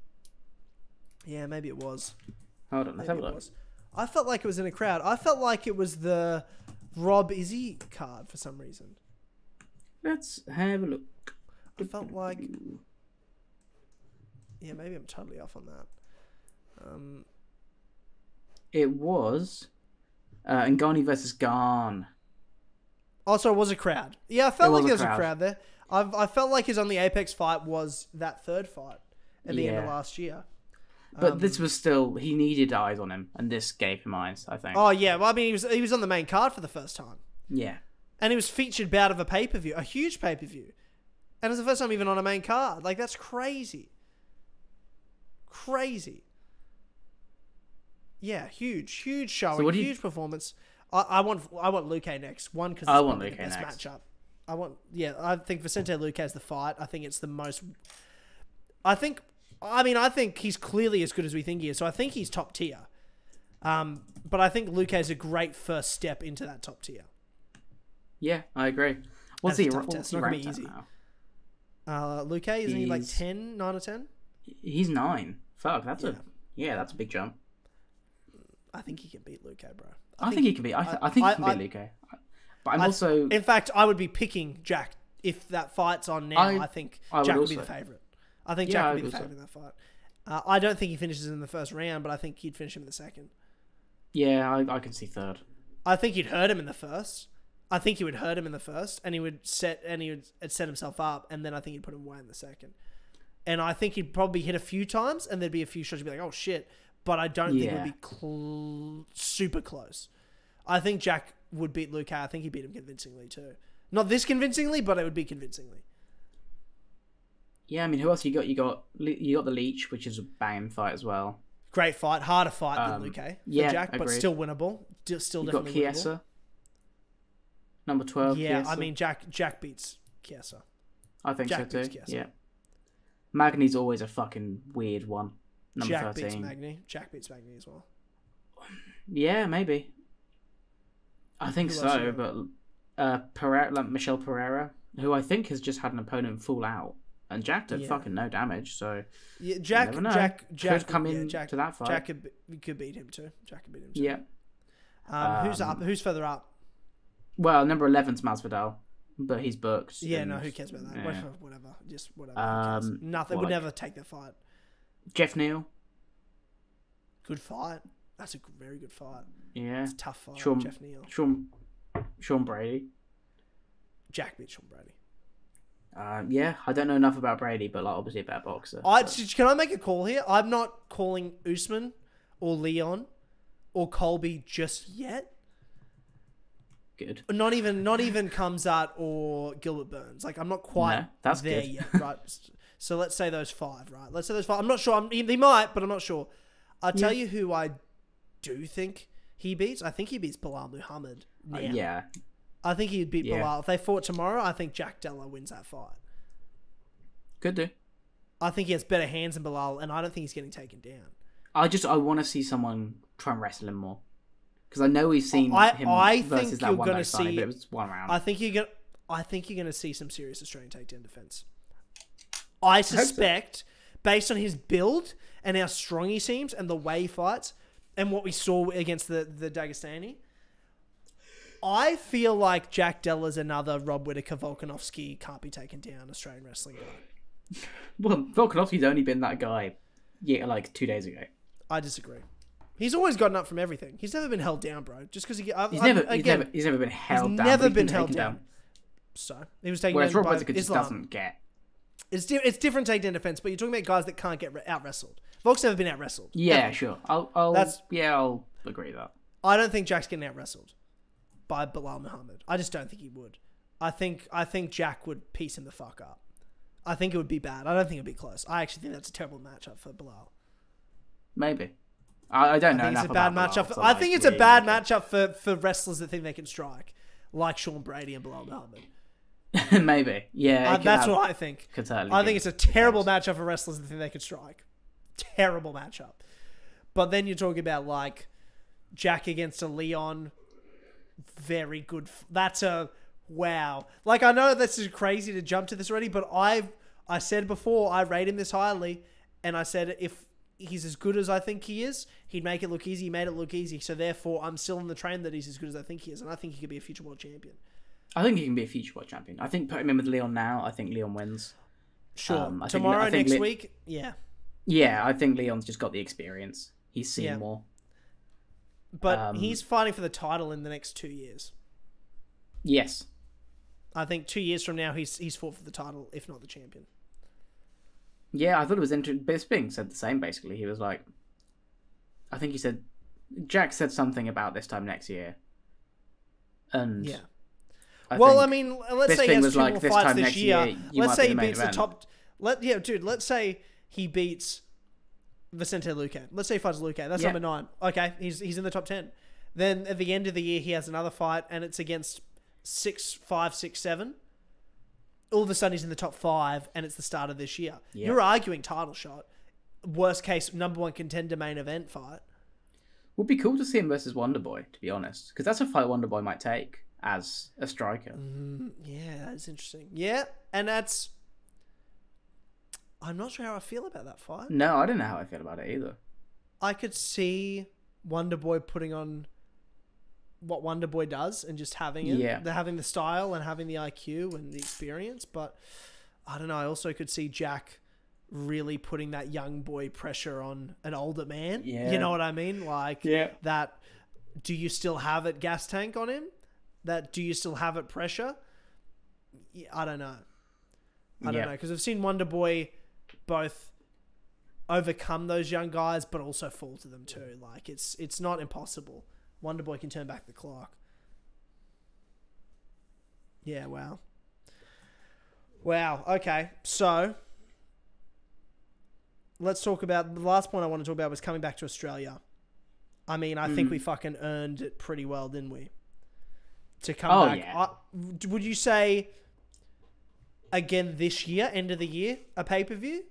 Yeah, maybe it was. Hold on, let's have a look. I felt like it was in a crowd. I felt like it was the Rob Izzy card for some reason. Let's have a look. I felt like... Yeah, maybe I'm totally off on that. It was Ngannou versus Garn. Also, it was a crowd. Yeah, I felt like there was a crowd there. I felt like his only Apex fight was that third fight at the end of last year. But this was still... He needed eyes on him, and this gave him eyes, I think. Oh, yeah. Well, I mean, he was on the main card for the first time. Yeah. And he was featured bout of a pay-per-view, a huge pay-per-view. And it was the first time even on a main card. Like, that's crazy. Crazy. Yeah, huge showing, huge performance. I want Luque next. One, because I want Luque the best next matchup. I think Vicente Luque is the fight. I think it's the most... I think he's clearly as good as we think he is. So I think he's top tier. But I think Luque is a great first step into that top tier. Yeah, I agree. What's he ranked at now? Luque, isn't he like 10, 9 or 10? He's 9. Fuck, that's a big jump. I think he can beat Luque, bro. I think he can beat Luque. But I'm also... In fact, I would be picking Jack if that fight's on now. I think Jack would be the favourite. I think Jack would be the favourite in that fight. I don't think he finishes in the first round, but I think he'd finish him in the second. Yeah, I can see third. I think he'd hurt him in the first. I think he would hurt him in the first, and he would set himself up, and then I think he'd put him away in the second. And I think he'd probably hit a few times, and there'd be a few shots you'd be like, oh shit. But I don't think it would be super close. I think Jack would beat Luque. I think he'd beat him convincingly too. Not this convincingly, but it would be convincingly. Yeah, I mean, who else you got? You got the Leech, which is a banging fight as well. Great fight. Harder fight than Luke for Jack, but agreed. still winnable. Still You've got definitely winnable. Chiesa, number 12. Yeah, Chiesa. I mean, Jack beats Chiesa. I think Jack so beats too. Chiesa. Yeah. Magny's always a fucking weird one. Number Jack 13. beats Magny. Jack beats Magny as well. Yeah, maybe. I think so, but Michelle Pereira, who I think has just had an opponent fall out, and Jack did fucking no damage. So yeah, Jack could come in to that fight. Jack could beat him too. Jack could beat him too. Yeah. Who's up? Who's further up? Well, number 11's Masvidal, but he's booked. Yeah, and, no, who cares about that? yeah. Whatever. Just whatever. Nothing. Would never take the fight. Jeff Neal. Good fight. That's a very good fight. Yeah. It's a tough fight. Jeff Neal. Sean Brady. Jack beat Sean Brady. Yeah, I don't know enough about Brady, but like obviously a better boxer. Can I make a call here? I'm not calling Usman or Leon or Colby just yet. Good. Not even Khamzat or Gilbert Burns. Like I'm not quite that's there good. yet, right? So let's say those 5, right? Let's say those 5. I'm not sure. He might, but I'm not sure. I'll tell you who I do think he beats. I think he beats Bilal Muhammad. Yeah. I think he'd beat Bilal. If they fought tomorrow, I think Jack Della wins that fight. Could do. I think he has better hands than Bilal, and I don't think he's getting taken down. I want to see someone try and wrestle him more. Because I know we've seen him versus that one night fight, but it was 1 round. I think you're going to see some serious Australian takedown defense. I suspect, based on his build and how strong he seems and the way he fights and what we saw against the Dagestani, I feel like Jack Della's another Rob Whittaker, Volkanovski, can't be taken down Australian wrestling guy. Well, Volkanovski's only been that guy, like 2 days ago. I disagree. He's always gotten up from everything. He's never been held down, bro. Just because he's never been held down. Never been held down. So he was taken Whereas down Rob by Whittaker just Islam. doesn't get. It's different takedown defense, but you're talking about guys that can't get out wrestled. Volk's never been out wrestled. Yeah, ever. sure. I'll agree with that. I don't think Jack's getting out wrestled by Bilal Muhammad. I just don't think he would. I think Jack would piece him the fuck up. I think it would be bad. I don't think it'd be close. I actually think that's a terrible matchup for Bilal. Maybe. I don't know enough about Bilal. I think it's a bad matchup for wrestlers that think they can strike, like Sean Brady and Bilal Muhammad. Maybe. Yeah. That's what I think. I think it's a terrible matchup for wrestlers that think they can strike. Terrible matchup. But then you're talking about like Jack against a Leon. Very good. That's a wow. Like I know this is crazy to jump to this already, but I said before I rate him this highly, and I said if he's as good as I think he is, he'd make it look easy. He made it look easy. So therefore, I'm still in the train that he's as good as I think he is, and I think he could be a future world champion. I think he can be a future world champion. I think put him in with Leon now. I think Leon wins. Sure. Tomorrow, next week, yeah. Yeah, I think Leon's just got the experience. He's seen more. But he's fighting for the title in the next 2 years. Yes. I think 2 years from now, he's fought for the title, if not the champion. Yeah, I thought it was interesting. Bisping said the same, basically. He was like... I think he said... Jack said something about this time next year. And... Yeah. I mean, let's say he has 2 more like, fights this year. Let's say he beats event. the top... let's say he beats Vicente Luque. Let's say he fights Luque. That's number 9. Okay, he's in the top 10. Then at the end of the year, he has another fight, and it's against 5, 6, 7. All of a sudden, he's in the top 5, and it's the start of this year. Yeah. You're arguing title shot. Worst case, number 1 contender main event fight. Would be cool to see him versus Wonderboy, to be honest, because that's a fight Wonderboy might take as a striker. Yeah, that's interesting. Yeah, and that's... I'm not sure how I feel about that fight. No, I don't know how I feel about it either. I could see Wonderboy putting on what Wonderboy does and just having it. Yeah. They're having the style and having the IQ and the experience, but I don't know. I also could see Jack really putting that young boy pressure on an older man. Yeah. You know what I mean? Like that, do you still have it gas tank on him? That do you still have it pressure? I don't know. I don't know. Because I've seen Wonderboy both overcome those young guys, but also fall to them too. Like it's not impossible. Wonderboy can turn back the clock. Yeah, wow. Wow, okay. So let's talk about... The last point I want to talk about was coming back to Australia. I mean, I think we fucking earned it pretty well, didn't we? To come back. Yeah. Would you say, again this year, end of the year, a pay-per-view?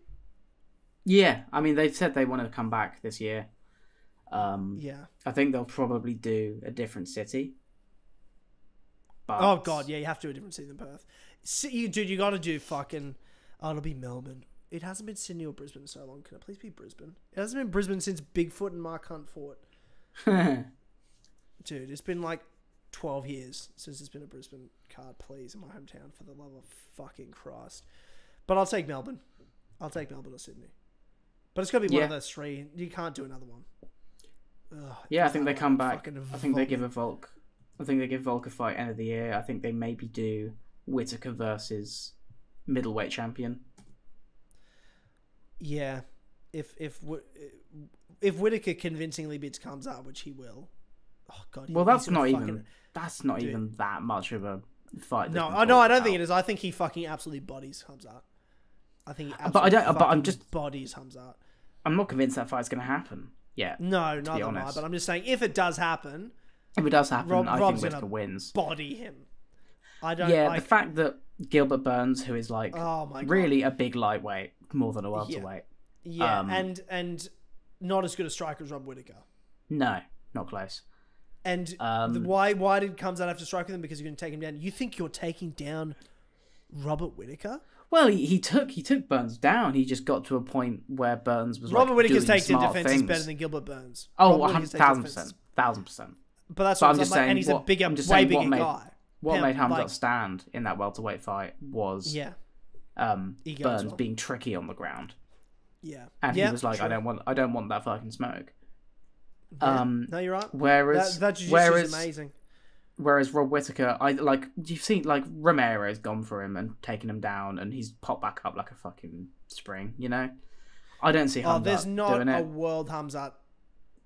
Yeah, I mean, they've said they want to come back this year. Yeah. I think they'll probably do a different city. But... Oh, God, yeah, you have to do a different city than Perth. Dude, you got to do fucking... Oh, it'll be Melbourne. It hasn't been Sydney or Brisbane in so long. Can it please be Brisbane? It hasn't been Brisbane since Bigfoot and Mark Hunt fought. Dude, it's been like 12 years since there's been a Brisbane card, please, in my hometown, for the love of fucking Christ. But I'll take Melbourne. I'll take Melbourne or Sydney. But it's got to be one of those three. You can't do another one. Ugh, yeah, I think they come back. I think they give Volk a fight end of the year. I think they maybe do Whittaker versus middleweight champion. Yeah. If Whittaker convincingly beats Khamzat, which he will. Oh God. Well, that's not even that much of a fight. No, I don't think it is. I think he fucking absolutely bodies Khamzat. I think he absolutely bodies Khamzat. I'm not convinced that fight's going to happen. Yeah. No, neither am I. But I'm just saying, if it does happen, I think Whittaker wins. Body him. I don't. Yeah, the fact that Gilbert Burns, who is like really a big lightweight, more than a welterweight. Yeah, and not as good a striker as Rob Whittaker. No, not close. And why did Khamzat have to strike with him? Because you're going to take him down. You think you're taking down Robert Whittaker? Well, he took Burns down. He just got to a point where Burns was Robert Whittaker's doing takedown defense things. is better than Gilbert Burns. Oh, 1,000%. But that's what I'm just saying. And he's a bigger, way bigger guy. What made Khamzat stand in that welterweight fight was Burns being tricky on the ground. Yeah, and he was like, true. I don't want that fucking smoke. Yeah. No, you're right. Whereas that jiu-jitsu is amazing. Whereas Rob Whittaker, you've seen Romero's gone for him and taken him down, and he's popped back up like a fucking spring. You know, I don't see Khamzat doing it. There's not a world Khamzat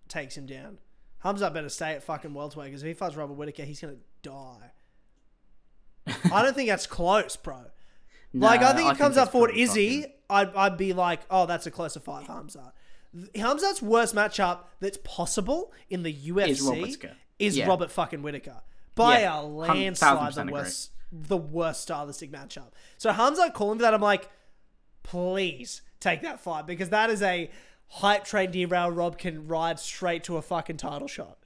takes him down. Khamzat better stay at fucking welterweight, because if he fights Robert Whittaker, he's gonna die. I don't think that's close, bro. No, I think if Khamzat fought Izzy, I'd be like, oh, that's a closer fight for Khamzat. Khamzat's worst matchup that's possible in the UFC is Robert fucking Whittaker. By a landslide, the worst stylistic matchup. So Khamzat calling for that, I'm like, please take that fight, because that is a hype train derail Rob can ride straight to a fucking title shot.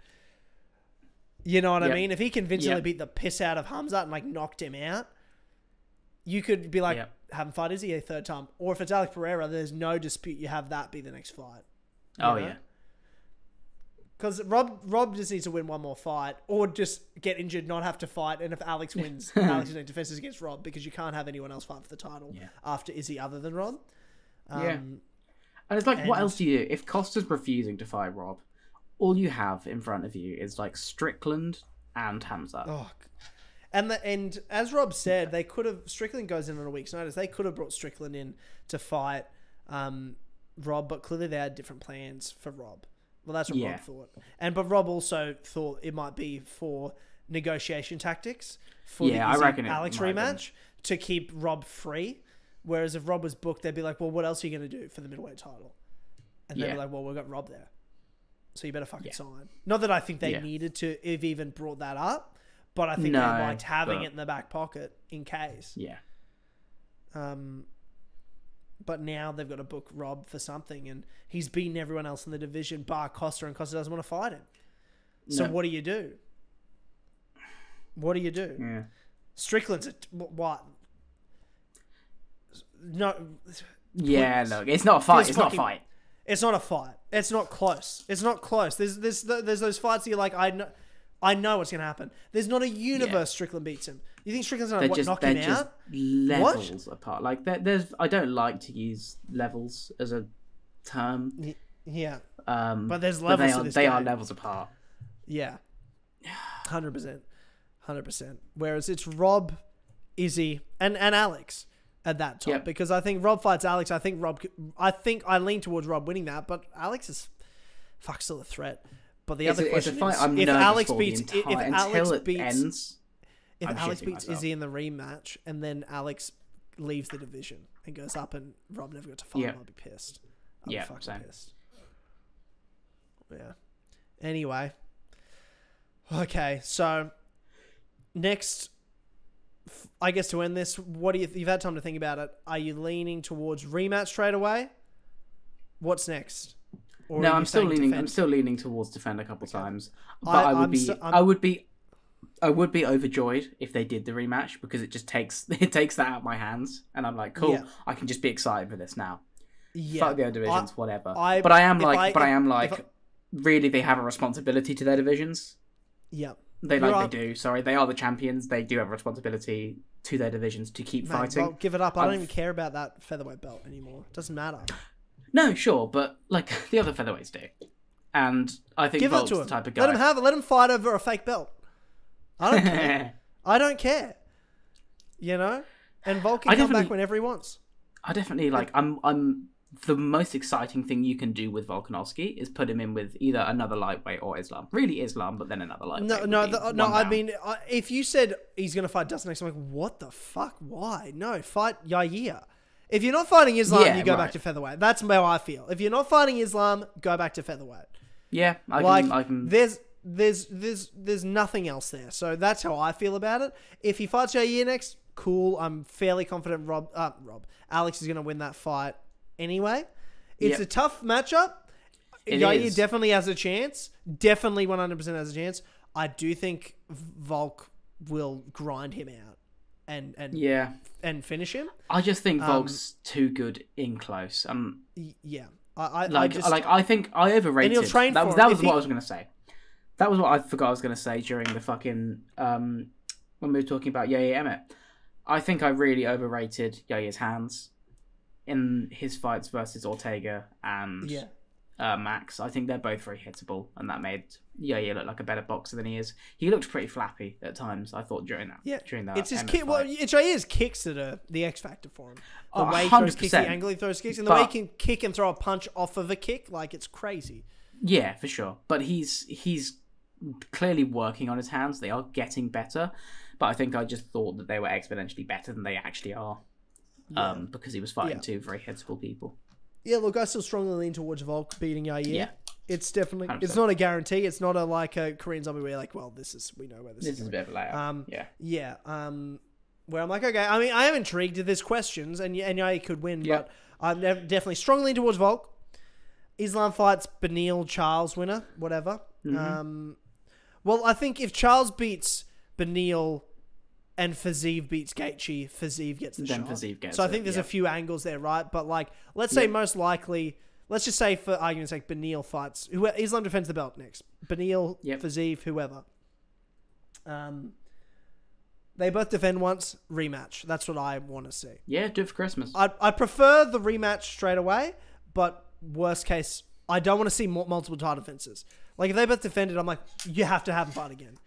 You know what I mean? If he convincingly beat the piss out of Khamzat and knocked him out, you could be like, have him fight Izzy a third time. Or if it's Alex Pereira, there's no dispute you have that be the next fight. You know? Because Rob just needs to win one more fight, or just get injured, not have to fight. And if Alex wins, Alex is defenses against Rob, because you can't have anyone else fight for the title after Izzy other than Rob. And it's like, what else do you do? If Costa's refusing to fight Rob, all you have in front of you is Strickland and Khamzat. Oh, and as Rob said, they could have... Strickland goes in on a week's notice. They could have brought Strickland in to fight Rob, but clearly they had different plans for Rob. Well, that's what Rob thought. But Rob also thought it might be for negotiation tactics for the Alex rematch to keep Rob free. Whereas if Rob was booked, they'd be like, well, what else are you going to do for the middleweight title? And they'd be like, well, we've got Rob there, so you better fucking sign. Not that I think they needed to have even brought that up, but I think they liked having it in the back pocket in case. Yeah. But now they've got to book Rob for something, and he's beaten everyone else in the division bar Costa, and Costa doesn't want to fight him. So what do you do? What do you do? Yeah. Strickland's what? No. Yeah, look, it's not a fight. It's not a fight. It's not a fight. It's not close. It's not close. There's those fights that you're like, I know what's going to happen. There's not a universe Strickland beats him. You think Strickland's going to knock him out? Levels apart. There's. I don't like to use levels as a term. Yeah. But there's levels to this game. They are levels apart. Yeah. 100%. 100%. Whereas it's Rob, Izzy, and Alex at that top. Because I think Rob fights Alex. I think I lean towards Rob winning that, but Alex is still a threat. But the other question is, if Alex beats Izzy in the rematch, and then Alex leaves the division and goes up, and Rob never got to fight him, I'll be pissed. I'd be fucking pissed. Yeah. Anyway. Okay, so next, I guess to end this, what do you've had time to think about it? Are you leaning towards rematch straight away? What's next? Or no, I'm still leaning towards defend a couple times. But I would be overjoyed if they did the rematch, because it just takes that out of my hands, and I'm like, cool, I can just be excited for this now. Yeah, fuck the other divisions, whatever. But I am like, really, they have a responsibility to their divisions. Yeah, they do. Sorry, they are the champions. They do have a responsibility to their divisions to keep fighting. Well, give it up. I don't even care about that featherweight belt anymore. It doesn't matter. No, sure, but like the other featherweights do, and I think Volk's the type of guy. Let him have it. Let him fight over a fake belt. I don't care. I don't care. You know, and Volk can come back whenever he wants. I definitely like. I'm the most exciting thing you can do with Volkanovski is put him in with either another lightweight or Islam. Really Islam, but then another lightweight. No. I mean, if you said he's going to fight Dustin next, I'm like, what the fuck? Why? No, fight Yair. If you're not fighting Islam, you go back to featherweight. That's how I feel. If you're not fighting Islam, go back to featherweight. Yeah, I can. There's nothing else there. So that's how I feel about it. If he fights Yair next, cool. I'm fairly confident Alex is going to win that fight anyway. It's a tough matchup. Yair definitely has a chance. Definitely 100% has a chance. I do think Volk will grind him out and finish him. I just think Volk's too good in close. Yeah. I think I overrated. And he'll train that was what I was going to say. That was what I forgot I was going to say during the fucking when we were talking about Yair Emmett. I think I really overrated Yair's hands in his fights versus Ortega and Max. I think they're both very hittable, and that made Yair look like a better boxer than he is. He looked pretty flappy at times, I thought, during that. Yeah, during that. It's his kick. Well, it's Yair's kicks that are the X factor for him. The way he throws kicks, the angle he throws kicks, and the way he can kick and throw a punch off of a kick, like it's crazy. Yeah, for sure. But he's clearly working on his hands. They are getting better, but I think I just thought that they were exponentially better than they actually are. Because he was fighting two very hittable people. Yeah, look, I still strongly lean towards Volk beating Yair. Yeah. It's definitely 100%. It's not a guarantee. It's not like a Korean zombie where you're like, well, we know where this is. This is a bit of a layout. Where I'm like, okay, I mean, I am intrigued. There's questions, and Yair could win, but I'm definitely strongly lean towards Volk. Islam fights Beneil Charles winner, whatever. Mm-hmm. Well, I think if Charles beats Beneil and Fiziev beats Gaethje, Fiziev gets the shot. Fiziev gets so I think there's a few angles there, right? But like, let's say most likely, let's just say for argument's sake, Beneil fights Islam defends the belt next. Beneil, Fiziev, whoever. They both defend once, rematch. That's what I want to see. Yeah, do it for Christmas. I prefer the rematch straight away, but worst case, I don't want to see multiple title defenses. Like if they both defended, I'm like, you have to have them fight again.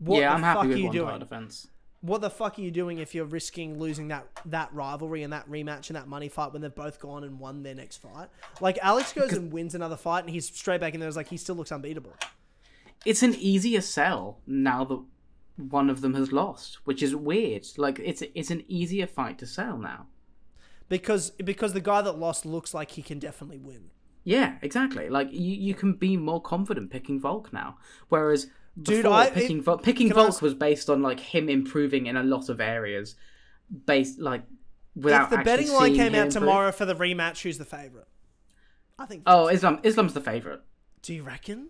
I'm happy with one title defense. What the fuck are you doing if you're risking losing that rivalry and that rematch and that money fight when they've both gone and won their next fight? Like, Alex goes and wins another fight and he's straight back in there. It's like, he still looks unbeatable. It's an easier sell now that one of them has lost, which is weird. Like, it's an easier fight to sell now. Because the guy that lost looks like he can definitely win. Yeah, exactly. Like, you can be more confident picking Volk now. Whereas... Before, picking Volk was based on like him improving in a lot of areas, without. If the betting line came out tomorrow for the rematch, who's the favorite? I think. Islam's the favorite. Do you reckon?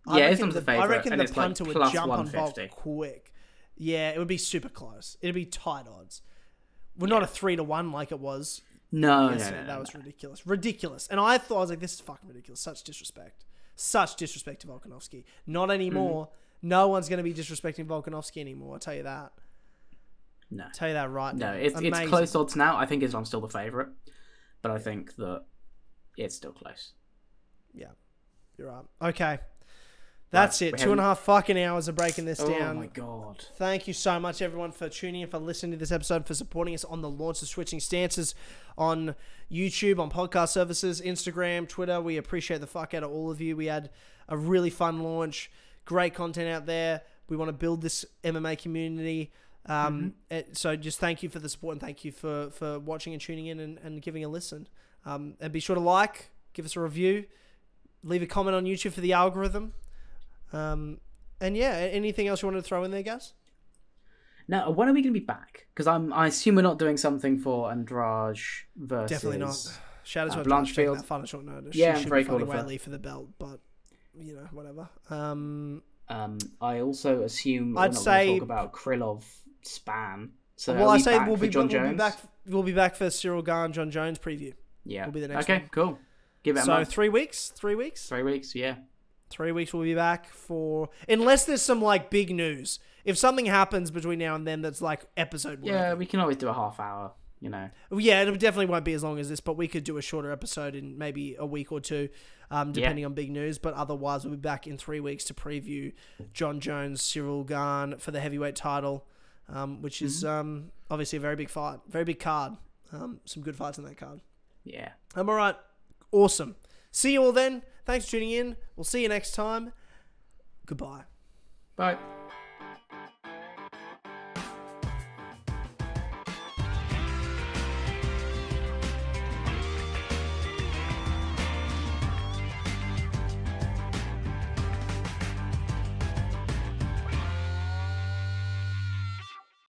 Islam's the favorite. I reckon the punter would jump on 150. Volk quick. Yeah, it would be super close. It'd be tight odds. Well, not a 3-1 like it was. No, that was ridiculous. And I was like, this is fucking ridiculous. Such disrespect to Volkanovski. Not anymore. No one's going to be disrespecting Volkanovski anymore. I'll tell you that. No. I'll tell you that right now. No, it's close odds now. I think Islam's still the favourite. But I think that it's still close. Yeah. You're right. Okay. That's it. 2.5 fucking hours of breaking this down. Oh my God. Thank you so much, everyone, for tuning in, for listening to this episode, for supporting us on the launch of Switching Stances on YouTube, on podcast services, Instagram, Twitter. We appreciate the fuck out of all of you. We had a really fun launch. Great content out there. We want to build this MMA community. So just thank you for the support and thank you for watching and tuning in and giving a listen. And be sure to like, give us a review, leave a comment on YouTube for the algorithm. And yeah, anything else you wanted to throw in there, Gaz? Now, when are we going to be back? Because I assume we're not doing something for Andrade versus... Definitely not. Shout out to Blanchfield. That fun short notice. Yeah, she I'm should very be cool fighting of her. Whaley for the belt, but whatever. I also assume I'd we're not say- going to talk about Krylov Span. So Well, are I we say back for John Jones? we'll be back for Cyril Gane, John Jones preview. Yeah. will be the next okay, one. cool. Give it a So month. 3 weeks. 3 weeks, yeah. 3 weeks we'll be back for, unless there's some like big news. If something happens between now and then that's like episode worthy. Yeah, we can always do a half hour, Yeah, it definitely won't be as long as this, but we could do a shorter episode in maybe a week or two, depending on big news. But otherwise, we'll be back in 3 weeks to preview John Jones, Cyril Gane for the heavyweight title, which is obviously a very big fight, very big card. Some good fights in that card. Yeah. All right, awesome. See you all then. Thanks for tuning in. We'll see you next time. Goodbye. Bye.